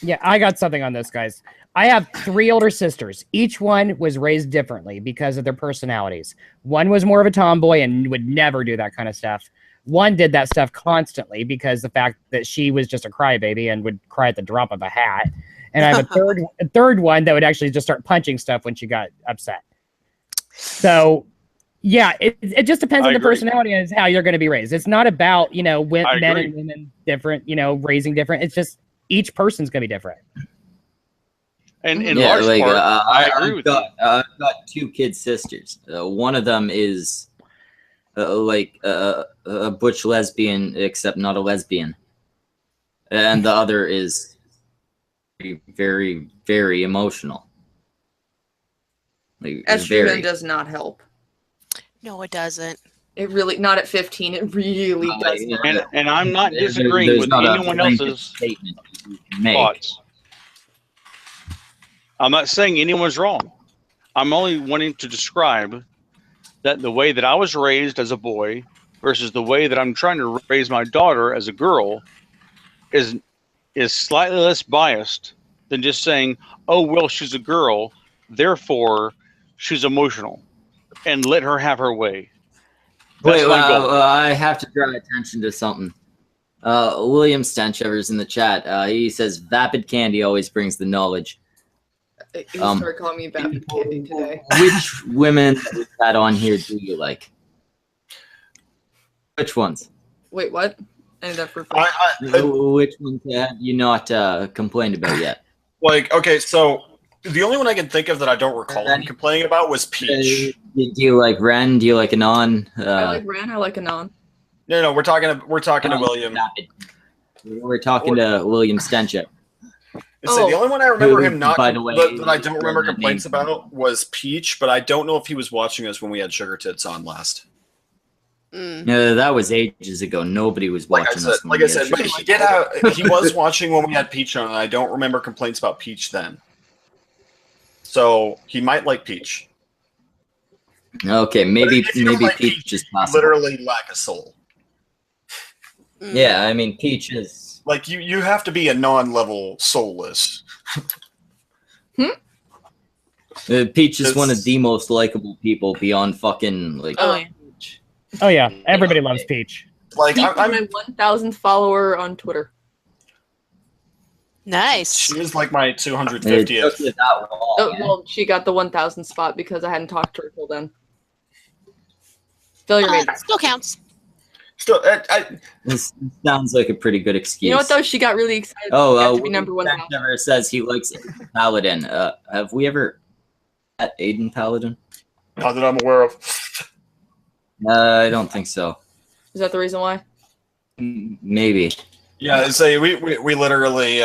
Yeah, I got something on this, guys. I have 3 older sisters. Each one was raised differently because of their personalities. One was more of a tomboy and would never do that kind of stuff. One did that stuff constantly because the fact that she was just a crybaby and would cry at the drop of a hat. And I have a third one that would actually just start punching stuff when she got upset. So, yeah, it just depends on the personality and how you're going to be raised. It's not about, men and women different, raising different. It's just each person's going to be different. And in large part, I agree with you. I've got 2 kid sisters. One of them is a butch lesbian, except not a lesbian. And the other is very, very emotional. Estrogen does not help. No, it doesn't. It really, not at 15. It really doesn't. And I'm not disagreeing with anyone else's thoughts. I'm not saying anyone's wrong. I'm only wanting to describe that the way that I was raised as a boy versus the way that I'm trying to raise my daughter as a girl is slightly less biased than just saying, oh, well, she's a girl, therefore she's emotional, and let her have her way. Wait, I have to draw attention to something. William Stenchever's in the chat. He says, vapid candy always brings the knowledge. He started calling me vapid candy today. Which women that on here do you like? Which ones? Wait, what? I need that for which ones have you not complained about yet? Okay, so the only one I can think of that I don't recall him complaining about was Peach. Do you like Ren? Do you like Anon? I like Ren. I like Anon. No, we're talking to William. We're talking to William Stenchev. So the only one I remember him not, by the way, that I don't remember complaints about was Peach, but I don't know if he was watching us when we had Sugar Tits on last. No, that was ages ago. Nobody was watching us. Like I said, but he was watching when we had Peach on, and I don't remember complaints about Peach then. So he might like Peach. Okay, maybe Peach is possible. Literally lack a soul. Yeah, I mean Peach is. Like you have to be a non-level soulless. Peach is one of the most likable people beyond fucking like. Oh yeah, everybody loves Peach. Like I'm my 1,000th follower on Twitter. Nice. She was like my 250th. Oh well, she got the 1,000 spot because I hadn't talked to her till then. Failure made. Still counts. Still, this sounds like a pretty good excuse. You know what though? She got really excited. To be number 1. Never says he likes Paladin. Have we ever met Aiden Paladin? Not that I'm aware of. I don't think so. Is that the reason why? Maybe. Yeah, say we literally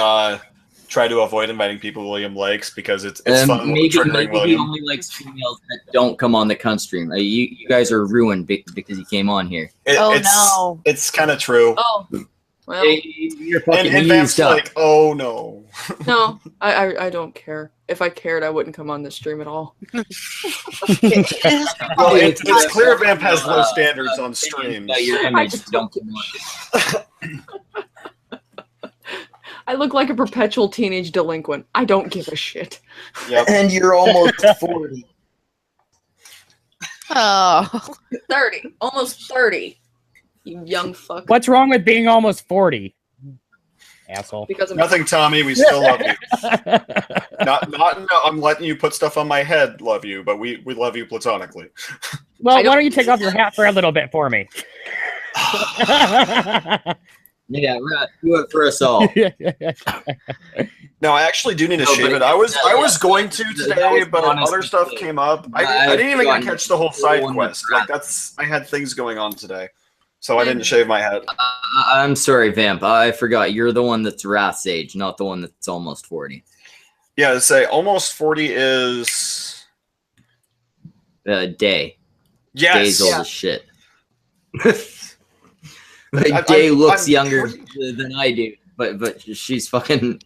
try to avoid inviting people William likes because it's fun maybe triggering he William. only likes females that don't come on the cunt stream. You guys are ruined because you came on here. It's kind of true. Oh, well. You're fucking And Vamp's used up. like, oh no. No, I don't care. If I cared, I wouldn't come on this stream at all. Well, it's clear Vamp has low standards on streams. I just don't give a shit. I look like a perpetual teenage delinquent. I don't give a shit. Yep. And you're almost 40. Oh. 30. Almost 30. You young fuck. What's wrong with being almost 40? Asshole. Because of Nothing, Tommy. We still love you. No, I'm letting you put stuff on my head, love you, but we love you platonically. Well, why don't you take off your hat for a little bit for me? Yeah, right. Do it for us all. No, I actually do need to shave it. I was going to today, but other stuff came up. I didn't even get to catch the whole side quest. Like I had things going on today, so I didn't shave my head. I'm sorry, Vamp. I forgot. You're the one that's Wrath's age, not the one that's almost 40. Yeah, to say almost 40 is Day. Yes. Day's old as shit. Like Day looks younger than I do, but she's fucking.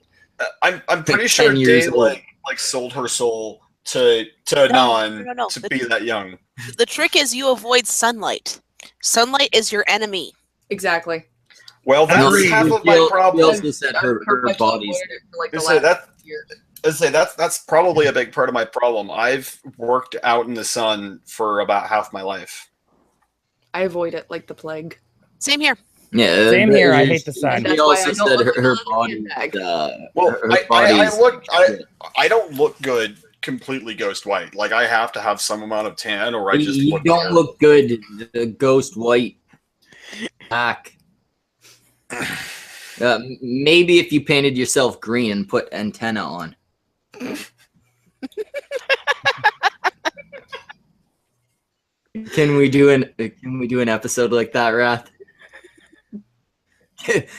I'm pretty sure 10 Day years old. like sold her soul to Non to be that young. The trick is you avoid sunlight. Sunlight is your enemy. Exactly. Well, that's half of my problem. She also said her body's. That's probably a big part of my problem. I've worked out in the sun for about half my life. I avoid it like the plague. Same here. Yeah, Same here. I hate the sun. She also said her body. Well, I I don't look good completely ghost white. Like I have to have some amount of tan, or I just you look don't look good. The ghost white, black. Maybe if you painted yourself green and put antenna on. Can we do an episode like that, Wrath?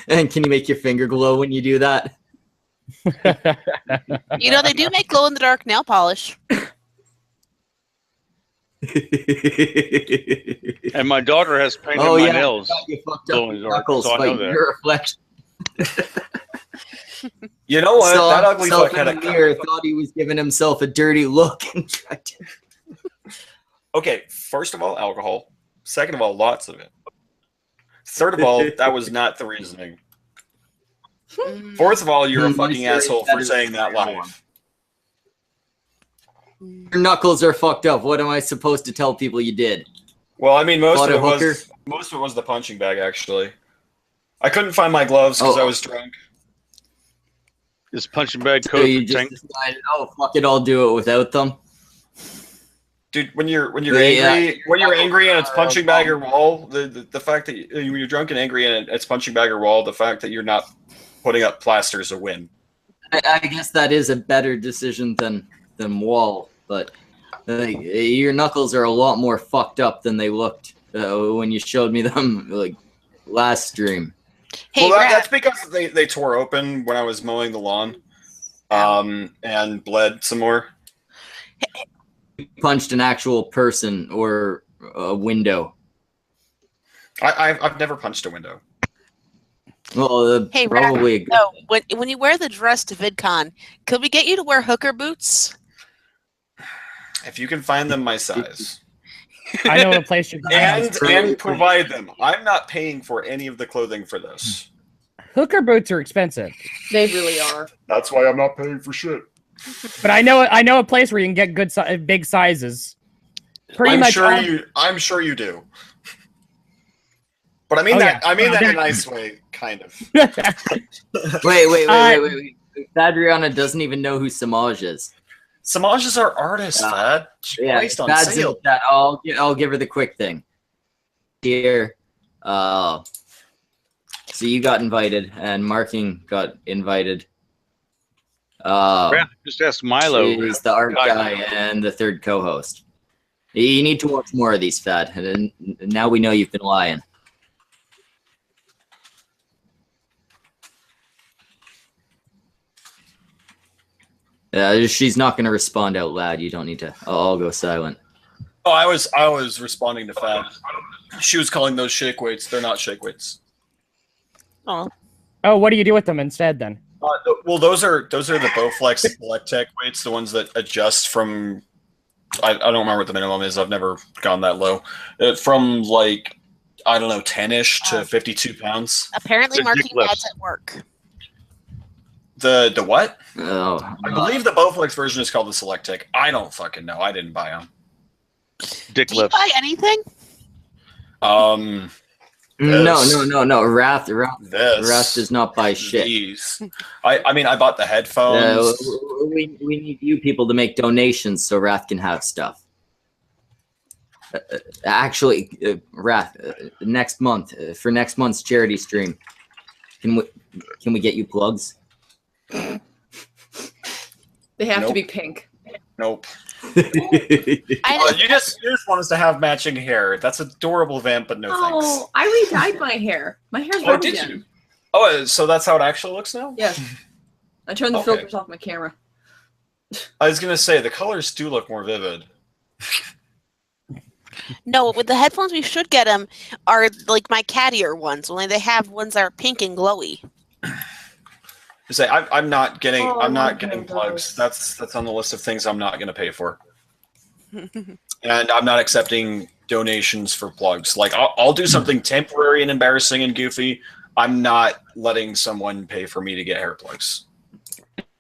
And can you make your finger glow when you do that? You know, they do make glow in the dark nail polish. And my daughter has painted my nails. You fucked glow up in the your dark, knuckles so I know by that. your reflection. You know what? Saw That ugly himself fuck had in a the mirror, thought he was giving himself a dirty look and tried to. Okay, first of all, alcohol. Second of all, lots of it. Third of all, that was not the reasoning. Fourth of all, you're a fucking asshole for saying that live. Your knuckles are fucked up. What am I supposed to tell people you did? Well, I mean, most of Bought a it was the punching bag. Actually, I couldn't find my gloves because I was drunk. This punching bag So coat. you just decided, oh fuck it, I'll do it without them. Dude, when you're Yeah. angry and it's punching bag or wall, the fact that when you're drunk and angry and it's punching bag or wall, the fact that you're not putting up plaster is a win. I guess that is a better decision than wall, but your knuckles are a lot more fucked up than they looked when you showed me them like last stream. Hey, well, that's because they tore open when I was mowing the lawn, and bled some more. Punched an actual person or a window. I've never punched a window. Well, Hey, probably. no, when you wear the dress to VidCon, could we get you to wear hooker boots? If you can find them my size. I know a place you can. And provide them. I'm not paying for any of the clothing for this. Hooker boots are expensive. They really are. That's why I'm not paying for shit. But I know a place where you can get good big sizes. I'm sure you do. But I mean that in a nice way, kind of. Wait. Adriana doesn't even know who Samaj is. Samaj is our artist, Thad. Yeah, Placed on Thad's sale. that. I'll give her the quick thing. Here, so you got invited, and Marking got invited. Just ask Milo. He's the art guy and the third co-host. You need to watch more of these, Thad. And now we know you've been lying. She's not going to respond out loud. You don't need to. I'll go silent. Oh, I was responding to Fab. She was calling those shake weights. They're not shake weights. Oh. Oh, what do you do with them instead then? Well, those are the Bowflex Select Tech weights, the ones that adjust from. I don't remember what the minimum is. I've never gone that low. From like, I don't know, 10-ish to 52 pounds. Apparently, marking ads at work. The what? Oh, I believe the Bowflex version is called the Select Tech. I don't fucking know. I didn't buy them. Do you buy anything? No. Wrath does not buy shit. I mean, I bought the headphones. We need you people to make donations so Wrath can have stuff. Actually, Wrath, next month for next month's charity stream, can we get you plugs? They have to be pink. Nope. You just want us to have matching hair. That's adorable, Vamp, but no thanks. Oh, I redyed my hair. My hair's red did again. you? Oh, so that's how it actually looks now? Yes. I turned the filters off my camera. I was gonna say the colors do look more vivid. No, with the headphones we should get them are like my cat ear ones. Only they have ones that are pink and glowy. Say I'm not getting those. plugs. That's on the list of things I'm not gonna pay for. And I'm not accepting donations for plugs. Like I'll do something temporary and embarrassing and goofy. I'm not letting someone pay for me to get hair plugs.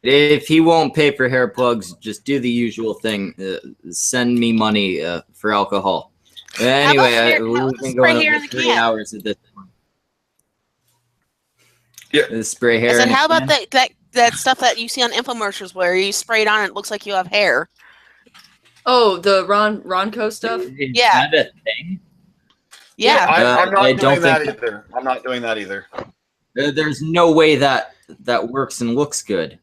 If he won't pay for hair plugs, just do the usual thing. Send me money for alcohol. Anyway, we've been going over 3 hours at this point. Yeah. Spray hair. I said, how about that stuff that you see on infomercials where you spray it on and it looks like you have hair? Oh, the Ronco stuff? Yeah. Is that a thing? Yeah. I'm not I doing don't that think- either. I'm not doing that either. There's no way that works and looks good.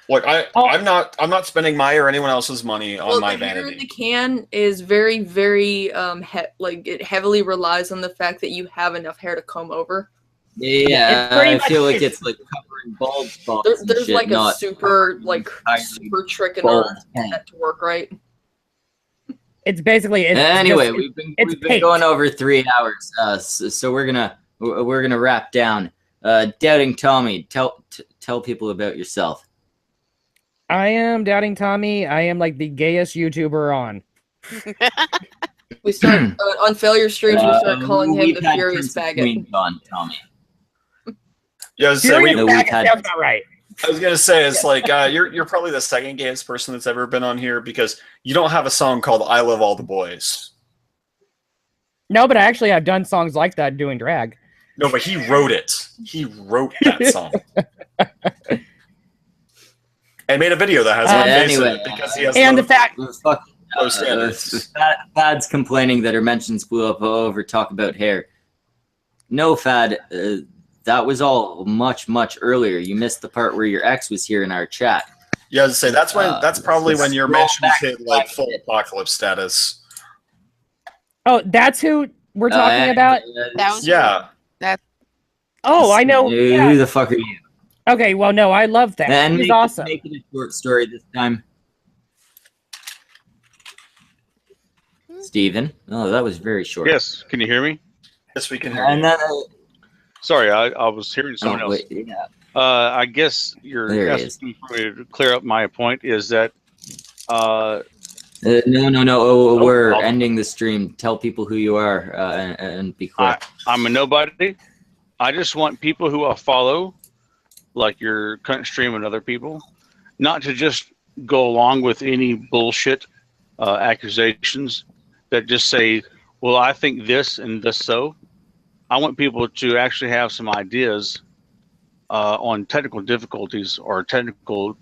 Look, I'm not spending my or anyone else's money on my the hair in vanity. the can is very, very it heavily relies on the fact that you have enough hair to comb over. Yeah, I feel like it's like covering bald spots. There's like a super trick in order to get that to work right. It's basically anyway. We've been going over 3 hours, so we're gonna wrap down. Doubting Tommy, tell people about yourself. I am Doubting Tommy. I am like the gayest YouTuber on. We start on failure streams. We start calling him the Furious Faggot. On Tommy. Yeah, I was gonna say, sounds about right. I was gonna say it's like you're probably the second gayest person that's ever been on here because you don't have a song called "I Love All the Boys." No, but I actually have done songs like that doing drag. No, but he wrote it. He wrote that song. And made a video that has one face in it because he has low standards. Fad's complaining that her mentions blew up over talk about hair. No, Fad, that was all much earlier. You missed the part where your ex was here in our chat. Yeah, I was to say that's probably when your mentions hit like full apocalypse status. Oh, that's who we're talking about? That was I know. Who the fuck are you? Okay, well, no, I love that. And He's awesome. Make it a short story this time. Steven? Oh, that was very short. Yes, can you hear me? Yes, we can hear you. Sorry, I was hearing someone else. Wait, yeah. I guess you're asking for me to clear up my point is that no. We're ending the stream. Tell people who you are and be quick. I'm a nobody. I just want people who I follow, like your current stream and other people, not to just go along with any bullshit accusations that just say, well, I think this and this so. I want people to actually have some ideas on technical difficulties or technical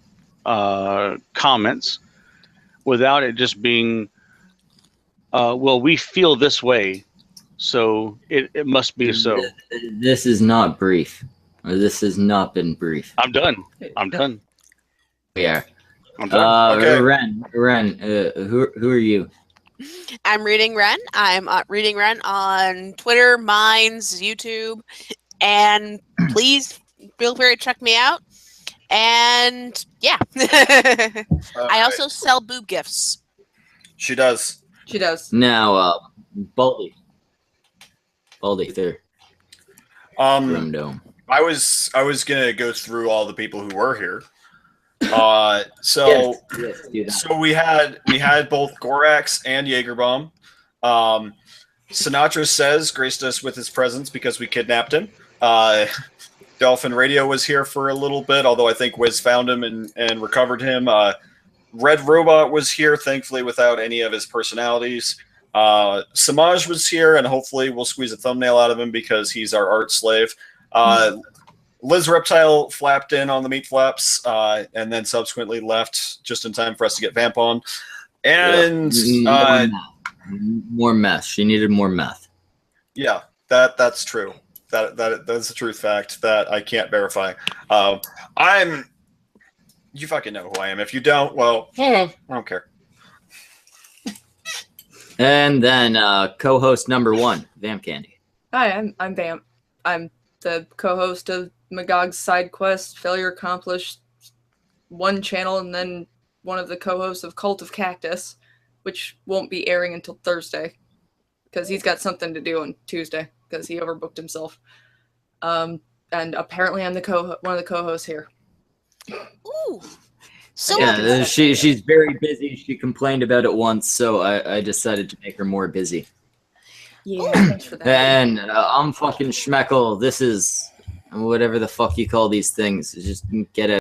comments without it just being, well, we feel this way, so it must be so. This is not brief. This has not been brief. I'm done. Yeah. I'm done. Okay. Ren, who are you? I'm Reading Ren. I'm Reading Ren on Twitter, Minds, YouTube, and please feel free to check me out. And yeah, I also sell boob gifts. She does. She does. Now, Baldy there. Grim Dome. I was gonna go through all the people who were here. So we had both Gorax and Jaegerbomb. Sinatra says graced us with his presence because we kidnapped him. Dolphin Radio was here for a little bit, although I think Wiz found him and recovered him. Red Robot was here, thankfully without any of his personalities. Samaj was here, and hopefully we'll squeeze a thumbnail out of him because he's our art slave. Liz Reptile flapped in on the meat flaps, and then subsequently left just in time for us to get Vamp on. And more meth. She needed more meth. Yeah, that's true. That's a truth fact that I can't verify. You fucking know who I am. If you don't, well, I don't care. And then co-host number 1, Vamp Candy. Hi, I'm Vamp. I'm the co-host of Magog's Side Quest, Failure Accomplished, one channel, and then one of the co-hosts of Cult of Cactus, which won't be airing until Thursday because he's got something to do on Tuesday because he overbooked himself. And apparently I'm one of the co-hosts here. Ooh. So yeah, she's very busy. She complained about it once, so I decided to make her more busy. Yeah, thanks for that. And I'm fucking Schmeckle. This is whatever the fuck you call these things. Just get out.